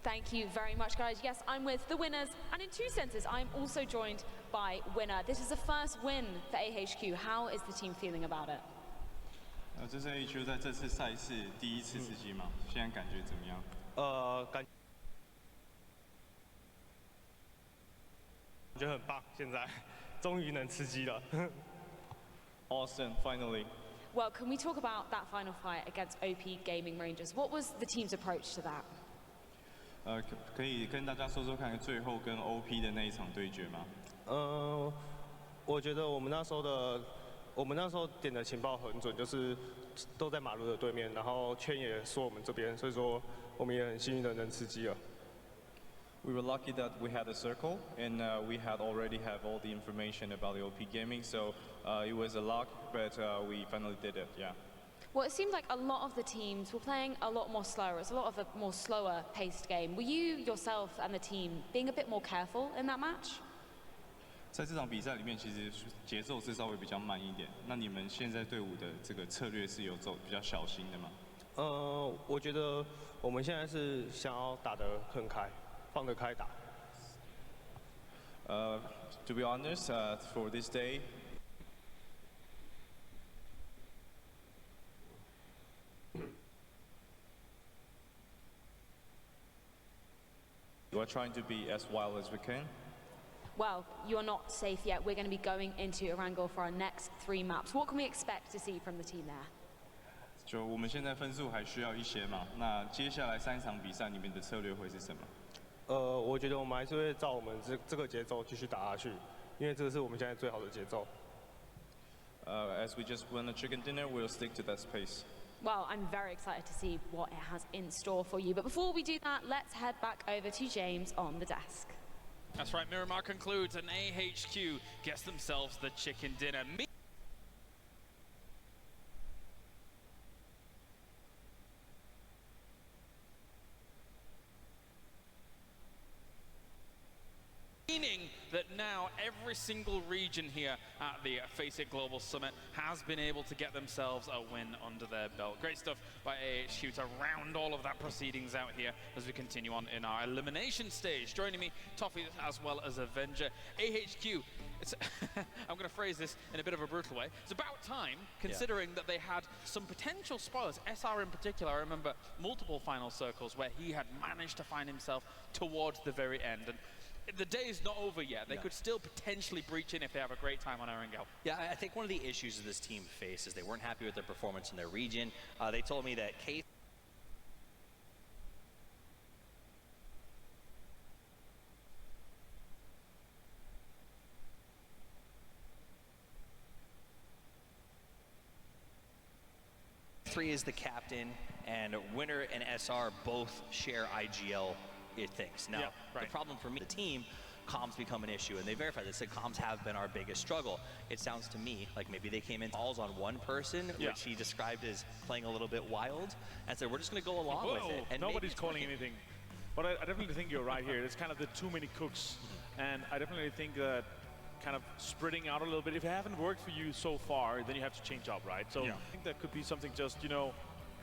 Thank you very much, guys. Yes, I'm with the winners, and in 2 senses, I'm also joined by winner. This is the first win for AHQ. How is the team feeling about it? 这是 AHQ 在这次赛事第一次吃鸡嘛，现在感觉怎么样？感觉很棒，现在终于能吃鸡了。Awesome, finally. Well, can we talk about that final fight against OP Gaming Rangers? What was the team's approach to that? 可以跟大家说说看，最后跟 OP 的那一场对决吗？我觉得我们那时候点的情报很准，就是都在马路的对面，然后圈也说我们这边，所以说我们也很幸运的能吃鸡了。We were lucky that we had a circle, and we had already have all the information about the OP gaming, so it was a luck, but we finally did it, yeah. Well, it seemed like a lot of the teams were playing a lot more slower. It's a lot of a more slower paced game. Were you yourself and the team being a bit more careful in that match? 在这场比赛里面，其实节奏是稍微比较慢一点。那你们现在队伍的这个策略是有走比较小心的吗？我觉得我们现在是想要打得很开，放得开打。To be honest, for this day. We're trying to be as wild as we can. Well, you're not safe yet. We're going to be going into Erangel for our next 3 maps. What can we expect to see from the team there? 就我们现在分数还需要一些嘛，那接下来3场比赛，你们的策略会是什么？我觉得我们还是会照我们这个节奏继续打下去，因为这个是我们现在最好的节奏。As we just won a chicken dinner, we'll stick to that pace. Well, I'm very excited to see what it has in store for you. But before we do that, let's head back over to James on the desk. That's right, Miramar concludes, and AHQ gets themselves the chicken dinner. Meaning that now every single region here at the FACEIT Global Summit has been able to get themselves a win under their belt. Great stuff by AHQ to round all of that proceedings out here as we continue on in our elimination stage. Joining me, Toffee as well as Avenger. AHQ, I'm going to phrase this in a bit of a brutal way. It's about time, considering that they had some potential spoilers. SARA in particular, I remember multiple final circles where he had managed to find himself towards the very end. And the day is not over yet. They could still potentially breach in if they have a great time on Erangel. Yeah, I think one of the issues that this team faced is they weren't happy with their performance in their region. They told me that Three is the captain, and Winner and SR both share IGL things. Now, the problem for me, the team, comms become an issue, and they verified this. They said comms have been our biggest struggle. It sounds to me like maybe they came in balls on one person, which he described as playing a little bit wild, and said, we're just going to go along with it. And nobody's calling anything. But I definitely think you're right here. It's kind of the too many cooks, and I definitely think that kind of spreading out a little bit. If it haven't worked for you so far, then you have to change up, right? So I think that could be something just, you know,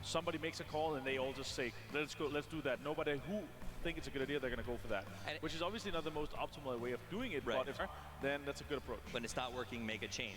somebody makes a call and they all just say, let's go, let's do that. Nobody who think it's a good idea, they're going to go for that. And which is obviously not the most optimal way of doing it, but if then that's a good approach. When it's not working, make a change.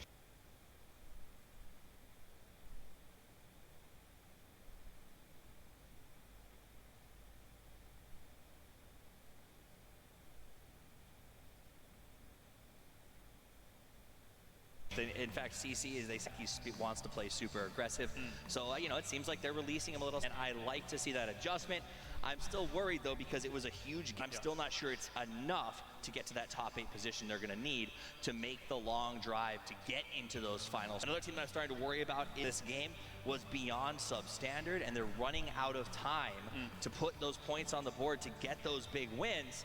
In fact, CC is he wants to play super aggressive. So, you know, it seems like they're releasing him a little, and I like to see that adjustment. I'm still worried, though, because it was a huge game. I'm still not sure it's enough to get to that top 8 position they're going to need to make the long drive to get into those finals. Another team that I'm starting to worry about in this game was beyond substandard, and they're running out of time to put those points on the board to get those big wins.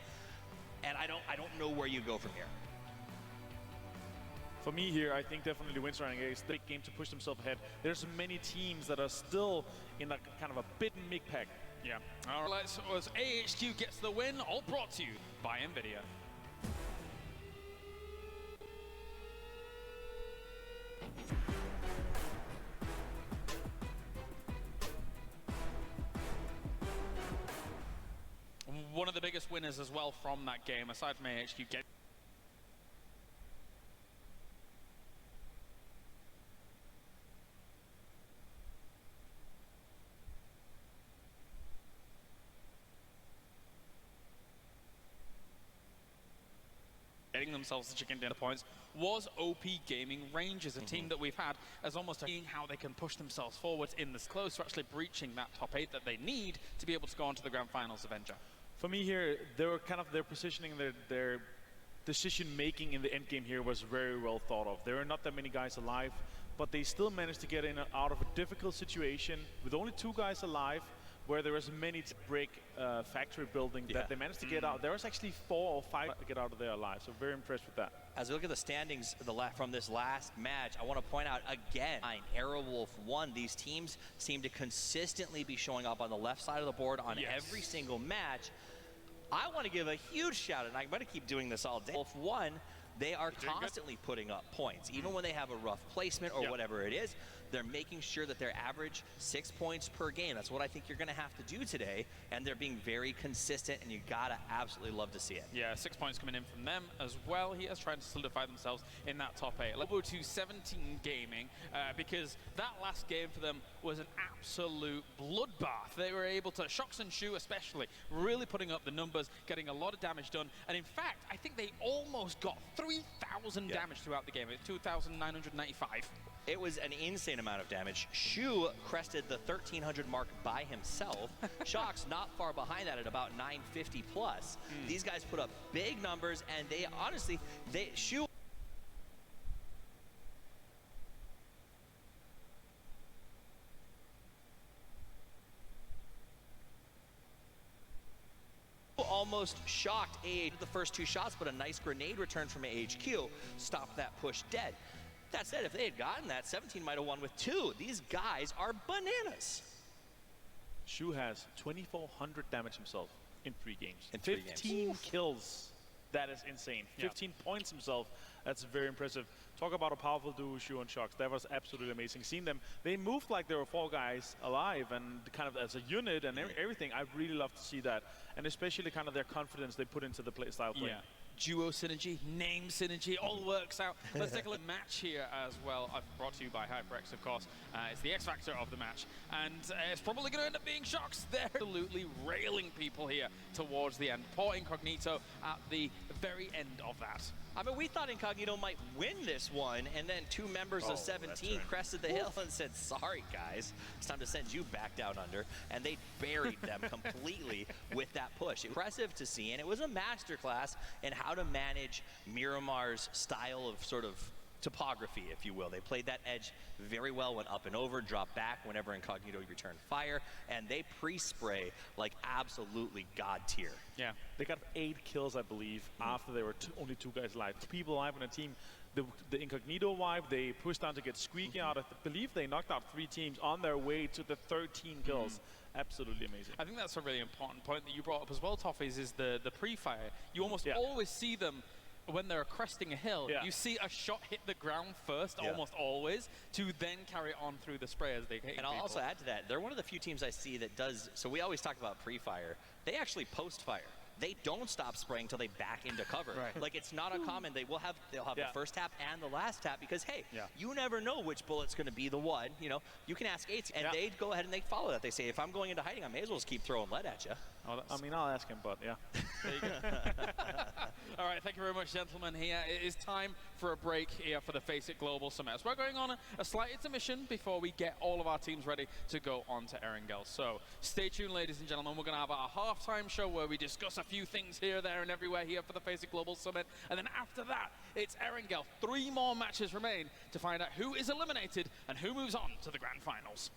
And I don't know where you go from here. For me here, I think definitely Windsor is the big game to push themselves ahead. There's many teams that are still in a kind of a bit and mid pack. Yeah. All right, so as AHQ gets the win, all brought to you by NVIDIA. One of the biggest winners as well from that game, aside from AHQ, getting themselves the chicken dinner points, was OP Gaming Rangers, a team that we've had as almost seeing how they can push themselves forward in this close to actually breaching that top 8 that they need to be able to go on to the grand finals of Avenger. For me here, they were kind of their positioning, their decision making in the end game here was very well thought of. There are not that many guys alive, but they still managed to get in out of a difficult situation with only 2 guys alive, where there was many to break factory building that they managed to get out. There was actually 4 or 5 to get out of there alive, so very impressed with that. As we look at the standings from this last match, I want to point out again, Aerowolf won. These teams seem to consistently be showing up on the left side of the board on every single match. I want to give a huge shout out, and I'm going to keep doing this all day. Wolf won. They are constantly putting up points, even when they have a rough placement or whatever it is. They're making sure that they're average 6 points per game. That's what I think you're going to have to do today, and they're being very consistent, and you gotta absolutely love to see it. Yeah, 6 points coming in from them as well. He is trying to solidify themselves in that top 8. Let's go to 17 Gaming, because that last game for them was an absolute bloodbath. They were able to, Shox and Shu especially, really putting up the numbers, getting a lot of damage done, and in fact, I think they almost got 3,000 damage throughout the game. It was 2,995. It was an insane amount of damage. Shu crested the 1,300 mark by himself. Shox not far behind that at about 950 plus. These guys put up big numbers, and they honestly, Shu almost shocked AH the first 2 shots, but a nice grenade return from AHQ stopped that push dead. That said, if they had gotten that, 17 might have won with 2. These guys are bananas. Shu has 2,400 damage himself in 3 games. In 3 15 games. kills. That is insane. 15 points himself. That's very impressive. Talk about a powerful duo, Shu and Shox. That was absolutely amazing. Seeing them, they moved like there were 4 guys alive and kind of as a unit and everything. I really love to see that. And especially kind of their confidence they put into the play style play. Yeah. duo synergy, name synergy, all works out. Let's take a look at the match here as well. I've brought to you by HyperX, of course. It's the X factor of the match, and it's probably going to end up being shocks. They're absolutely railing people here towards the end. Poor Incognito at the very end of that. I mean, we thought Incognito might win this one, and then two members of 17 crested the hill and said, sorry, guys, it's time to send you back down under. And they buried them completely with that push. Impressive to see, and it was a masterclass in how to manage Miramar's style of sort of topography, if you will. They played that edge very well, went up and over, dropped back whenever Incognito returned fire, and they pre-spray like absolutely god tier. Yeah, they got 8 kills, I believe, after there were only 2 guys alive. 2 people alive on a team. The Incognito wipe, they pushed down to get Squeaky out. I believe they knocked out 3 teams on their way to the 13 kills. Absolutely amazing. I think that's a really important point that you brought up as well, Toffees, is the pre-fire. You almost always see them when they're cresting a hill. You see a shot hit the ground first, almost always, to then carry on through the spray as they hit. And I'll also add to that, they're one of the few teams I see that does, so we always talk about pre-fire. They actually post-fire. They don't stop spraying until they back into cover. Like, it's not uncommon. They'll have the first tap and the last tap because, hey, you never know which bullet's going to be the one. You know, you can ask Eights, and they go ahead and they follow that. They say, if I'm going into hiding, I may as well just keep throwing lead at you. Oh, I mean, I'll ask him, but yeah. There you go. All right, thank you very much, gentlemen. Here it is time for a break here for the FACEIT Global Summit. So we're going on a slight intermission before we get all of our teams ready to go on to Erangel. So stay tuned, ladies and gentlemen. We're going to have our halftime show where we discuss a few things here, there, and everywhere here for the FACEIT Global Summit. And then after that, it's Erangel. 3 more matches remain to find out who is eliminated and who moves on to the grand finals.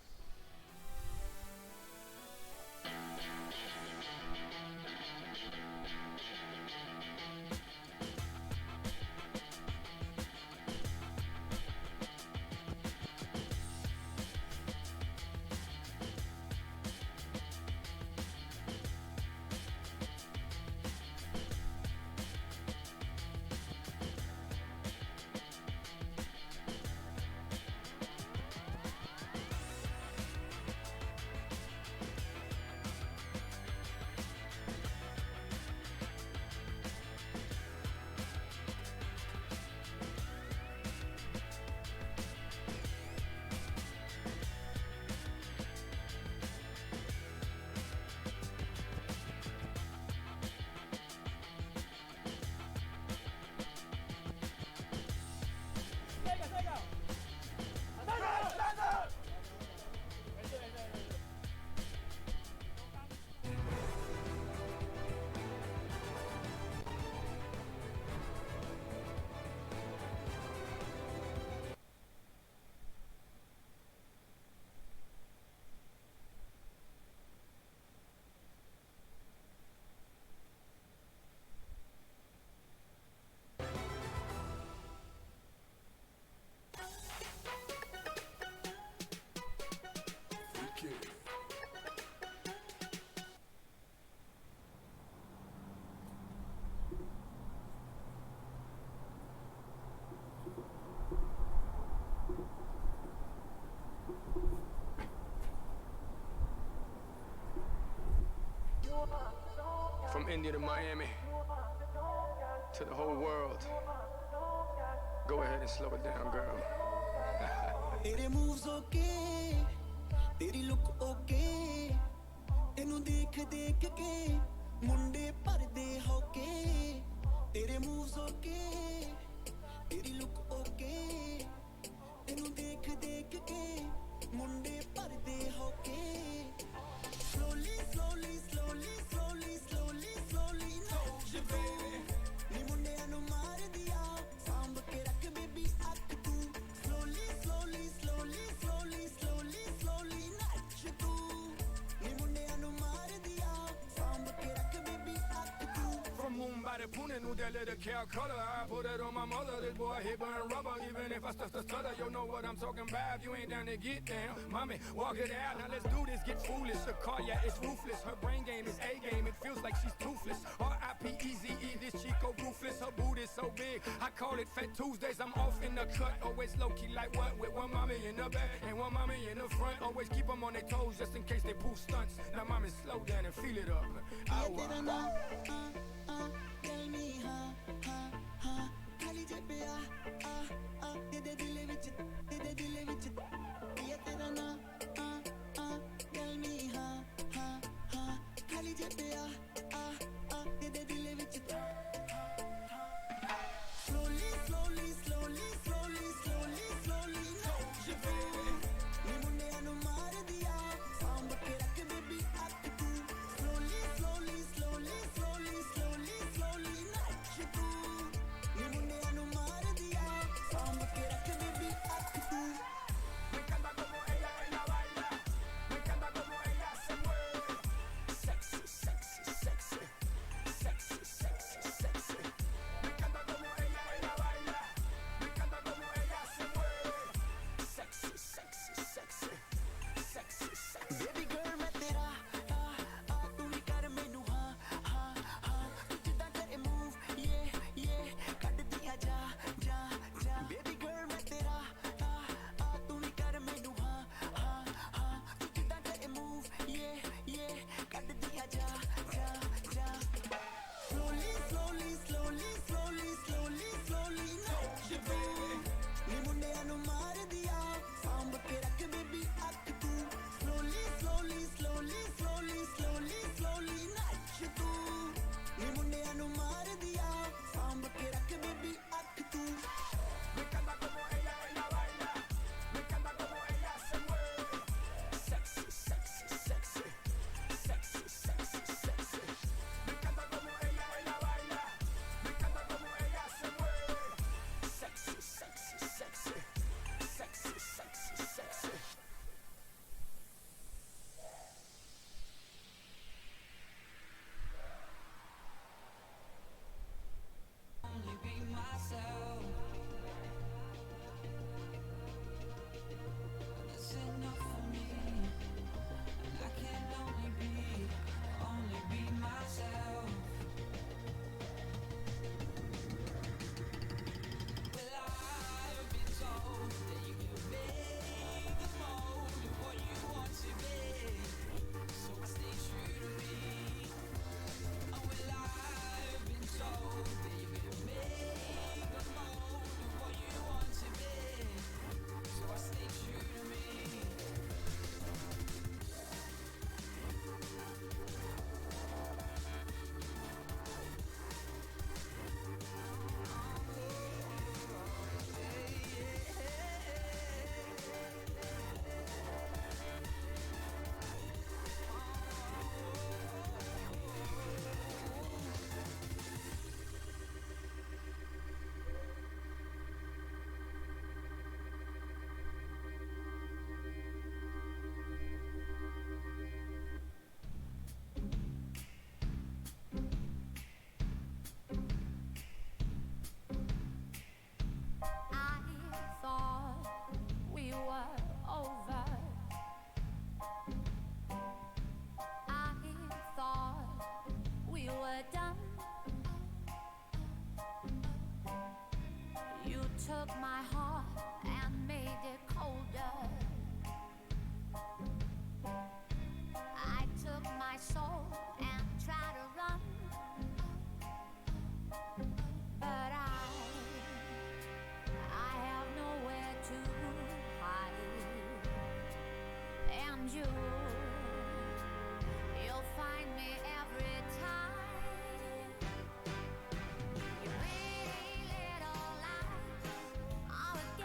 From India to Miami, to the whole world. Go ahead and slow it down, girl. तेरे moves okay, तेरी look okay, तेनू देख देख के मुंडे परदे होके. तेरे moves okay, तेरी look okay, तेनू देख देख के मुंडे परदे होके. Slowly, slowly, slowly, slowly, slowly, slowly, touch you, baby. नी मुंडे अनु मार दिया, सांभ के रख baby अक तू. Slowly, slowly, slowly, slowly, slowly, slowly, touch you तू. नी मुंडे अनु मार दिया, सांभ के रख baby अक तू. From Mumbai to Pune, New Delhi to Calcutta, I put it on my mother. This boy hit burn rubber, even if I stutter. You know what I'm talking about. You ain't down to get down, mommy, walk it out. Now let's do this, get foolish. The car, yeah, it's ruthless. Her brain game is A game. It feels like she's toothless. R.I.P.E.Z.E. This Chico ruthless. Her booty so big, I call it Fat Tuesdays. I'm off in the cut, always low key like what? With one mommy in the back and one mommy in the front. Always keep them on their toes just in case they pull stunts. Now mommy, slow down and feel it up. तेरा नाम tell me हाँ जे पे आ तेरे दिल विच ये तेरा ना tell me हाँ खाली जे पे आ तेरे दिल विच slowly je vais ni मुंडियां नु मार दिया सांभ के रख बेबी अख तू slowly नाच तू ni मुंडियां नु मार दिया सांभ के रख बेबी अख तू Me encanta como ella baila, me encanta como ella se mueve. Sexy, sexy, sexy, sexy, sexy, sexy. Me encanta como ella baila, me encanta como ella se mueve. Sexy, sexy, sexy, sexy, sexy. baby girl मैं तेरा तू भी कर मैनू हाँ तू जिद्दां करे move yeah cut दिया जा baby girl मैं तेरा तू भी कर मैनू हाँ तू जिद्दां करे move yeah कट दिया जा slowly नाच je vais नी मुंडियां नु मार दिया सांभ के रख बेबी अख तू slowly नाच तू नी मुंडियां नु मार दिया सांभ के रख बेबी अख तू Me encanta como ella baila, me encanta como ella se mueve. Sexy, sexy, sexy, sexy, sexy, sexy. Me encanta como ella baila, me encanta como ella se mueve. Sexy, sexy, sexy, sexy, sexy, sexy. only be myself that's enough for me and I can only be myself well I've been told that you can make the most of what you want to be so I stay true to me oh well I've been told that you can make the most of what you want to be so I stay true to me I thought we were over. I thought we were done. You took my heart and made it colder. I took my soul and tried to run, but I have nowhere to hide, and you'll find me every time. Your pretty little lies are a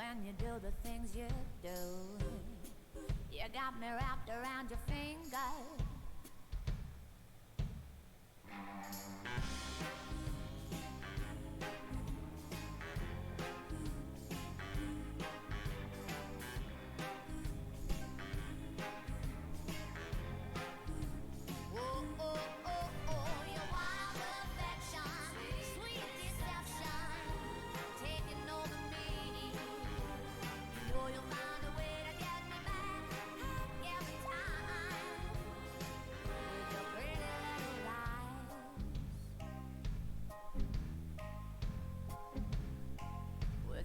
when you do the things you do. You got me wrapped around your finger.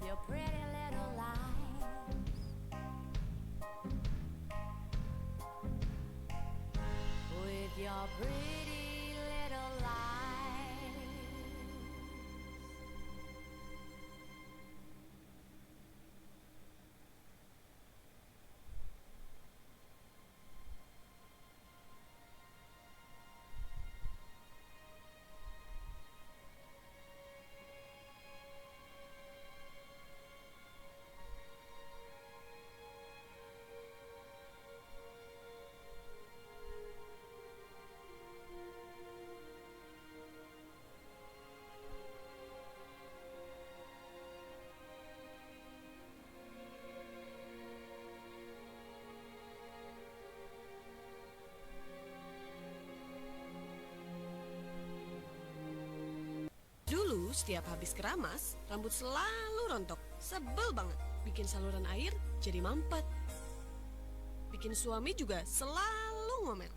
Your pretty little lies. With your pretty little lies. Dulu setiap habis keramas, rambut selalu rontok. Sebel banget. Bikin saluran air jadi mampet. Bikin suami juga selalu ngomel.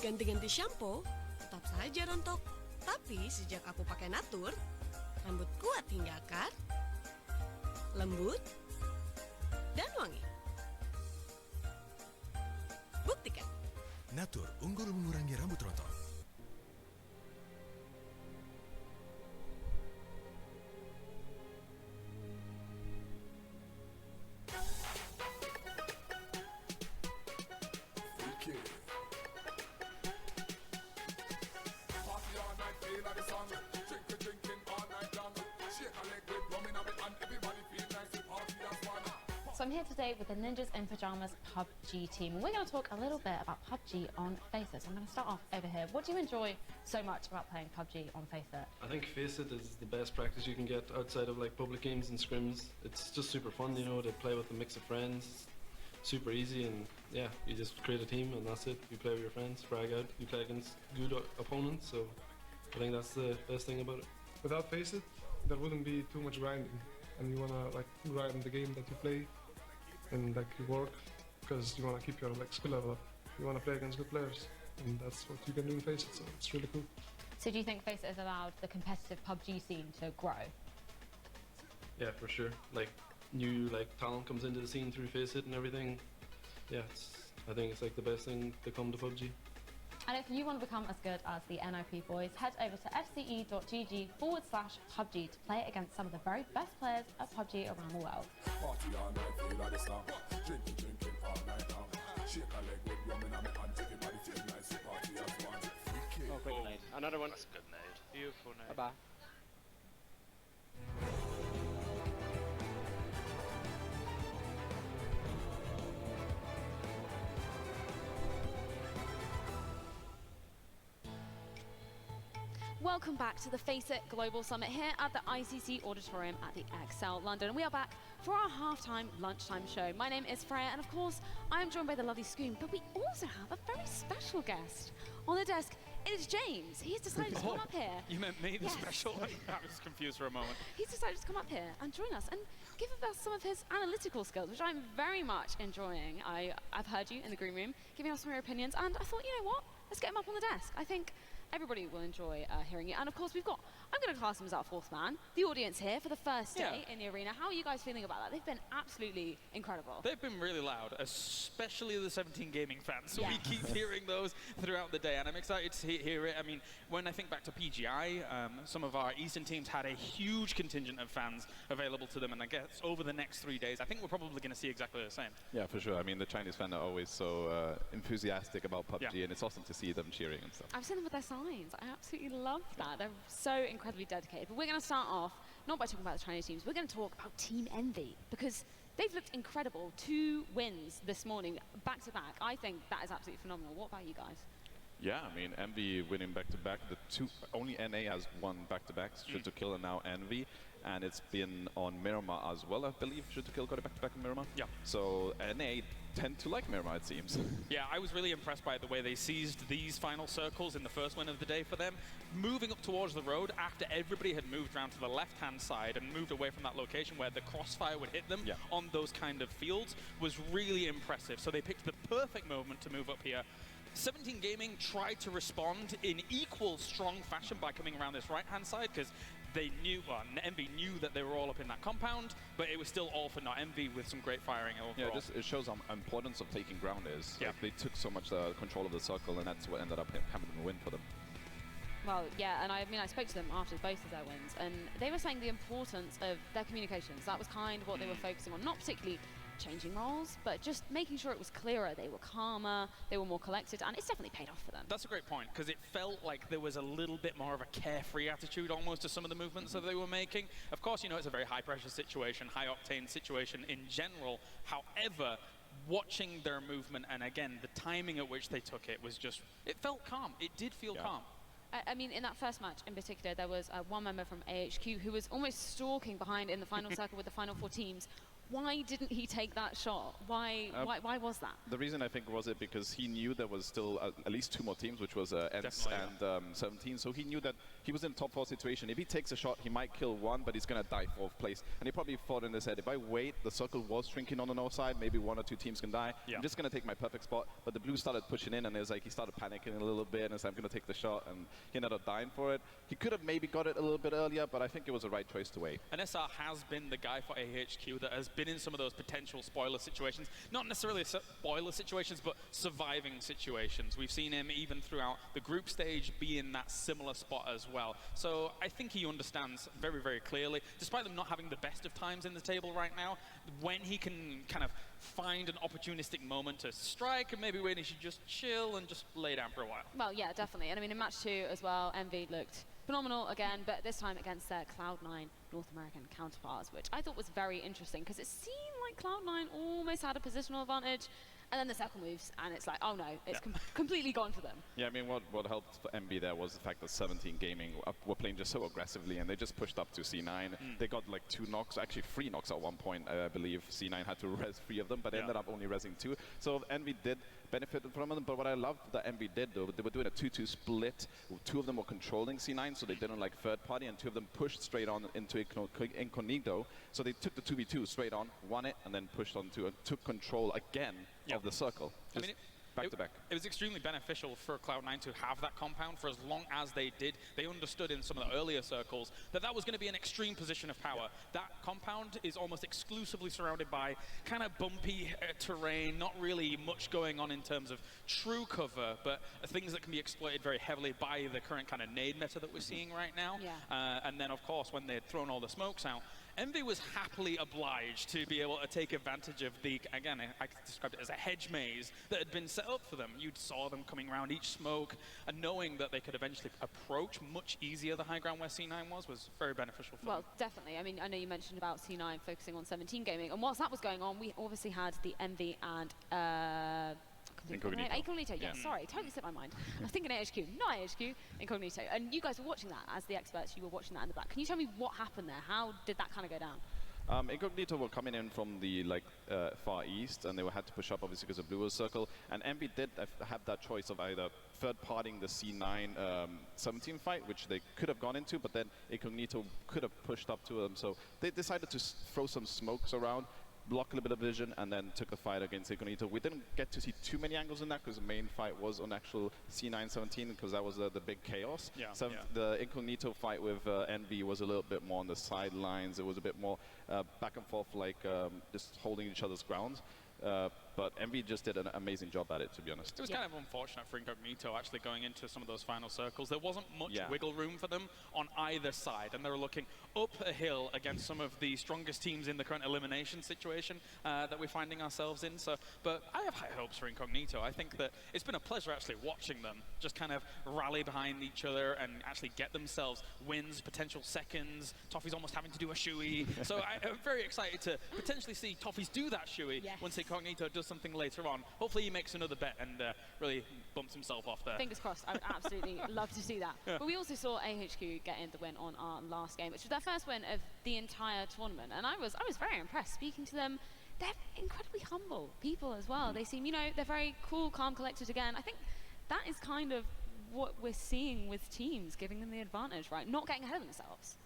Ganti-ganti shampoo, tetap saja rontok. Tapi sejak aku pakai Natur, rambut kuat hingga akar, lembut, dan wangi. Buktikan. Natur unggul mengurangi rambut rontok. So I'm here today with the Ninjas in Pajamas PUBG team. We're going to talk a little bit about PUBG on FACEIT. So I'm going to start off over here. What do you enjoy so much about playing PUBG on FACEIT? I think FACEIT is the best practice you can get outside of like public games and scrims. It's just super fun, you know, to play with a mix of friends. Super easy, and yeah, you just create a team and that's it. You play with your friends, frag out, you play against good opponents, so I think that's the best thing about it. Without FACEIT, there wouldn't be too much grinding, and you wanna like grind the game that you play, and like you work, because you wanna keep your like skill level up. You wanna play against good players, and that's what you can do in FACEIT, so it's really cool. So do you think FACEIT has allowed the competitive PUBG scene to grow? Yeah, for sure. Like new like talent comes into the scene through FACEIT and everything. Yeah, I think it's like the best thing to come to PUBG. And if you want to become as good as the NIP boys, head over to fce.gg/PUBG to play against some of the very best players of PUBG around the world. Oh, great nade. Another one. That's a good nade. Beautiful nade. Bye-bye. Welcome back to the FACEIT Global Summit here at the ICC Auditorium at the Excel London. We are back for our halftime lunchtime show. My name is Freya, and of course, I am joined by the lovely Scoon, but we also have a very special guest on the desk. It is James. He's decided to come up here. You meant me, the Yes. special? I was confused for a moment. He's decided to come up here and join us and give us some of his analytical skills, which I'm very much enjoying. I've heard you in the green room giving us some of your opinions, and I thought, you know what? Let's get him up on the desk. I think everybody will enjoy hearing you. And of course, I'm going to class him as our fourth man, the audience here for the first day in the arena. How are you guys feeling about that? They've been absolutely incredible. They've been really loud, especially the 17 gaming fans. Yeah. We keep hearing those throughout the day, and I'm excited to hear it. I mean, when I think back to PGI, some of our Eastern teams had a huge contingent of fans available to them, and I guess over the next 3 days, I think we're probably going to see exactly the same. Yeah, for sure. I mean, the Chinese fans are always so enthusiastic about PUBG, and it's awesome to see them cheering and stuff. I've seen them with their signs. I absolutely love that. They're so incredibly dedicated. But we're going to start off not by talking about the Chinese teams. We're going to talk about Team Envy, because they've looked incredible. 2 wins this morning, back to back. I think that is absolutely phenomenal. What about you guys? Yeah, I mean, Envy winning back-to-back. Only NA has won back-to-backs, Shoot to Kill and now Envy. And it's been on Miramar as well, I believe. Shoot to Kill got it back-to-back in Miramar. Yeah. So NA tend to like Miramar, it seems. Yeah, I was really impressed by the way they seized these final circles in the first win of the day for them. Moving up towards the road after everybody had moved around to the left-hand side and moved away from that location where the crossfire would hit them on those kind of fields was really impressive. So they picked the perfect moment to move up here. 17 Gaming tried to respond in equal strong fashion by coming around this right-hand side, because they knew, well, Envy knew that they were all up in that compound, but it was still all for not Envy with some great firing overall. Yeah, it shows how importance of taking ground is. Yeah. Like, they took so much control of the circle, and that's what ended up having a win for them. Well, yeah, and I mean, I spoke to them after both of their wins, and they were saying the importance of their communications. That was kind of what they were focusing on, not particularly changing roles, but just making sure it was clearer. They were calmer, they were more collected, and it's definitely paid off for them. That's a great point, because it felt like there was a little bit more of a carefree attitude almost to some of the movements that they were making. Of course, you know, it's a very high-pressure situation, high-octane situation in general. However, watching their movement, and again, the timing at which they took it was just, it felt calm. It did feel calm. I mean, in that first match in particular, there was one member from AHQ who was almost stalking behind in the final circle with the final 4 teams. Why didn't he take that shot? Why was that? The reason I think was it because he knew there was still at least 2 more teams, which was ENCE and 17. So he knew that he was in a top 4 situation. If he takes a shot, he might kill 1, but he's going to die 4th place. And he probably thought in his head, if I wait, the circle was shrinking on the north side, maybe 1 or 2 teams can die. I'm just going to take my perfect spot. But the blue started pushing in, and it was like he started panicking a little bit, and said, I'm going to take the shot, and he ended up dying for it. He could have maybe got it a little bit earlier, but I think it was the right choice to wait. And SR has been the guy for AHQ that has been in some of those potential spoiler situations. Not necessarily spoiler situations, but surviving situations. We've seen him even throughout the group stage be in that similar spot as well. So I think he understands very, very clearly, despite them not having the best of times in the table right now, when he can kind of find an opportunistic moment to strike, and maybe when he should just chill and just lay down for a while. Well, yeah, definitely. And I mean, in match 2 as well, Envy looked phenomenal again, but this time against their Cloud9 North American counterparts, which I thought was very interesting, because it seemed like Cloud9 almost had a positional advantage, and then the circle moves, and it's like, oh no, it's completely gone for them. Yeah, I mean, what helped for MB there was the fact that 17 Gaming were playing just so aggressively, and they just pushed up to C9. They got like 2 knocks, actually 3 knocks at one point, I believe. C9 had to res 3 of them, but ended up only resing 2. So Envy did benefit from them, but what I loved that Envy did, though, they were doing a 2-2 split. 2 of them were controlling C9, so they didn't like third party, and 2 of them pushed straight on into Incognito. So they took the 2v2 straight on, won it, and then pushed on to and took control again of the circle. Just back to back. It was extremely beneficial for Cloud9 to have that compound for as long as they did. They understood in some of the earlier circles that that was going to be an extreme position of power. That compound is almost exclusively surrounded by kind of bumpy terrain, not really much going on in terms of true cover, but things that can be exploited very heavily by the current kind of nade meta that we're seeing right now. And then, of course, when they'd thrown all the smokes out, Envy was happily obliged to be able to take advantage of the, again, I described it as a hedge maze that had been set up for them. You saw them coming around each smoke, and knowing that they could eventually approach much easier the high ground where C9 was very beneficial for them. Well, definitely. I mean, I know you mentioned about C9 focusing on 17 Gaming, and whilst that was going on, we obviously had the Envy and Incognito, yeah, sorry, totally slipped my mind. I was thinking AHQ, not AHQ, Incognito. And you guys were watching that as the experts, you were watching that in the back. Can you tell me what happened there? How did that kind of go down? Incognito were coming in from the far east, and they had to push up obviously because of blue was circle. And Envy did have that choice of either third partying the C9 17 fight, which they could have gone into, but then Incognito could have pushed up to them. So they decided to throw some smokes around, block a little bit of vision, and then took the fight against Incognito. We didn't get to see too many angles in that because the main fight was on actual C9-17 because that was the big chaos. The Incognito fight with Envy was a little bit more on the sidelines. It was a bit more back and forth, like just holding each other's ground. But Envy just did an amazing job at it, to be honest. It was kind of unfortunate for Incognito actually going into some of those final circles. There wasn't much wiggle room for them on either side, and they were looking up a hill against some of the strongest teams in the current elimination situation that we're finding ourselves in. So, but I have high hopes for Incognito. I think that it's been a pleasure actually watching them just kind of rally behind each other and actually get themselves wins, potential seconds. Toffee's almost having to do a shoey. So I'm very excited to potentially see Toffee's do that shoey once Incognito does something later on. Hopefully he makes another bet and really bumps himself off there. Fingers crossed. I would absolutely love to see that. But we also saw AHQ get in the win on our last game, which was their first win of the entire tournament. And I was very impressed speaking to them. They're incredibly humble people as well. They seem, you know, they're very cool, calm, collected again. I think that is kind of what we're seeing with teams, giving them the advantage, right? Not getting ahead of themselves.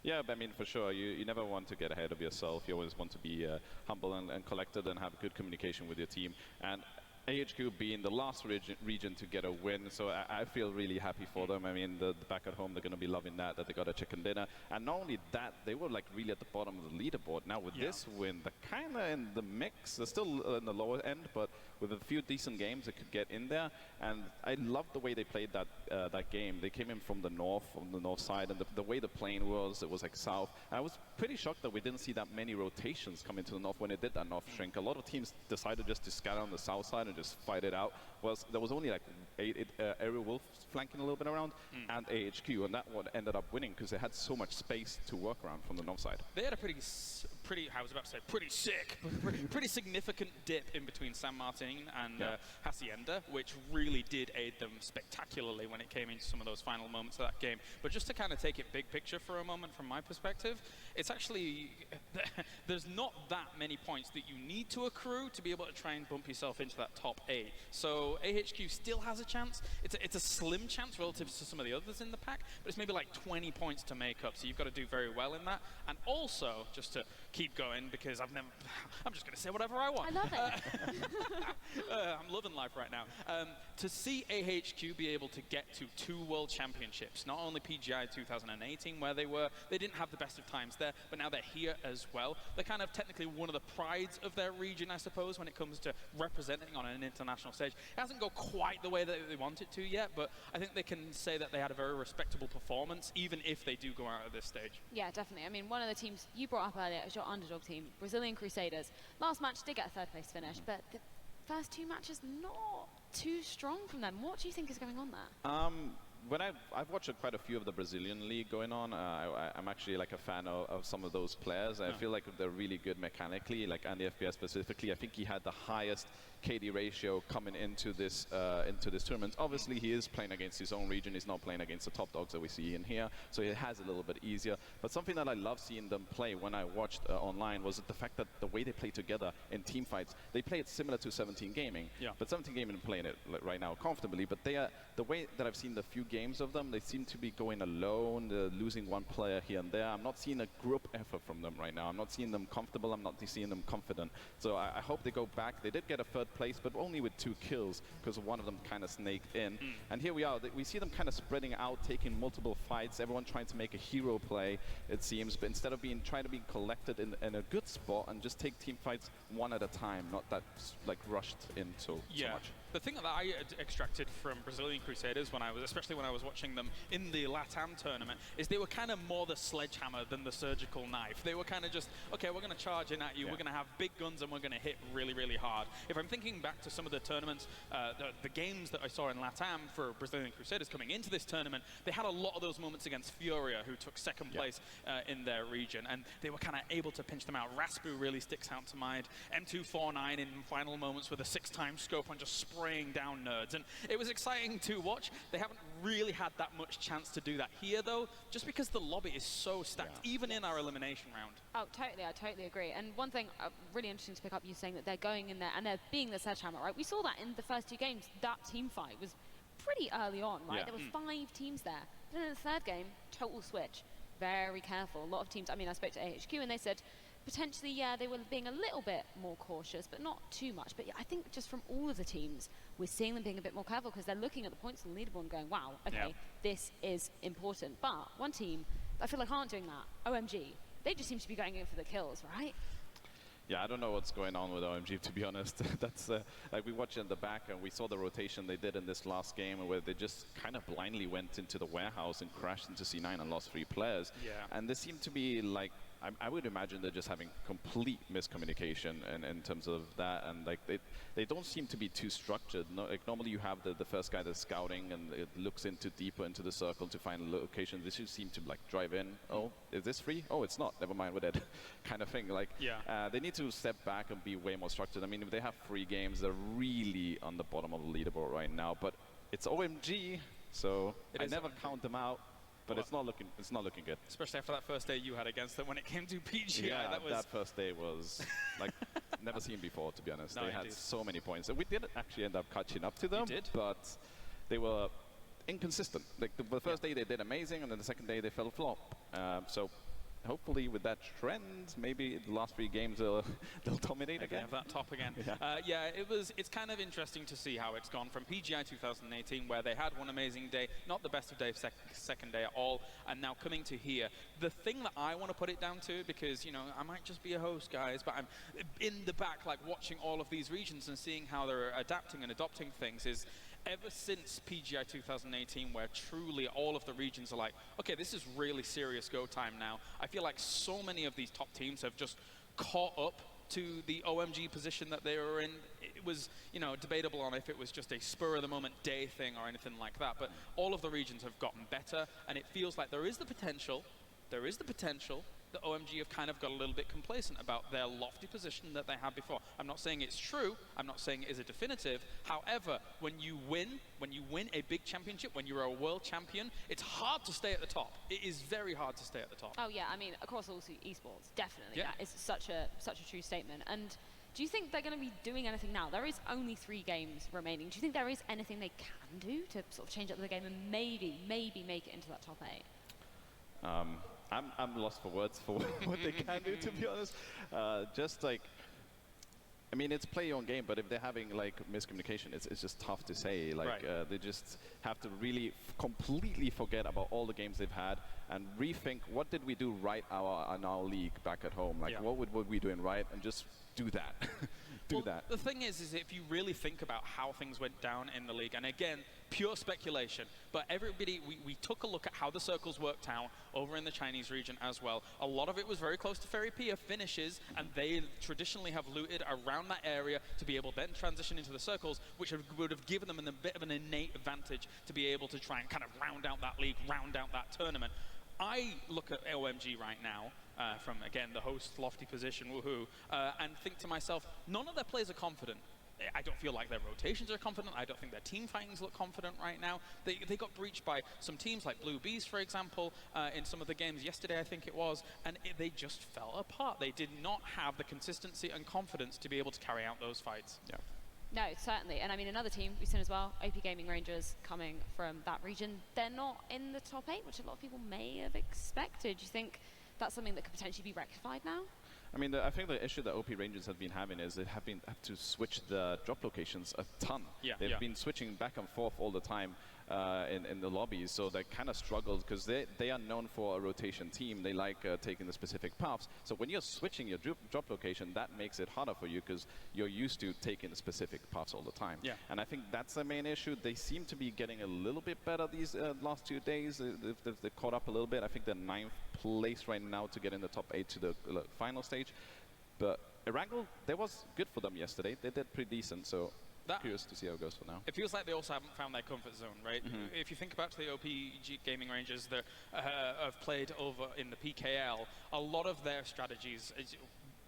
Yeah, but I mean, for sure, you never want to get ahead of yourself. You always want to be humble and collected and have good communication with your team. And AHQ being the last region to get a win, so I feel really happy for them. I mean, the back at home, they're going to be loving that they got a chicken dinner. And not only that, they were like really at the bottom of the leaderboard. Now with this win, they're kind of in the mix. They're still in the lower end, but with a few decent games, they could get in there. And I love the way they played that game. They came in from the north side, and the way the plane was, it was like south. I was pretty shocked that we didn't see that many rotations come into the north when it did that north shrink. A lot of teams decided just to scatter on the south side and just fight it out. There was only like Aerial Wolf flanking a little bit around and AHQ, and that one ended up winning because they had so much space to work around from the north side. They had a pretty significant dip in between San Martin and Hacienda, which really did aid them spectacularly when it came into some of those final moments of that game. But just to kind of take it big picture for a moment from my perspective, it's actually, there's not that many points that you need to accrue to be able to try and bump yourself into that top 8. So AHQ still has a chance. It's a slim chance relative to some of the others in the pack, but it's maybe like 20 points to make up, so you've got to do very well in that. And also, just to keep going, because I'm just going to say whatever I want. I love it. I'm loving life right now. To see AHQ be able to get to 2 World Championships, not only PGI 2018 where they didn't have the best of times there, but now they're here as well. They're kind of technically one of the prides of their region, I suppose, when it comes to representing on an international stage. It hasn't gone quite the way that they want it to yet, but I think they can say that they had a very respectable performance, even if they do go out of this stage. Yeah, definitely. I mean, one of the teams you brought up earlier is your underdog team, Brazilian Crusaders. Last match did get a 3rd place finish, but the first 2 matches not too strong from them. What do you think is going on there? When I've watched quite a few of the Brazilian league going on, I'm actually like a fan of some of those players. I feel like they're really good mechanically, like Andy FPS specifically. I think he had the highest KD ratio coming into this tournament. Obviously, he is playing against his own region. He's not playing against the top dogs that we see in here, so it has a little bit easier. But something that I love seeing them play when I watched online was the fact that the way they play together in team fights, they play it similar to 17 Gaming. Yeah. But 17 Gaming are playing it right now comfortably. But the way that I've seen the few games of them, they seem to be going alone, losing one player here and there. I'm not seeing a group effort from them right now. I'm not seeing them comfortable. I'm not seeing them confident. So I hope they go back. They did get a 3rd place, but only with 2 kills because one of them kind of snaked in. And here we are. We see them kind of spreading out, taking multiple fights, everyone trying to make a hero play, it seems, but instead of trying to be collected in a good spot and just take team fights one at a time, not that like rushed into so much. The thing that I extracted from Brazilian Crusaders, especially when I was watching them in the LATAM tournament, is they were kind of more the sledgehammer than the surgical knife. They were kind of just, okay, we're going to charge in at you, we're going to have big guns, and we're going to hit really, really hard. If I'm thinking back to some of the tournaments, the games that I saw in LATAM for Brazilian Crusaders coming into this tournament, they had a lot of those moments against Furia, who took 2nd place in their region, and they were kind of able to pinch them out. Raspu really sticks out to mind. M249 in final moments with a 6x scope on just spraying down nerds, and it was exciting to watch. They haven't really had that much chance to do that here, though, just because the lobby is so stacked, even in our elimination round. Oh, totally. I totally agree. And one thing really interesting to pick up, you saying that they're going in there and they're being the sledgehammer, right? We saw that in the first 2 games. That team fight was pretty early on, right? There were 5 teams there. Then in the 3rd game, total switch. Very careful. A lot of teams, I mean, I spoke to AHQ and they said, potentially, yeah, they were being a little bit more cautious, but not too much. But yeah, I think just from all of the teams, we're seeing them being a bit more careful because they're looking at the points on the leaderboard and going, wow, okay, this is important. But one team, I feel like aren't doing that, OMG, they just seem to be going in for the kills, right? Yeah, I don't know what's going on with OMG, to be honest. That's like we watched in the back and we saw the rotation they did in this last game where they just kind of blindly went into the warehouse and crashed into C9 and lost 3 players. Yeah. And they seem to be like, I would imagine they're just having complete miscommunication in terms of that, and like they don't seem to be too structured. No, like normally you have the first guy that's scouting and it looks deeper into the circle to find a location. This should seem to like drive in. Oh, is this free? Oh, it's not. Never mind with it, kind of thing. Like they need to step back and be way more structured. I mean, if they have 3 games, they're really on the bottom of the leaderboard right now. But it's OMG, so I never count them out. But it's not looking good. Especially after that first day you had against them when it came to PGI. Yeah, that first day was like never seen before, to be honest. No, they had so many points. And we did actually end up catching up to them. We did. But they were inconsistent. Like the first day they did amazing, and then the second day they fell flop. So hopefully with that trend, maybe the last 3 games they'll dominate again. Have that top again. Yeah. It's kind of interesting to see how it's gone from PGI 2018, where they had one amazing day, not the best of days, second day at all, and now coming to here. The thing that I want to put it down to, because, you know, I might just be a host, guys, but I'm in the back, like, watching all of these regions and seeing how they're adapting and adopting things is, ever since PGI 2018, where truly all of the regions are like, okay, this is really serious go time now. I feel like so many of these top teams have just caught up to the OMG position that they were in. It was, you know, debatable on if it was just a spur-of-the-moment day thing or anything like that, but all of the regions have gotten better, and it feels like there is the potential that OMG have kind of got a little bit complacent about their lofty position that they had before. I'm not saying it's true, I'm not saying it is a definitive. However, when you win a big championship, when you're a world champion, it's hard to stay at the top. It is very hard to stay at the top. Oh yeah, I mean, across all esports, definitely. Yeah. That is such a true statement. And do you think they're going to be doing anything now? There is only 3 games remaining. Do you think there is anything they can do to sort of change up the game and maybe make it into that top 8? I'm lost for words for what they can do, to be honest. Just like, I mean, it's play your own game, but if they're having like miscommunication, it's just tough to say. Like they just have to really completely forget about all the games they've had and rethink what did we do right in our league back at home. Like what were we doing right, and just do that. The thing is if you really think about how things went down in the league, and again, pure speculation, but everybody, we took a look at how the circles worked out over in the Chinese region as well. A lot of it was very close to Fairy Pia finishes, and they traditionally have looted around that area to be able to then transition into the circles, which would have given them a bit of an innate advantage to be able to try and kind of round out that league, round out that tournament. I look at OMG right now, from, again, the host lofty position, woohoo, and think to myself, none of their players are confident. I don't feel like their rotations are confident. I don't think their team fightings look confident right now. They got breached by some teams like Blue Bees, for example, in some of the games yesterday, I think it was, and they just fell apart. They did not have the consistency and confidence to be able to carry out those fights. Yeah. No, certainly. And I mean, another team we've seen as well, OP Gaming Rangers, coming from that region. They're not in the top 8, which a lot of people may have expected. Do you think that's something that could potentially be rectified now? I mean, I think the issue that OP Rangers have been having is they have to switch the drop locations a ton. They've been switching back and forth all the time in the lobbies, so they kind of struggled because they are known for a rotation team. They like taking the specific paths. So when you're switching your drop location, that makes it harder for you because you're used to taking the specific paths all the time. And I think that's the main issue. They seem to be getting a little bit better these last 2 days. They've caught up a little bit. I think they're 9th place right now to get in the top 8 to the final stage. But Erangel, that was good for them yesterday. They did pretty decent, so curious to see how it goes for now. It feels like they also haven't found their comfort zone, right? If you think about the OP Gaming Rangers that have played over in the PKL, a lot of their strategies,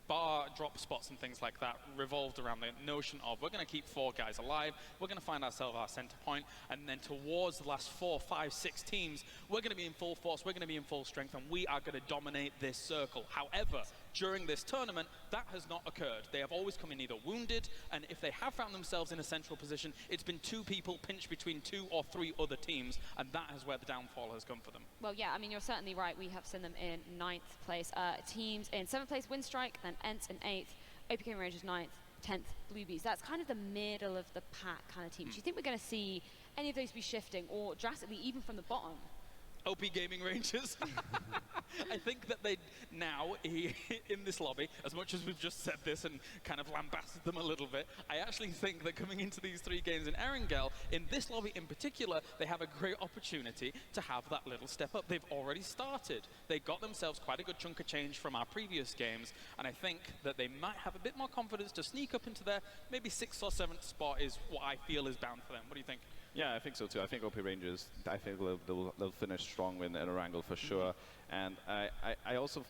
bar drop spots and things like that, revolved around the notion of we're going to keep 4 guys alive, we're going to find ourselves our center point, and then towards the last 4, 5, 6 teams, we're going to be in full force, we're going to be in full strength, and we are going to dominate this circle. However, during this tournament, that has not occurred. They have always come in either wounded, and if they have found themselves in a central position, it's been 2 people pinched between 2 or 3 other teams, and that is where the downfall has come for them. Well, yeah, I mean, you're certainly right. We have seen them in 9th place. Teams in 7th place, Windstrike, then Ents in 8th, OP Gaming Rangers 9th, 10th, Blue Bees. That's kind of the middle of the pack kind of team. Do you think we're going to see any of those be shifting, or drastically, even from the bottom? OP Gaming Rangers. I think that they now, in this lobby, as much as we've just said this and kind of lambasted them a little bit, I actually think that coming into these 3 games in Erangel, in this lobby in particular, they have a great opportunity to have that little step up. They've already started. They got themselves quite a good chunk of change from our previous games, and I think that they might have a bit more confidence to sneak up into their maybe 6th or 7th spot is what I feel is bound for them. What do you think? Yeah, I think so too. I think OP Rangers, I think they'll finish strong in Erangel for sure. And I also,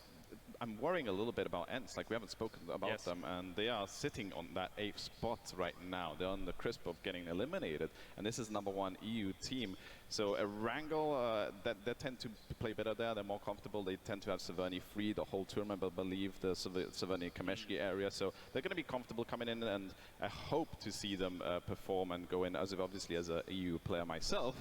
I'm worrying a little bit about ENCE. Like, we haven't spoken about them, and they are sitting on that 8th spot right now. They're on the crisp of getting eliminated, and this is #1 EU team. So Erangel, they tend to play better there. They're more comfortable. They tend to have Severny free the whole tournament, I believe, the Severny Kameshki area. So they're going to be comfortable coming in, and I hope to see them perform and go in, as if obviously as an EU player myself,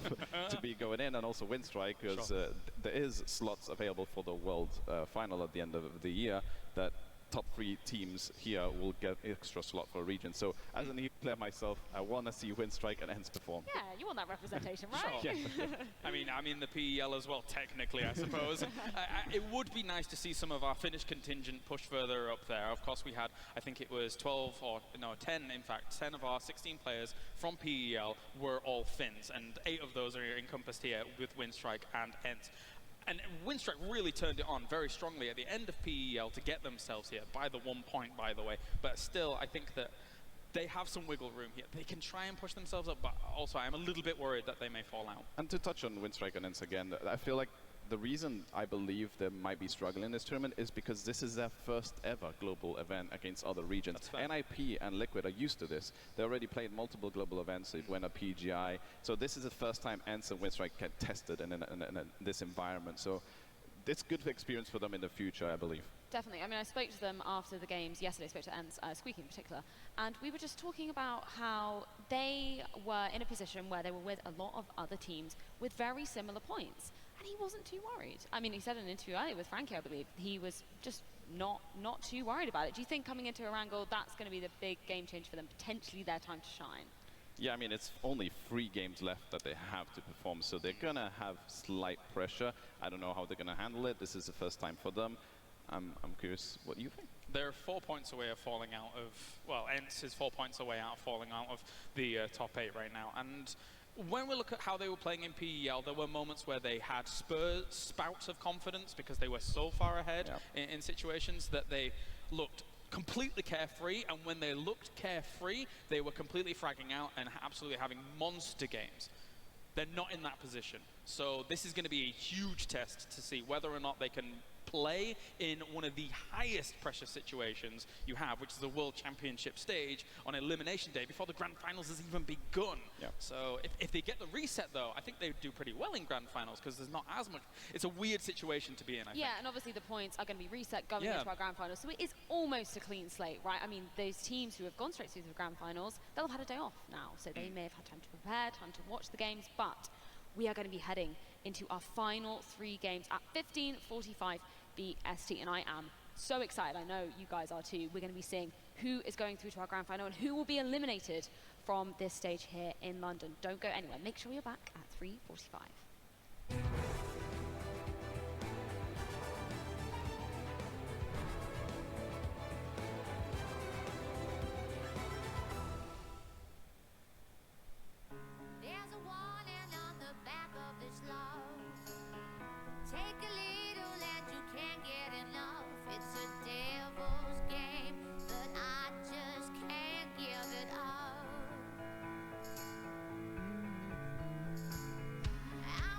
to be going in, and also Winstrike, because there is slots available for the World Final at the end of the year that top 3 teams here will get extra slot for a region. So as an EU player myself, I want to see Winstrike and ENCE perform. Yeah, you want that representation, right? Sure. I mean, I'm in the PEL as well, technically, I suppose. It would be nice to see some of our Finnish contingent push further up there. Of course, we had, I think it was 12 or, no, 10, in fact, 10 of our 16 players from PEL were all Finns, and 8 of those are encompassed here with Winstrike and ENCE. And Winstrike really turned it on very strongly at the end of PEL to get themselves here, by the 1 point, by the way. But still, I think that they have some wiggle room here. They can try and push themselves up, but also I'm a little bit worried that they may fall out. And to touch on Winstrike and ENCE again, I feel like the reason I believe they might be struggling in this tournament is because this is their first ever global event against other regions. NIP and Liquid are used to this. They already played multiple global events. They went a PGI. So this is the first time ENCE and Winstrike get tested in this environment. So it's good experience for them in the future, I believe. Definitely. I mean, I spoke to them after the games yesterday, spoke to ENCE, Squeaky in particular, and we were just talking about how they were in a position where they were with a lot of other teams with very similar points. And he wasn't too worried. I mean, he said in an interview earlier with Frankie, I believe, he was just not too worried about it. Do you think coming into Erangel, that's going to be the big game change for them, potentially their time to shine? Yeah, I mean, it's only 3 games left that they have to perform, so they're going to have slight pressure. I don't know how they're going to handle it. This is the first time for them. I'm curious, what do you think? They're 4 points away of falling out of, well, ENCE is 4 points away out of falling out of the top 8 right now. And when we look at how they were playing in PEL, there were moments where they had spouts of confidence because they were so far ahead in situations that they looked completely carefree, and when they looked carefree, they were completely fragging out and absolutely having monster games. They're not in that position. So this is going to be a huge test to see whether or not they can play in one of the highest pressure situations you have, which is the World Championship stage on Elimination Day before the Grand Finals has even begun. So if they get the reset, though, I think they do pretty well in Grand Finals because there's not as much. It's a weird situation to be in, I think. And obviously the points are going to be reset going into our Grand Finals, so it is almost a clean slate, right? I mean, those teams who have gone straight through the Grand Finals, they'll have had a day off now, so they may have had time to prepare, time to watch the games, but we are going to be heading into our final 3 games at 15:45 BST, and I am so excited. I know you guys are too. We're going to be seeing who is going through to our grand final and who will be eliminated from this stage here in London. Don't go anywhere. Make sure you're back at 3:45. There's a warning on the back of this love. Take a little and you can't get enough. It's a devil's game, but I just can't give it up. I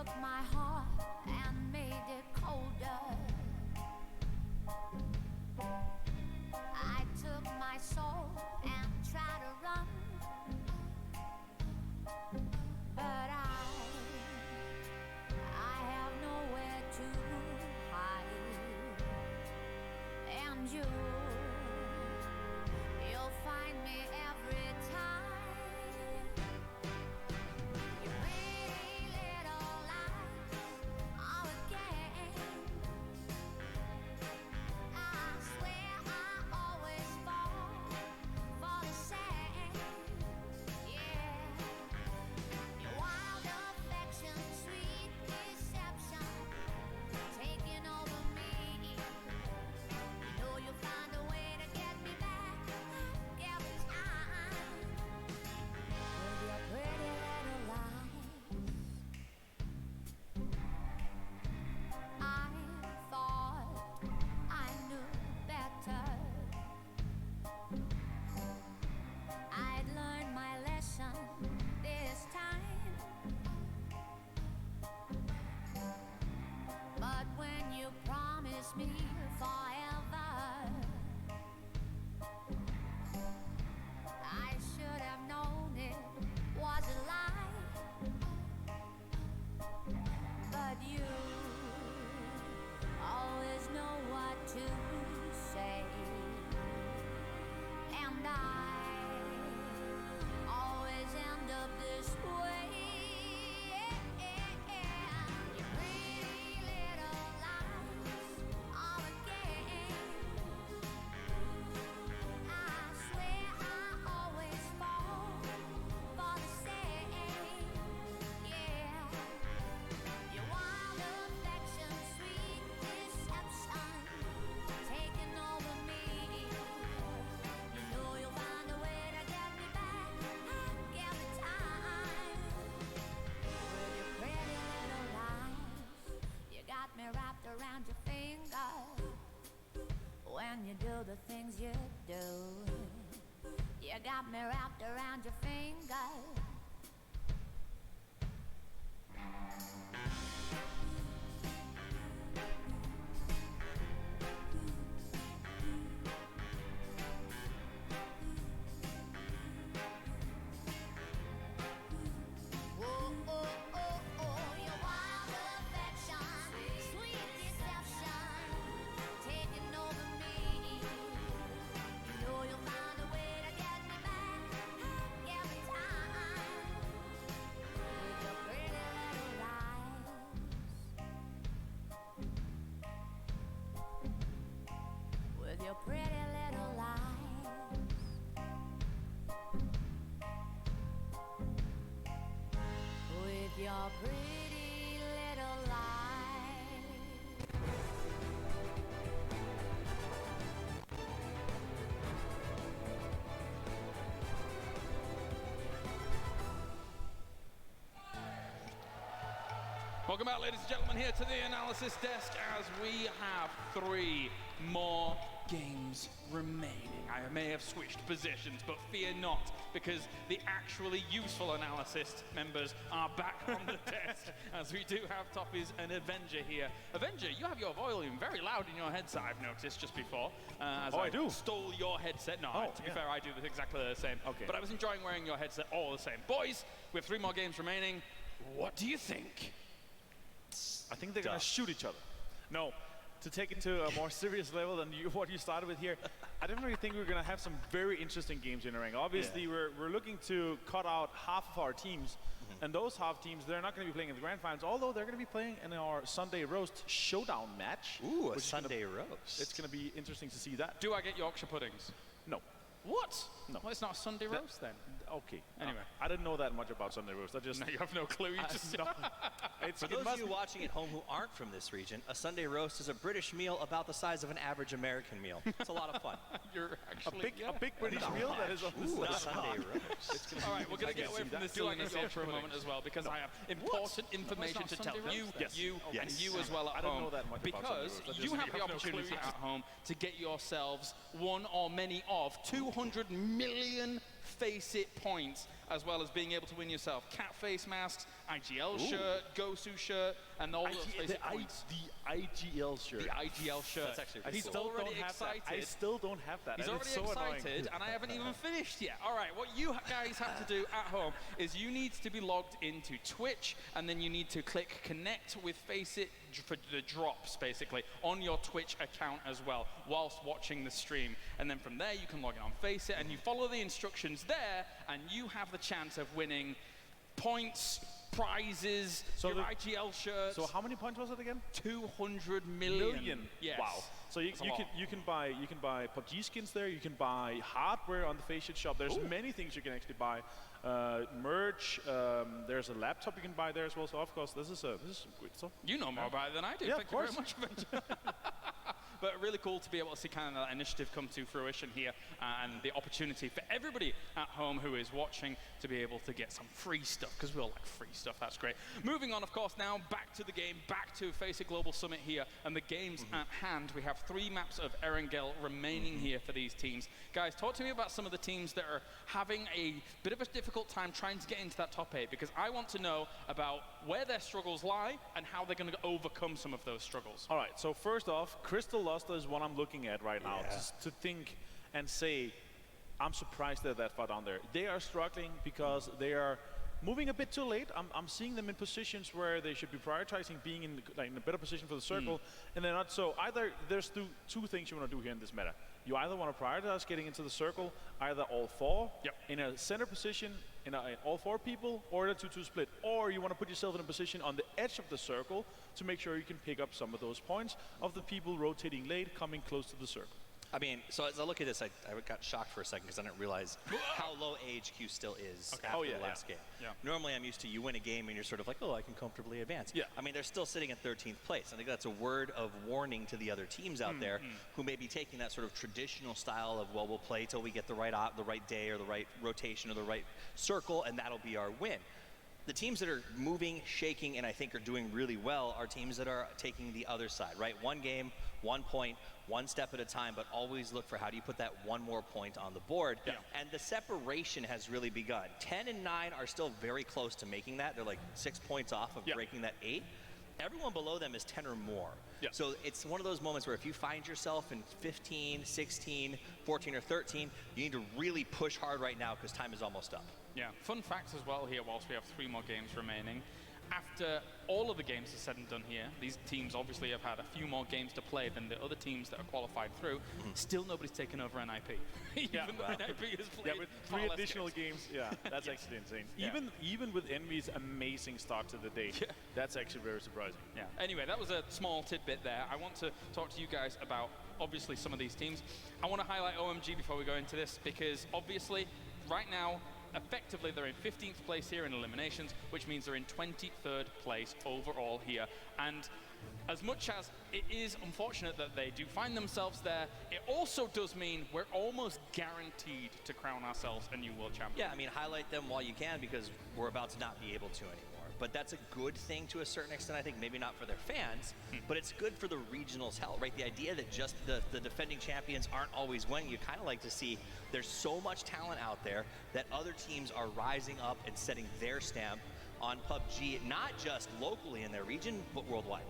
took my heart and made it colder. I took my soul and tried to run, but I have nowhere to hide. And you'll find me every time. Your pretty little lies are a game. I swear I always fall for the same. Yeah, your wild affection, sweet deception, taking over me. You know you'll find a way to get me back every time. With your pretty little lies, I thought I knew better. I'd learned my lesson this time. But when you promised me forever, I should have known it was a lie. But you always know what to say, and I always end up this way. Your pretty little lies are a game. I swear I always fall for the same. Yeah, your wild affection, sweet deception, taking over me. You know you'll find a way to get me back every time. With your pretty little lies, you got me wrapped around your finger. When you do the things you do, you got me wrapped around your finger. Oh, oh, oh, oh, your wild affection, sweet deception, taking over me. You know you'll find a way to get me back every time. With your pretty little lies. With your pretty little lies. With your pretty little lies. Welcome back, ladies and gentlemen, here to the analysis desk as we have 3 more games remaining. I may have switched positions, but fear not, because the actually useful analysis members are back on the desk, as we do have Toppy's and Avenger here. Avenger, you have your volume very loud in your headset, I've noticed just before. As I do? Stole your headset. No, to be fair, I do exactly the same. Okay. But I was enjoying wearing your headset all the same. Boys, we have 3 more games remaining. What do you think? I think they're going to shoot each other. No, to take it to a more serious level than what you started with here, I definitely think we're going to have some very interesting games in the ring. Obviously, we're looking to cut out half of our teams, and those half teams, they're not going to be playing in the grand finals, although they're going to be playing in our Sunday Roast showdown match. Ooh, a Sunday Roast. It's going to be interesting to see that. Do I get Yorkshire puddings? No. What? No. Well, it's not a Sunday roast then. Okay. Anyway. I didn't know that much about Sunday Roast. I just... No, you have no clue. You just... For those of you watching at home who aren't from this region, a Sunday roast is a British meal about the size of an average American meal. It's a lot of fun. You're actually... A big British meal that is of the size of Sunday roast. All right, we're going to get away from this silliness here for a moment as well, because I have important information to tell you, and you as well at home. I don't know that much about because Sunday roast. you have the opportunity at home to get yourselves one or many of 200 million FACEIT points, as well as being able to win yourself cat face masks, IGL shirt, GoSu shirt, and all those FACEIT points. The IGL shirt. The IGL shirt. That's actually He's already excited. I still don't have that. He's and already it's so excited, annoying. and I haven't even finished yet. All right, what you guys have to do at home is you need to be logged into Twitch, and then you need to click connect with FACEIT for the drops, basically, on your Twitch account as well, whilst watching the stream. And then from there, you can log in on FACEIT, and you follow the instructions there, and you have the chance of winning points, prizes, your IGL shirts. So how many points was it again? 200 million. Yes. Wow. So you can buy PUBG skins there. You can buy hardware on the FACEIT shop. There's many things you can actually buy. Merch. There's a laptop you can buy there as well. So of course this is some good stuff. You know more about it than I do. Yeah, Thank you very much, Victor. But really cool to be able to see kind of that initiative come to fruition here, and the opportunity for everybody at home who is watching to be able to get some free stuff, because we all like free stuff. That's great. Moving on, of course, now back to the game, back to FACEIT Global Summit here, and the games at hand. We have 3 maps of Erangel remaining here for these teams. Guys, talk to me about some of the teams that are having a bit of a difficult time trying to get into that top 8, because I want to know about where their struggles lie and how they're going to overcome some of those struggles. All right, so first off, Crystal Luster is what I'm looking at right now. Just to think and say, I'm surprised they're that far down there. They are struggling because they are moving a bit too late. I'm seeing them in positions where they should be prioritizing being in a better position for the circle, and they're not. So either there's two things you want to do here in this meta. You either want to prioritize getting into the circle, either all 4 in a center position, in all 4 people, or the 2-2 split. Or you want to put yourself in a position on the edge of the circle to make sure you can pick up some of those points of the people rotating late, coming close to the circle. I mean, so as I look at this, I got shocked for a second because I didn't realize how low AHQ still is after the last game. Yeah. Normally, I'm used to you win a game and you're sort of like, oh, I can comfortably advance. Yeah. I mean, they're still sitting in 13th place. I think that's a word of warning to the other teams out there who may be taking that sort of traditional style of, well, we'll play till we get the right day or the right rotation or the right circle, and that'll be our win. The teams that are moving, shaking, and I think are doing really well are teams that are taking the other side, right? 1 game, 1 point, 1 step at a time, but always look for how do you put that 1 more point on the board. Yeah. And the separation has really begun. 10 and 9 are still very close to making that. They're like 6 points off of breaking that 8. Everyone below them is 10 or more. Yeah. So it's one of those moments where if you find yourself in 15, 16, 14, or 13, you need to really push hard right now because time is almost up. Yeah, fun fact as well here, whilst we have 3 more games remaining. After all of the games are said and done here, these teams obviously have had a few more games to play than the other teams that are qualified through. Still nobody's taken over NIP. Even though NIP has played with 3 additional games. Yeah, that's actually insane. Even with Envy's amazing start to the day, that's actually very surprising. Yeah. Anyway, that was a small tidbit there. I want to talk to you guys about obviously some of these teams. I want to highlight OMG before we go into this, because obviously right now, effectively, they're in 15th place here in eliminations, which means they're in 23rd place overall here. And as much as it is unfortunate that they do find themselves there, it also does mean we're almost guaranteed to crown ourselves a new world champion. Yeah, I mean, highlight them while you can because we're about to not be able to anymore. But that's a good thing to a certain extent, I think, maybe not for their fans, but it's good for the regionals' health, right? The idea that just the defending champions aren't always winning, you kind of like to see there's so much talent out there that other teams are rising up and setting their stamp on PUBG, not just locally in their region, but worldwide.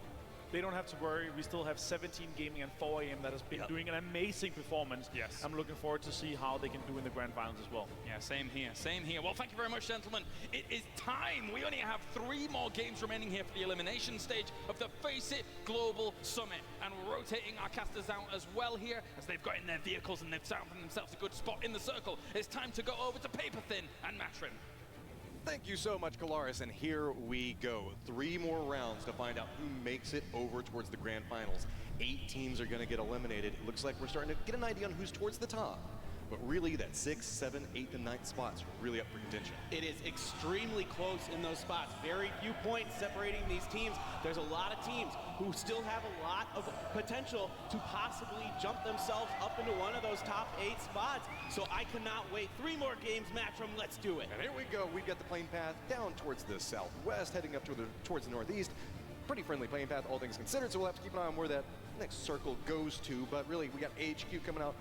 They don't have to worry. We still have 17 Gaming and 4AM that has been doing an amazing performance. Yes. I'm looking forward to see how they can do in the grand finals as well. Yeah, same here, same here. Well, thank you very much, gentlemen. It is time. We only have 3 more games remaining here for the elimination stage of the FACEIT Global Summit. And we're rotating our casters out as well here, as they've got in their vehicles and they've found themselves a good spot in the circle. It's time to go over to Paperthin and Matrim. Thank you so much, Kalaris, and here we go. 3 more rounds to find out who makes it over towards the grand finals. 8 teams are going to get eliminated. It looks like we're starting to get an idea on who's towards the top. But really, that 6th, 7th, 8th, and 9th spots are really up for contention. It is extremely close in those spots. Very few points separating these teams. There's a lot of teams who still have a lot of potential to possibly jump themselves up into one of those top 8 spots. So I cannot wait. 3 more games, Matrim. Let's do it. And here we go. We've got the playing path down towards the southwest, heading up towards the northeast. Pretty friendly playing path, all things considered, so we'll have to keep an eye on where that next circle goes to. But really, we got HQ coming out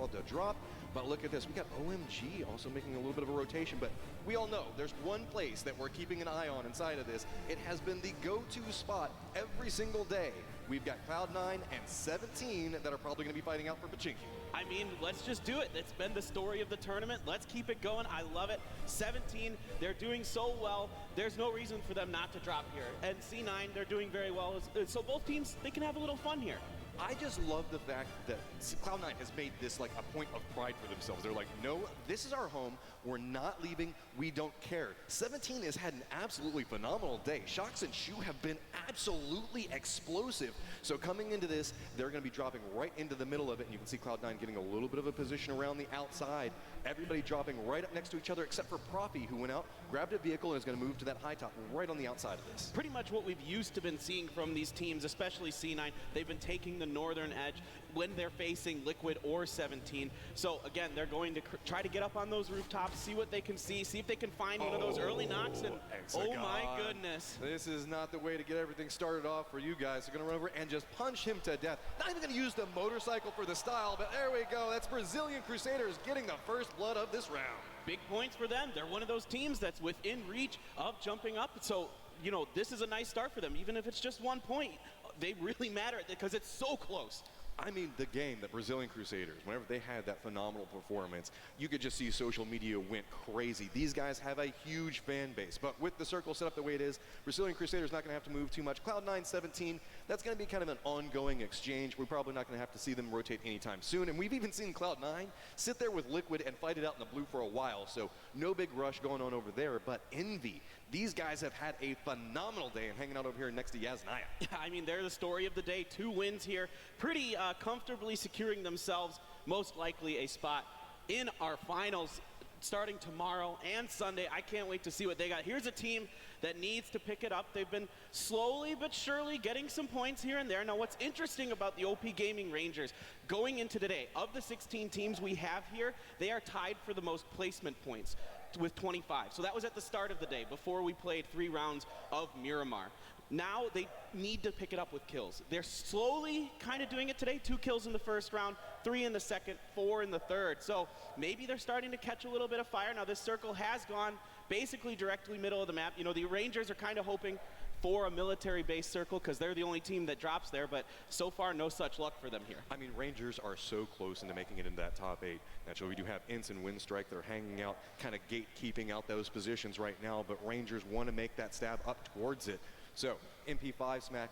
on the drop, But look at this, we got OMG also making a little bit of a rotation, but we all know there's one place that we're keeping an eye on inside of this. It has been the go-to spot every single day. We've got Cloud9 and 17 that are probably going to be fighting out for Pachinki. I mean, let's just do it. It's been the story of the tournament. Let's keep it going. I love it. 17, they're doing so well. There's no reason for them not to drop here. And C9, they're doing very well. So both teams, they can have a little fun here. I just love the fact that Cloud9 has made this like a point of pride for themselves. They're like, no, this is our home. We're not leaving. We don't care. 17 has had an absolutely phenomenal day. Shox and Shu have been absolutely explosive. So coming into this, they're going to be dropping right into the middle of it. And you can see Cloud9 getting a little bit of a position around the outside. Everybody dropping right up next to each other except for Profi, who went out, grabbed a vehicle, and is going to move to that high top right on the outside of this. Pretty much what we've used to been seeing from these teams, especially C9. They've been taking the northern edge when they're facing Liquid or 17. So again, they're going to try to get up on those rooftops, see what they can see if they can find one of those early knocks, and oh my goodness. This is not the way to get everything started off for you guys. They're going to run over and just punch him to death. Not even going to use the motorcycle for the style, but there we go. That's Brazilian Crusaders getting the first blood of this round. Big points for them. They're one of those teams that's within reach of jumping up. So, you know, this is a nice start for them. Even if it's just 1 point, they really matter because it's so close. I mean, the game, the Brazilian Crusaders, whenever they had that phenomenal performance, you could just see social media went crazy. These guys have a huge fan base, but with the circle set up the way it is, Brazilian Crusaders not going to have to move too much. Cloud9, 17, that's going to be kind of an ongoing exchange. We're probably not going to have to see them rotate anytime soon, and we've even seen Cloud9 sit there with Liquid and fight it out in the blue for a while, so no big rush going on over there, but Envy. These guys have had a phenomenal day and hanging out over here next to Yasnaya. Yeah, I mean, they're the story of the day. 2 wins here, pretty comfortably securing themselves most likely a spot in our finals starting tomorrow and Sunday. I can't wait to see what they got. Here's a team that needs to pick it up. They've been slowly but surely getting some points here and there. Now, what's interesting about the OP Gaming Rangers, going into today, of the 16 teams we have here, they are tied for the most placement points with 25. So that was at the start of the day before we played 3 rounds of Miramar. Now they need to pick it up with kills. They're slowly kind of doing it today. 2 kills in the first round, 3 in the second, 4 in the third. So maybe they're starting to catch a little bit of fire. Now this circle has gone basically directly middle of the map. You know, the Rangers are kind of hoping for a military-based circle because they're the only team that drops there, but so far no such luck for them here. I mean, Rangers are so close into making it into that top 8. Naturally, we do have Ince and Windstrike that are hanging out, kind of gatekeeping out those positions right now, but Rangers want to make that stab up towards it. So, MP5 Smack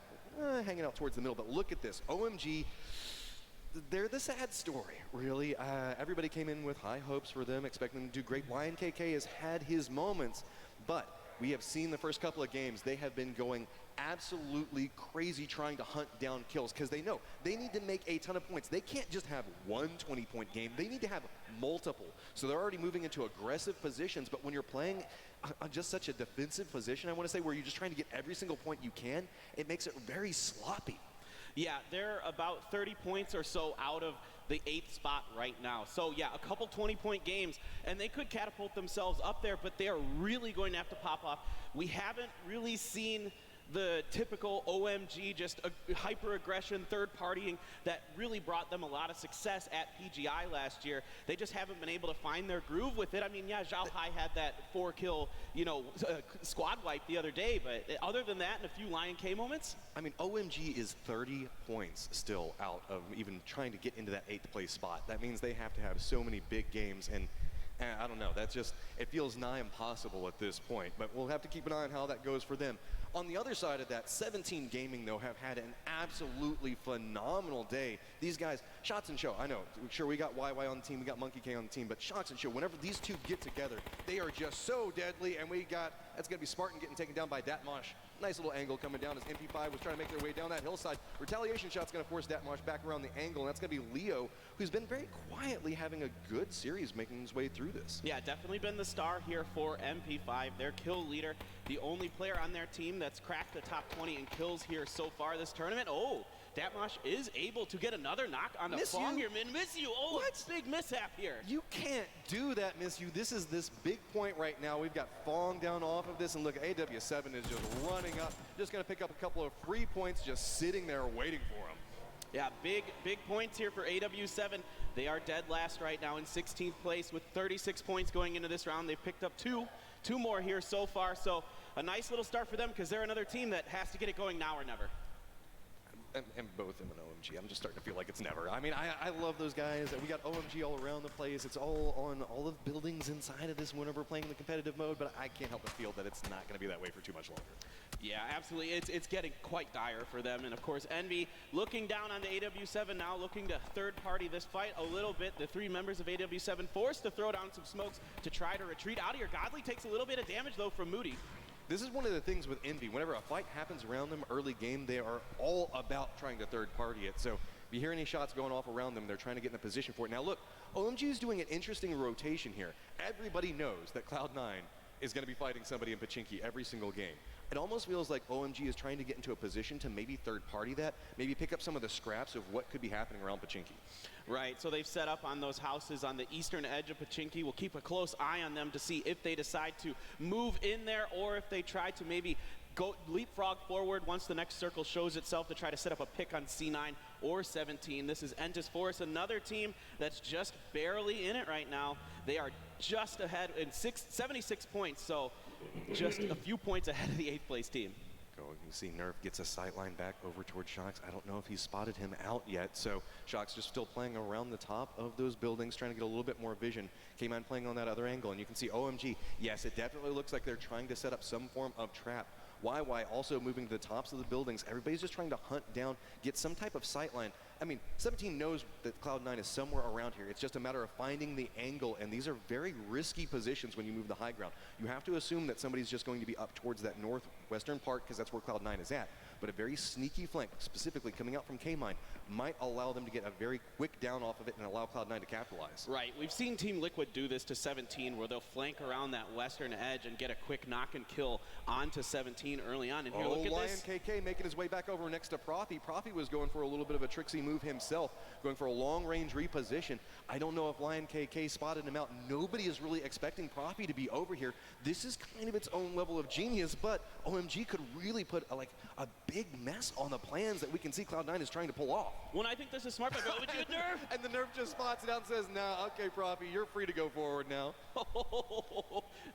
hanging out towards the middle, but look at this. OMG, they're the sad story, really. Everybody came in with high hopes for them, expecting them to do great. YNKK has had his moments, but we have seen the first couple of games, they have been going absolutely crazy trying to hunt down kills because they know they need to make a ton of points. They can't just have one 20-point game. They need to have multiple. So they're already moving into aggressive positions, but when you're playing on just such a defensive position, I want to say, where you're just trying to get every single point you can, it makes it very sloppy. Yeah, they're about 30 points or so out of the 8th spot right now. So yeah, a couple 20-point games, and they could catapult themselves up there, but they are really going to have to pop off. We haven't really seen the typical OMG, just hyper-aggression, third-partying that really brought them a lot of success at PGI last year. They just haven't been able to find their groove with it. I mean, yeah, Zhao Hai had that 4-kill, squad wipe the other day, but other than that, and a few Lion K moments. I mean, OMG is 30 points still out of even trying to get into that 8th place spot. That means they have to have so many big games, and I don't know, that's just, it feels nigh impossible at this point, but we'll have to keep an eye on how that goes for them. On the other side of that, 17 Gaming, though, have had an absolutely phenomenal day. These guys, Shots and Show, I know, sure, we got YY on the team, we got Monkey K on the team, but Shots and Show, whenever these two get together, they are just so deadly, and that's going to be Spartan getting taken down by Datmosh. Nice little angle coming down as MP5 was trying to make their way down that hillside. Retaliation shot's going to force Datmosh back around the angle, and that's going to be Leo, who's been very quietly having a good series making his way through this. Yeah, definitely been the star here for MP5, their kill leader, the only player on their team that's cracked the top 20 in kills here so far this tournament. Oh, Datmosh is able to get another knock on the Fong here. Miss you. Oh, what? Big mishap here. You can't do that, Miss You. This is this big point right now. We've got Fong down off of this, and look, AW7 is just running up. Just going to pick up a couple of free points just sitting there waiting for him. Yeah, big points here for AW7. They are dead last right now in 16th place with 36 points going into this round. They've picked up two more here so far. So a nice little start for them because they're another team that has to get it going now or never. And both him and OMG, I'm just starting to feel like it's never. I mean, I love those guys. We got OMG all around the place. It's all on all of the buildings inside of this whenever we're playing the competitive mode, but I can't help but feel that it's not going to be that way for too much longer. Yeah, absolutely. It's getting quite dire for them. And of course, Envy looking down on the AW7 now, looking to third party this fight a little bit. The three members of AW7 forced to throw down some smokes to try to retreat out of here. Godly takes a little bit of damage though from Moody. This is one of the things with Envy. Whenever a fight happens around them early game, they are all about trying to third party it. So if you hear any shots going off around them, they're trying to get in a position for it. Now look, OMG is doing an interesting rotation here. Everybody knows that Cloud9 is going to be fighting somebody in Pachinki every single game. It almost feels like OMG is trying to get into a position to maybe third party that, maybe pick up some of the scraps of what could be happening around Pachinki. Right, so they've set up on those houses on the eastern edge of Pachinki. We'll keep a close eye on them to see if they decide to move in there or if they try to maybe go leapfrog forward once the next circle shows itself to try to set up a pick on C9 or 17. This is Entis Forest, another team that's just barely in it right now. They are just ahead in 76 points, so just a few points ahead of the 8th place team. You can see Nerf gets a sightline back over towards Shox. I don't know if he's spotted him out yet, so Shox just still playing around the top of those buildings, trying to get a little bit more vision. K-Man playing on that other angle, and you can see OMG. Yes, it definitely looks like they're trying to set up some form of trap. YY also moving to the tops of the buildings. Everybody's just trying to hunt down, get some type of sightline. I mean, 17 knows that Cloud9 is somewhere around here. It's just a matter of finding the angle, and these are very risky positions when you move the high ground. You have to assume that somebody's just going to be up towards that northwestern part because that's where Cloud9 is at. But a very sneaky flank, specifically coming out from K-Mine, might allow them to get a very quick down off of it and allow Cloud9 to capitalize. Right, we've seen Team Liquid do this to 17 where they'll flank around that western edge and get a quick knock and kill onto 17 early on. And here, look at Lion this. KK making his way back over next to Profi. Profi was going for a little bit of a tricksy move himself, going for a long-range reposition. I don't know if Lion KK spotted him out. Nobody is really expecting Profi to be over here. This is kind of its own level of genius, but OMG could really put a big mess on the plans that we can see Cloud9 is trying to pull off. Well, I think this is smart by OMG. Nerf! And the Nerf just spots it out and says, nah, okay, Profi, you're free to go forward now.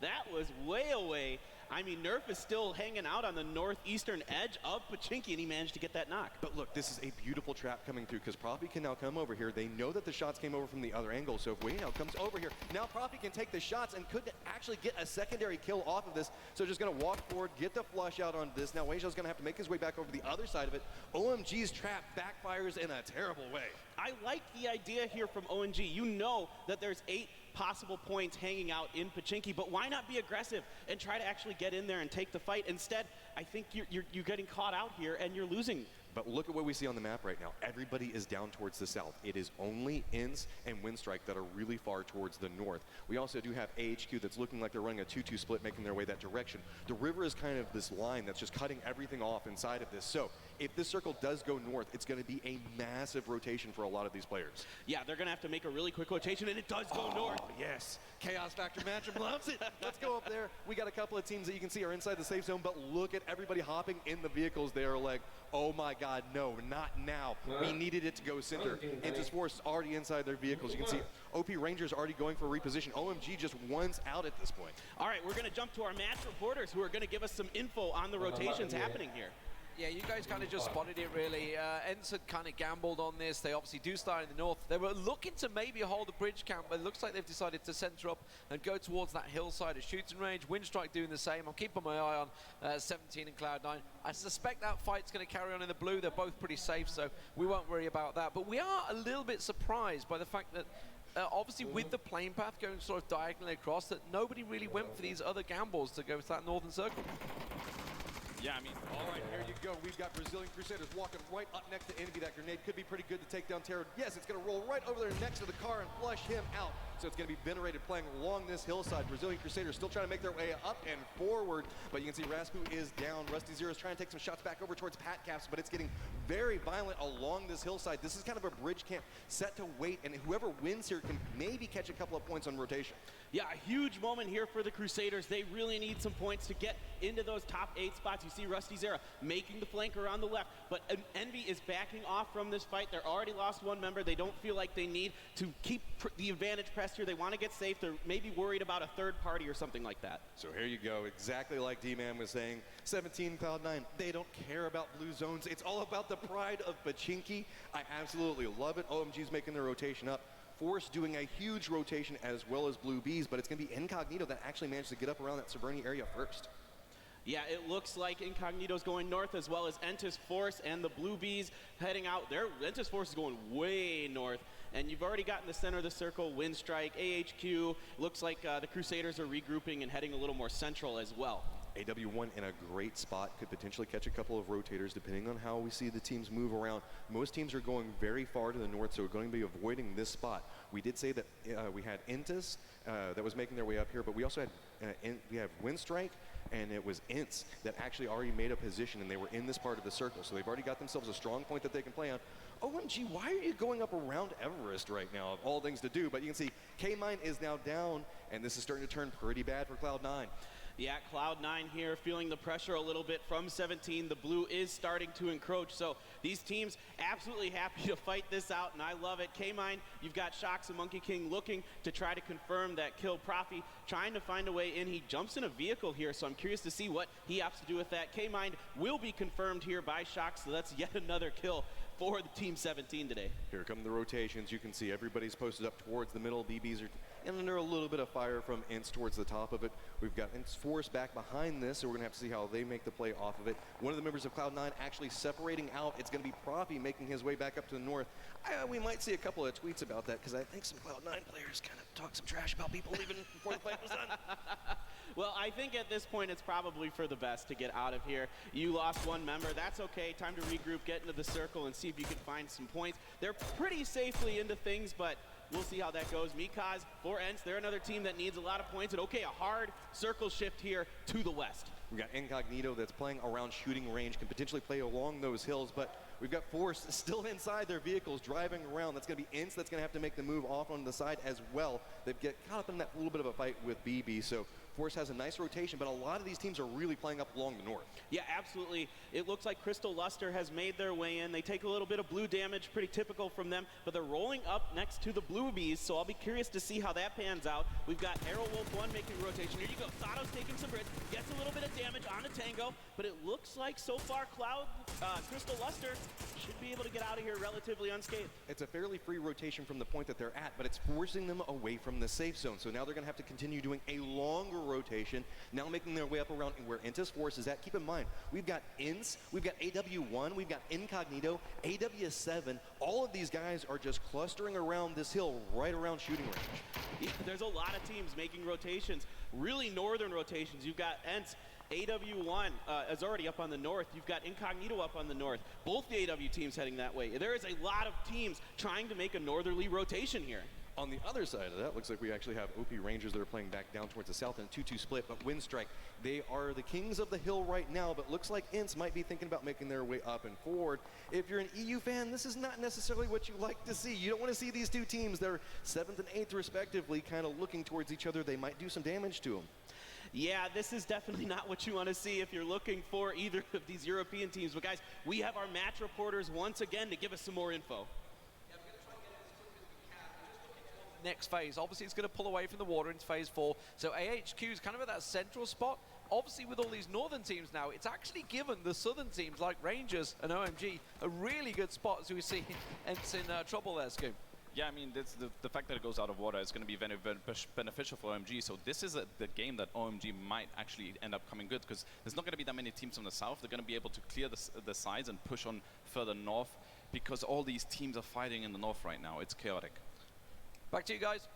That was way away. I mean, Nerf is still hanging out on the northeastern edge of Pachinki, and he managed to get that knock. But look, this is a beautiful trap coming through because Profi can now come over here. They know that the shots came over from the other angle, so if Wei now comes over here, now Profi can take the shots and could actually get a secondary kill off of this. So just going to walk forward, get the flush out on this. Now Wei Xiao's going to have to make his way back over the other side of it. OMG's trap backfires in a terrible way. I like the idea here from OMG. You know that there's 8 possible points hanging out in Pachinki, but why not be aggressive and try to actually get in there and take the fight? Instead, I think you're getting caught out here and you're losing. But look at what we see on the map right now. Everybody is down towards the south. It is only Inns and Windstrike that are really far towards the north. We also do have AHQ that's looking like they're running a 2-2 split, making their way that direction. The river is kind of this line that's just cutting everything off inside of this. So if this circle does go north, it's going to be a massive rotation for a lot of these players. Yeah, they're going to have to make a really quick rotation, and it does go north. Yes. Chaos Factor matchup loves it. Let's go up there. We got a couple of teams that you can see are inside the safe zone, but look at everybody hopping in the vehicles. They are like, oh my God, no, not now. We needed it to go center. Intis Force already inside their vehicles. You can see OP Rangers already going for a reposition. OMG just one's out at this point. All right, we're going to jump to our match reporters who are going to give us some info on the rotations happening here. Yeah, you guys kind of just spotted it, really. Ents had kind of gambled on this. They obviously do start in the north. They were looking to maybe hold a bridge camp, but it looks like they've decided to center up and go towards that hillside of shooting range. Windstrike doing the same. I'm keeping my eye on 17 and Cloud9. I suspect that fight's going to carry on in the blue. They're both pretty safe, so we won't worry about that. But we are a little bit surprised by the fact that obviously with the plane path going sort of diagonally across, that nobody really went for these other gambles to go to that northern circle. Yeah, I mean, all right, here you go. We've got Brazilian Crusaders walking right up next to Envy. That grenade could be pretty good to take down Terror. Yes, it's going to roll right over there next to the car and flush him out. So it's going to be Venerated playing along this hillside. Brazilian Crusaders still trying to make their way up and forward, but you can see Raspu is down. Rusty Zero is trying to take some shots back over towards Pat Caps, but it's getting very violent along this hillside. This is kind of a bridge camp set to wait, and whoever wins here can maybe catch a couple of points on rotation. Yeah, a huge moment here for the Crusaders. They really need some points to get into those top 8 spots. You see Rusty Zera making the flank around the left, but Envy is backing off from this fight. They're already lost one member. They don't feel like they need to keep the advantage pressed here. They want to get safe. They're maybe worried about a third party or something like that. So here you go, exactly like D-Man was saying. 17 Cloud9, they don't care about blue zones. It's all about the pride of Pachinki. I absolutely love it. OMG's making their rotation up. Force doing a huge rotation as well as Blue Bees, but it's going to be Incognito that actually managed to get up around that Severny area first. Yeah, it looks like Incognito's going north as well as Entis Force and the Blue Bees heading out. Entis Force is going way north, and you've already got in the center of the circle Windstrike, AHQ. Looks like the Crusaders are regrouping and heading a little more central as well. AW1 in a great spot, could potentially catch a couple of rotators depending on how we see the teams move around. Most teams are going very far to the north, so we're going to be avoiding this spot. We did say that we had Entis that was making their way up here, but we also had we have Windstrike, and it was Ints that actually already made a position, and they were in this part of the circle, so they've already got themselves a strong point that they can play on. OMG, why are you going up around Everest right now, of all things to do? But you can see K-Mine is now down, and this is starting to turn pretty bad for Cloud9. Yeah, Cloud9 here feeling the pressure a little bit from 17. The blue is starting to encroach, so these teams absolutely happy to fight this out, and I love it. K-Mine, you've got Shox and Monkey King looking to try to confirm that kill. Profi trying to find a way in. He jumps in a vehicle here, so I'm curious to see what he opts to do with that. K-Mine will be confirmed here by Shox, so that's yet another kill for the Team 17 today. Here come the rotations. You can see everybody's posted up towards the middle. BBs are under a little bit of fire from Ints towards the top of it. We've got Ints Force back behind this, so we're going to have to see how they make the play off of it. One of the members of Cloud9 actually separating out. It's going to be Profi making his way back up to the north. We might see a couple of tweets about that, because I think some Cloud9 players kind of talk some trash about people leaving before the fight was done. Well, I think at this point it's probably for the best to get out of here. You lost one member. That's okay. Time to regroup, get into the circle, and see if you can find some points. They're pretty safely into things, but we'll see how that goes. Mikaz for Ents, they're another team that needs a lot of points. And okay, a hard circle shift here to the west. We've got Incognito that's playing around shooting range, can potentially play along those hills, but we've got Force still inside their vehicles driving around. That's going to be Ints that's going to have to make the move off on the side as well. They get caught up in that little bit of a fight with BB, so Force has a nice rotation, but a lot of these teams are really playing up along the north. Yeah, absolutely. It looks like Crystal Luster has made their way in. They take a little bit of blue damage, pretty typical from them, but they're rolling up next to the Blue Bees, so I'll be curious to see how that pans out. We've got Aerowolf 1 making a rotation. Here you go. Sato's taking some Brits, gets a little bit of damage on a Tango, but it looks like so far Crystal Luster should be able to get out of here relatively unscathed. It's a fairly free rotation from the point that they're at, but it's forcing them away from the safe zone. So now they're going to have to continue doing a longer rotation, now making their way up around where Intis Force is at. Keep in mind, we've got Ints, we've got AW1, we've got Incognito, AW7. All of these guys are just clustering around this hill right around shooting range. Yeah, there's a lot of teams making rotations, really northern rotations. You've got Ents. AW1 is already up on the north. You've got Incognito up on the north. Both the AW teams heading that way. There is a lot of teams trying to make a northerly rotation here. On the other side of that, looks like we actually have OP Rangers that are playing back down towards the south in a 2-2 split, but Windstrike, they are the kings of the hill right now, but looks like Ints might be thinking about making their way up and forward. If you're an EU fan, this is not necessarily what you like to see. You don't want to see these two teams, they're 7th and 8th respectively, kind of looking towards each other. They might do some damage to them. Yeah, this is definitely not what you want to see if you're looking for either of these European teams. But guys, we have our match reporters once again to give us some more info. Next phase, obviously it's going to pull away from the water into phase 4, so AHQ is kind of at that central spot. Obviously with all these northern teams now, it's actually given the southern teams like Rangers and OMG a really good spot, as we see Ents in trouble there, Scoom. Yeah, I mean, it's the fact that it goes out of water is going to be very, very beneficial for OMG. So this is the game that OMG might actually end up coming good, because there's not going to be that many teams from the south. They're going to be able to clear the sides and push on further north, because all these teams are fighting in the north right now. It's chaotic. Back to you guys.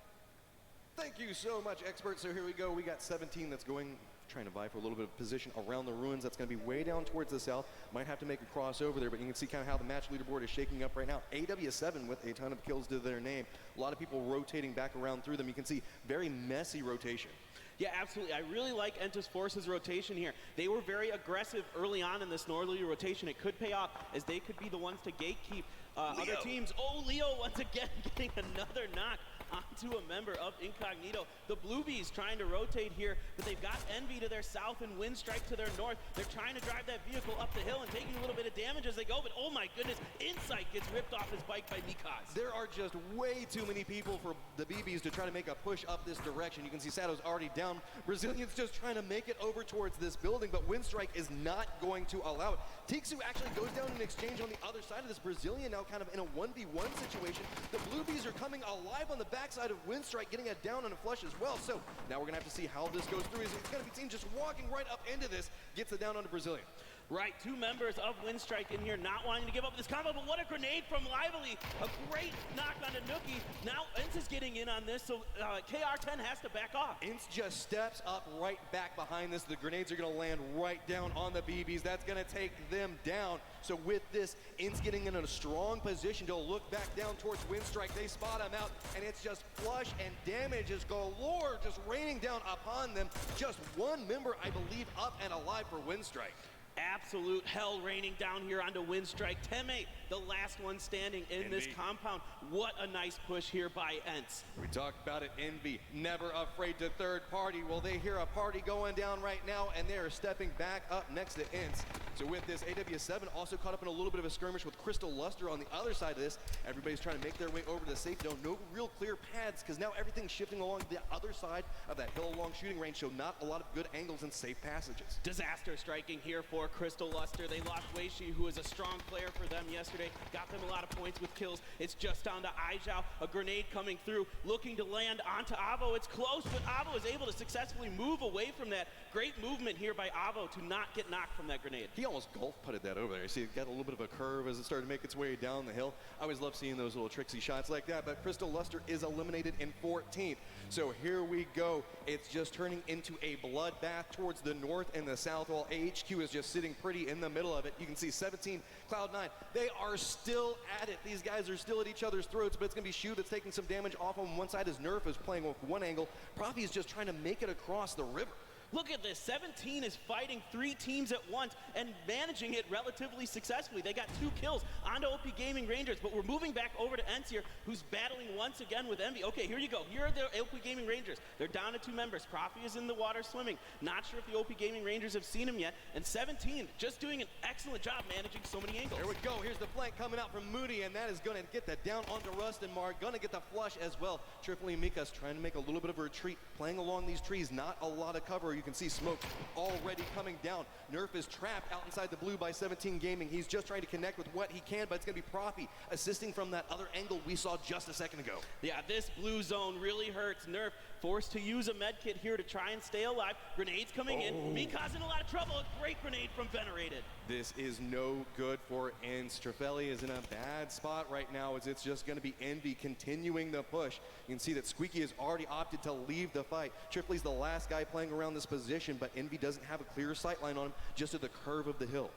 Thank you so much, expert. So here we go. We got 17 that's trying to vie for a little bit of position around the ruins. That's going to be way down towards the south. Might have to make a crossover there, but you can see kind of how the match leaderboard is shaking up right now. AW7 with a ton of kills to their name. A lot of people rotating back around through them. You can see very messy rotation. Yeah, absolutely. I really like Entus Force's rotation here. They were very aggressive early on in this northerly rotation. It could pay off as they could be the ones to gatekeep other teams. Oh, Leo once again getting another knock onto a member of Incognito. The Bluebees trying to rotate here, but they've got Envy to their south and Windstrike to their north. They're trying to drive that vehicle up the hill and taking a little bit of damage as they go, but oh my goodness, Insight gets ripped off his bike by Mikaz. There are just way too many people for the BBs to try to make a push up this direction. You can see Sato's already down. Brazilian's just trying to make it over towards this building, but Windstrike is not going to allow it. Tiksu actually goes down in exchange on the other side of this. Brazilian now kind of in a 1v1 situation. The Bluebees are coming alive on the backside of Windstrike, getting a down and a flush as well. So now we're going to have to see how this goes through. It's going to be team just walking right up into this, gets it down onto Brazilian. Right, two members of Windstrike in here not wanting to give up this combo, but what a grenade from Lively. A great knock onto Nookie. Now Ince is getting in on this, so KR10 has to back off. Ince just steps up right back behind this. The grenades are going to land right down on the BBs. That's going to take them down. So with this, Ince getting in a strong position to look back down towards Windstrike. They spot him out, and it's just flush and damage is galore just raining down upon them. Just one member, I believe, up and alive for Windstrike. Absolute hell raining down here onto Windstrike. Teme, the last one standing in this compound. What a nice push here by Ents. We talked about it, Envy, never afraid to third party. Well, they hear a party going down right now, and they are stepping back up next to Ents. So with this, AW7 also caught up in a little bit of a skirmish with Crystal Luster on the other side of this. Everybody's trying to make their way over to the safe zone. No real clear paths, because now everything's shifting along the other side of that hill-along shooting range, so not a lot of good angles and safe passages. Disaster striking here for Crystal Luster. They lost Weishi, who is a strong player for them yesterday. Got them a lot of points with kills. It's just down to Aizhao. A grenade coming through, looking to land onto Avo. It's close, but Avo is able to successfully move away from that. Great movement here by Avo to not get knocked from that grenade. He almost golf putted that over there. You see, it got a little bit of a curve as it started to make its way down the hill. I always love seeing those little tricksy shots like that, but Crystal Luster is eliminated in 14th. So here we go. It's just turning into a bloodbath towards the north and the south, while AHQ is just sitting pretty in the middle of it. You can see 17, Cloud9. They are still at it. These guys are still at each other's throats, but it's going to be Shu that's taking some damage off on one side as Nerf is playing with one angle. Profi is just trying to make it across the river. Look at this, 17 is fighting 3 teams at once and managing it relatively successfully. They got 2 kills onto OP Gaming Rangers, but we're moving back over to Ents here, who's battling once again with Envy. Okay, here you go. Here are the OP Gaming Rangers. They're down to 2 members. Profi is in the water swimming. Not sure if the OP Gaming Rangers have seen him yet. And 17 just doing an excellent job managing so many angles. Here we go. Here's the flank coming out from Moody, and that is going to get that down onto Rust and Mar. Going to get the flush as well. Tripoli Mika's trying to make a little bit of a retreat, playing along these trees. Not a lot of cover. You can see smoke already coming down. Nerf is trapped out inside the blue by 17 Gaming. He's just trying to connect with what he can, but it's going to be Profi assisting from that other angle we saw just a second ago. Yeah, this blue zone really hurts. Nerf forced to use a med kit here to try and stay alive. Grenades coming in. Mika's in a lot of trouble. A great grenade from Venerated. This is no good for Ents. Trefeli is in a bad spot right now as it's just going to be Envy continuing the push. You can see that Squeaky has already opted to leave the fight. Tripoli's the last guy playing around this position, but Envy doesn't have a clear sight line on him, just at the curve of the hill.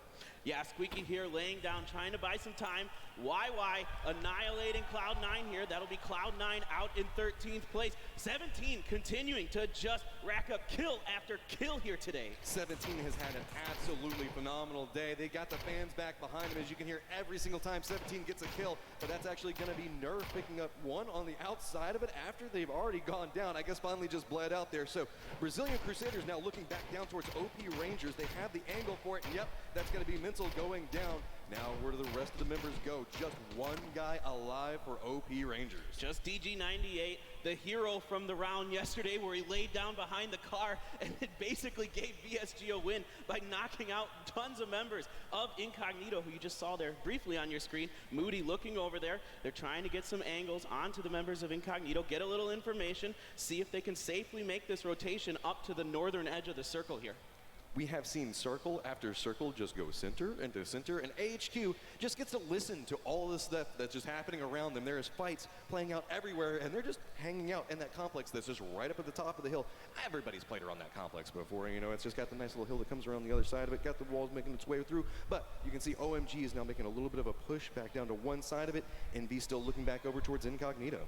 Yeah, Squeaky here laying down, trying to buy some time. YY annihilating Cloud9 here. That'll be Cloud9 out in 13th place. 17 continuing to just rack up kill after kill here today. 17 has had an absolutely phenomenal day. They got the fans back behind him, as you can hear every single time 17 gets a kill, but that's actually going to be Nerf picking up one on the outside of it after they've already gone down. I guess finally just bled out there. So Brazilian Crusaders now looking back down towards OP Rangers. They have the angle for it, and yep, that's going to be Mental going down. Now, where do the rest of the members go? Just one guy alive for OP Rangers. Just DG98, the hero from the round yesterday where he laid down behind the car and it basically gave VSG a win by knocking out tons of members of Incognito, who you just saw there briefly on your screen. Moody looking over there. They're trying to get some angles onto the members of Incognito, get a little information, see if they can safely make this rotation up to the northern edge of the circle here. we have seen circle after circle just go center into center, and AHQ just gets to listen to all this stuff that's just happening around them. There's fights playing out everywhere, and they're just hanging out in that complex that's just right up at the top of the hill. Everybody's played around that complex before, you know, it's just got the nice little hill that comes around the other side of it, got the walls making its way through, but you can see OMG is now making a little bit of a push back down to one side of it, and V still looking back over towards Incognito.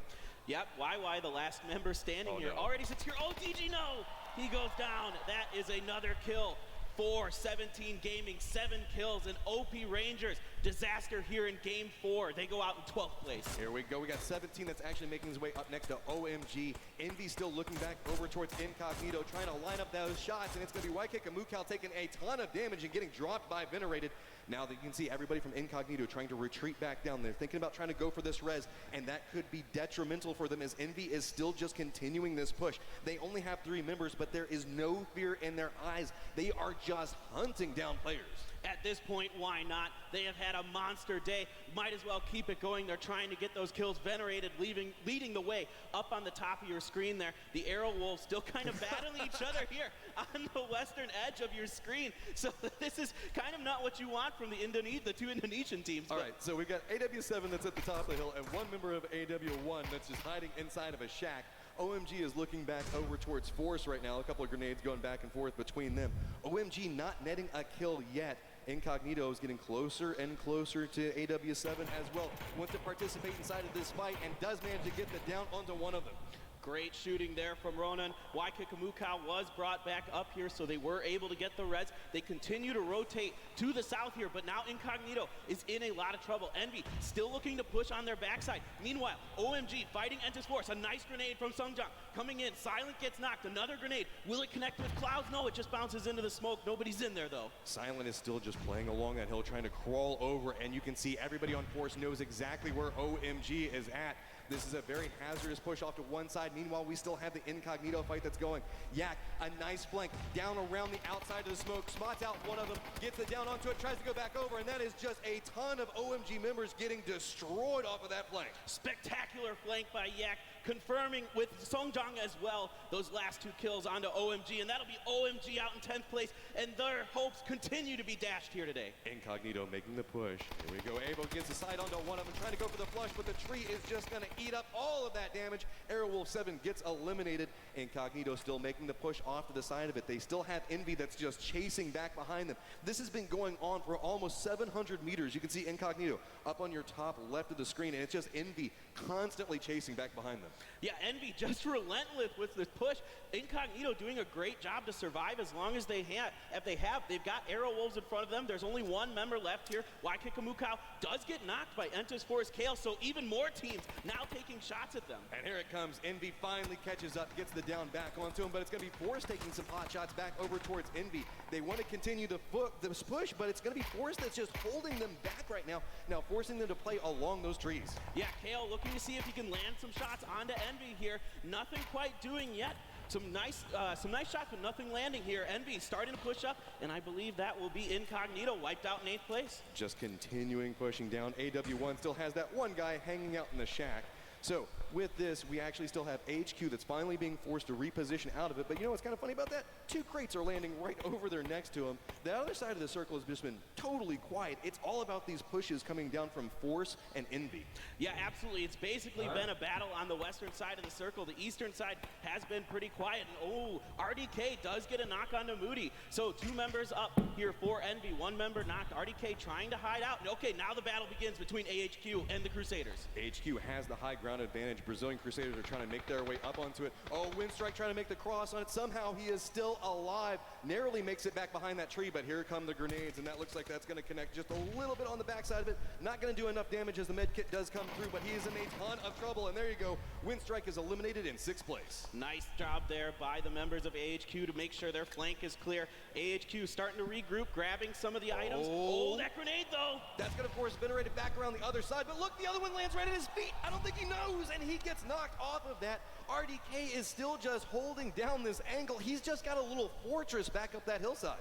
Yep, YY, the last member standing here, already sits here. Oh, DG, no! He goes down. That is another kill for 17 Gaming, 7 kills, and OP Rangers. Disaster here in game 4. They go out in 12th place. Here we go. We got 17 that's actually making his way up next to OMG. Envy still looking back over towards Incognito, trying to line up those shots, and it's going to be YK Kamukau taking a ton of damage and getting dropped by Venerated. Now that you can see everybody from Incognito trying to retreat back down there, thinking about trying to go for this res, and that could be detrimental for them as Envy is still just continuing this push. They only have 3 members, but there is no fear in their eyes. They are just hunting down players. At this point, why not? They have had a monster day. Might as well keep it going. They're trying to get those kills. Venerated leading the way up on the top of your screen there. The Arrow Wolves still kind of battling each other here on the western edge of your screen. So this is kind of not what you want from the two Indonesian teams. All right, so we've got AW7 that's at the top of the hill and one member of AW1 that's just hiding inside of a shack. OMG is looking back over towards Force right now. A couple of grenades going back and forth between them. OMG not netting a kill yet. Incognito is getting closer and closer to AW7 as well. Wants to participate inside of this fight and does manage to get the down onto one of them. Great shooting there from Ronan. YK Kamukau was brought back up here, so they were able to get the res. They continue to rotate to the south here, but now Incognito is in a lot of trouble. Envy still looking to push on their backside. Meanwhile, OMG fighting Entis Force. A nice grenade from Sungjang coming in. Silent gets knocked. Another grenade. Will it connect with Clouds? No, it just bounces into the smoke. Nobody's in there, though. Silent is still just playing along that hill, trying to crawl over, and you can see everybody on Force knows exactly where OMG is at. This is a very hazardous push off to one side. Meanwhile, we still have the Incognito fight that's going. Yak, a nice flank down around the outside of the smoke, spots out one of them, gets it down onto it, tries to go back over, and that is just a ton of OMG members getting destroyed off of that flank. Spectacular flank by Yak, confirming with Songjang as well those last 2 kills onto OMG, and that'll be OMG out in 10th place, and their hopes continue to be dashed here today. Incognito making the push. Here we go. Avo gets the side onto one of them, trying to go for the flush, but the tree is just going to eat up all of that damage. Airwolf 7 gets eliminated. Incognito still making the push off to the side of it. They still have Envy that's just chasing back behind them. This has been going on for almost 700 meters. You can see Incognito up on your top left of the screen, and it's just Envy constantly chasing back behind them. Yeah, Envy just relentless with this push. Incognito doing a great job to survive as long as they have. They've got Arrow Wolves in front of them. There's only one member left here. YK Kamukau does get knocked by Entis Force Kale, so even more teams now taking shots at them. And here it comes. Envy finally catches up, gets the down back onto him, but it's going to be Force taking some hot shots back over towards Envy. They want to continue this push, but it's going to be Force that's just holding them back right now, forcing them to play along those trees. Yeah, Kale looking to see if he can land some shots onto Envy here. Nothing quite doing yet. Some nice shots, but nothing landing here. Envy starting to push up, and I believe that will be Incognito wiped out in 8th place. Just continuing pushing down. AW1 still has that one guy hanging out in the shack. So with this, we actually still have HQ that's finally being forced to reposition out of it. But you know what's kind of funny about that? 2 crates are landing right over there next to him. The other side of the circle has just been totally quiet. It's all about these pushes coming down from Force and Envy. Yeah, absolutely. It's basically been a battle on the western side of the circle. The eastern side has been pretty quiet. And RDK does get a knock onto Moody. So 2 members up here for Envy. 1 member knocked. RDK trying to hide out. And okay, now the battle begins between AHQ and the Crusaders. HQ has the high ground advantage. Brazilian Crusaders are trying to make their way up onto it. Oh, Windstrike trying to make the cross on it. Somehow he is still alive. Narrowly makes it back behind that tree, but here come the grenades, and that looks like that's going to connect just a little bit on the backside of it. Not going to do enough damage as the med kit does come through, but he is in a ton of trouble, and there you go. Windstrike is eliminated in 6th place. Nice job there by the members of AHQ to make sure their flank is clear. AHQ starting to regroup, grabbing some of the items. Oh, that grenade, though. That's going to force Venerated back around the other side, but look, the other one lands right at his feet. I don't think he knows. goes, and he gets knocked off of that. RDK is still just holding down this angle. He's just got a little fortress back up that hillside.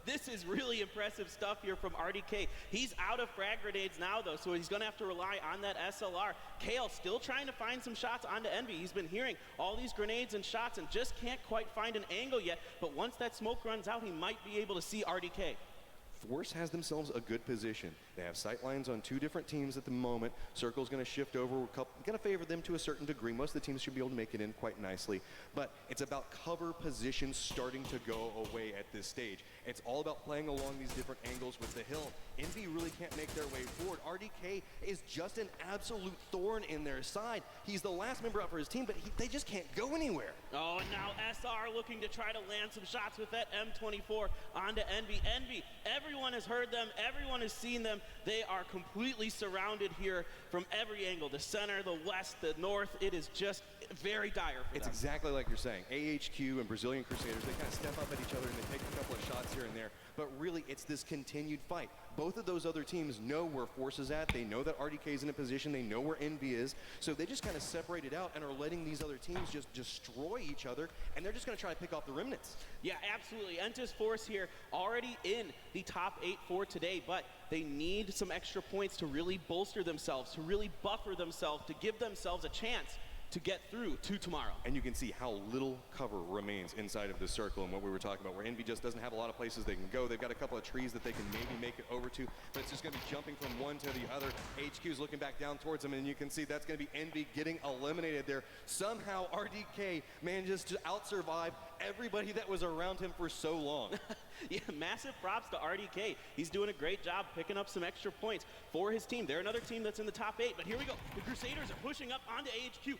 This is really impressive stuff here from RDK. He's out of frag grenades now, though, so he's going to have to rely on that SLR. Kale still trying to find some shots onto Envy. He's been hearing all these grenades and shots and just can't quite find an angle yet, but once that smoke runs out, he might be able to see RDK. Force has themselves a good position. They have sight lines on 2 different teams at the moment. Circle's going to shift over. We're going to favor them to a certain degree. Most of the teams should be able to make it in quite nicely. But it's about cover positions starting to go away at this stage. It's all about playing along these different angles with the hill. Envy really can't make their way forward. RDK is just an absolute thorn in their side. He's the last member out for his team, but they just can't go anywhere. Oh, and now SR looking to try to land some shots with that M24 onto Envy. Envy, everyone has heard them. Everyone has seen them. They are completely surrounded here from every angle. The center, the west, the north. It is just very dire for It's them. exactly like you're saying. AHQ and Brazilian Crusaders, they kind of step up at each other and they take a couple of shots here and there. But really, it's this continued fight. Both of those other teams know where Force is at. They know that RDK is in a position. They know where Envy is. So they just kind of separate it out and are letting these other teams just destroy each other. And they're just going to try to pick off the remnants. Yeah, absolutely. Entis Force here already in the top 8 for today, but they need some extra points to really bolster themselves, to really buffer themselves, to give themselves a chance to get through to tomorrow. And you can see how little cover remains inside of the circle and what we were talking about, where Envy just doesn't have a lot of places they can go. They've got a couple of trees that they can maybe make it over to, but it's just going to be jumping from one to the other. HQ's looking back down towards them, and you can see that's going to be Envy getting eliminated there. Somehow RDK manages to out-survive everybody that was around him for so long. Yeah, massive props to RDK. He's doing a great job picking up some extra points for his team. They're another team that's in the top 8, but here we go. The Crusaders are pushing up onto AHQ.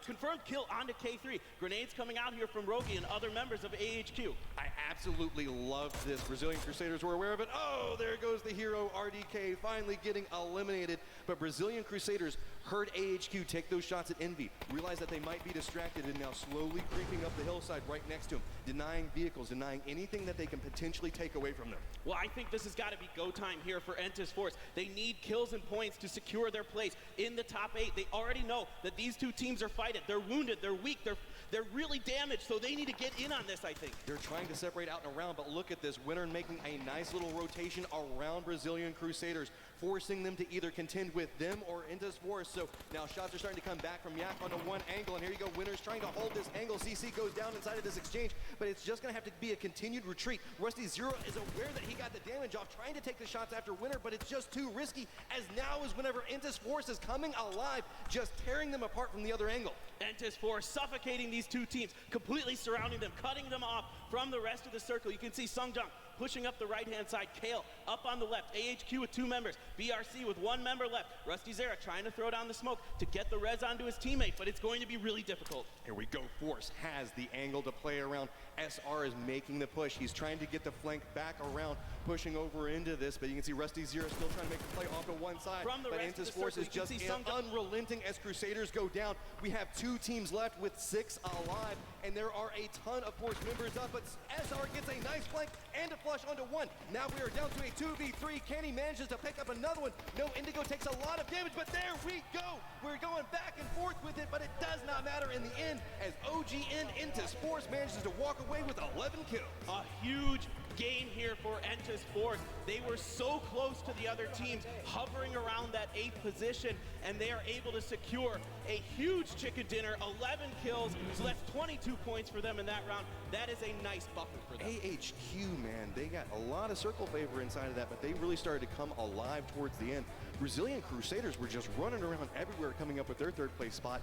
Confirmed kill onto K3. Grenades coming out here from Rogi and other members of AHQ. I absolutely loved this. Brazilian Crusaders were aware of it. Oh, there goes the hero RDK finally getting eliminated. But Brazilian Crusaders heard AHQ take those shots at Envy, realized that they might be distracted, and now slowly creeping up the hillside right next to him, denying vehicles, denying anything that they can potentially take away from them. Well, I think this has got to be go time here for Entis Force. They need kills and points to secure their place in the top 8. They already know that these two teams are fighting. They're wounded, they're weak, they're really damaged, so they need to get in on this, I think. They're trying to separate out and around, but look at this. Winner making a nice little rotation around Brazilian Crusaders, forcing them to either contend with them or Entis Force. So now shots are starting to come back from Yak onto one angle, and here you go. Winner's trying to hold this angle. CC goes down inside of this exchange, but it's just going to have to be a continued retreat. Rusty Zero is aware that he got the damage off, trying to take the shots after Winner, but it's just too risky, as now is whenever Entis Force is coming alive, just tearing them apart from the other angle. Entis Force suffocating these two teams, completely surrounding them, cutting them off from the rest of the circle. You can see Sungjang pushing up the right-hand side, Kale up on the left, AHQ with 2 members, BRC with 1 member left, Rusty Zera trying to throw down the smoke to get the res onto his teammate, but it's going to be really difficult. Here we go. Force has the angle to play around. SR is making the push. He's trying to get the flank back around, pushing over into this, but you can see Rusty Zero still trying to make the play off to one side. From the but rest of Entis the Force circle, is you can just see unrelenting as Crusaders go down. We have 2 teams left with 6 alive, and there are a ton of Force members up, but SR gets a nice flank and a flush onto one. Now we are down to a 2v3. Kenny manages to pick up another one. No, Indigo takes a lot of damage, but there we go. We're going back and forth with it, but it does not matter in the end, as OGN Entis Force manages to walk away with 11 kills. A huge game here for Entis Force. They were so close to the other teams, hovering around that 8th position, and they are able to secure a huge chicken dinner, 11 kills, so that's 22 points for them in that round. That is a nice buffer for them. AHQ, man, they got a lot of circle favor inside of that, but they really started to come alive towards the end. Brazilian Crusaders were just running around everywhere, coming up with their 3rd place spot.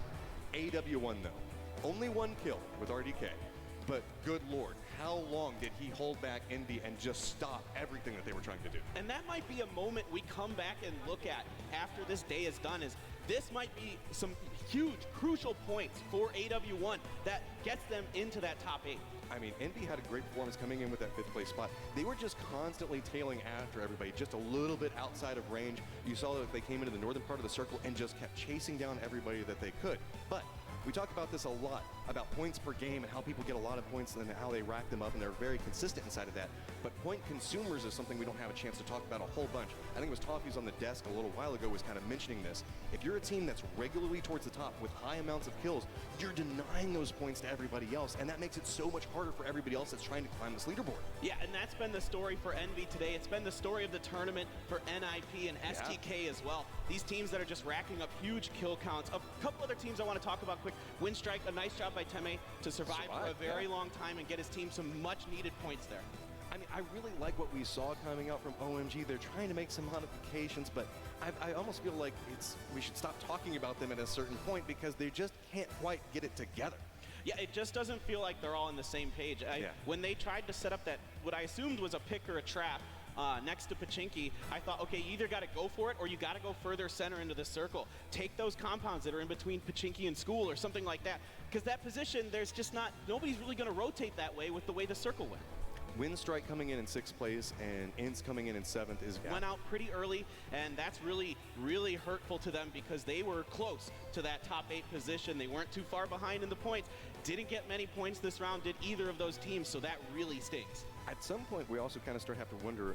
AW1 though, only 1 kill with RDK. But good Lord, how long did he hold back Envy and just stop everything that they were trying to do? And that might be a moment we come back and look at after this day is done, is this might be some huge, crucial points for AW1 that gets them into that top 8. I mean, Envy had a great performance coming in with that 5th place spot. They were just constantly tailing after everybody, just a little bit outside of range. You saw that they came into the northern part of the circle and just kept chasing down everybody that they could. But we talk about this a lot about points per game and how people get a lot of points and how they rack them up, and they're very consistent inside of that. But point consumers is something we don't have a chance to talk about a whole bunch. I think it was Toffee's on the desk a little while ago was kind of mentioning this. If you're a team that's regularly towards the top with high amounts of kills, you're denying those points to everybody else, and that makes it so much harder for everybody else that's trying to climb this leaderboard. Yeah, and that's been the story for Envy today. It's been the story of the tournament for NIP and STK as well. These teams that are just racking up huge kill counts. A couple other teams I want to talk about quick. Winstrike, a nice job by Teme to survive for a very long time and get his team some much needed points there. I mean, I really like what we saw coming out from OMG. They're trying to make some modifications, but I almost feel like we should stop talking about them at a certain point because they just can't quite get it together. Yeah, it just doesn't feel like they're all on the same page. When they tried to set up that, what I assumed was a pick or a trap next to Pachinki, I thought, okay, you either got to go for it or you got to go further center into the circle. Take those compounds that are in between Pachinki and School or something like that. Because that position, there's just not, nobody's really going to rotate that way with the way the circle went. Winstrike coming in 6th place and Ince coming in 7th is went out pretty early, and that's really, really hurtful to them because they were close to that top 8 position. They weren't too far behind in the points. Didn't get many points this round, did either of those teams, so that really stings. At some point, we also kind of have to wonder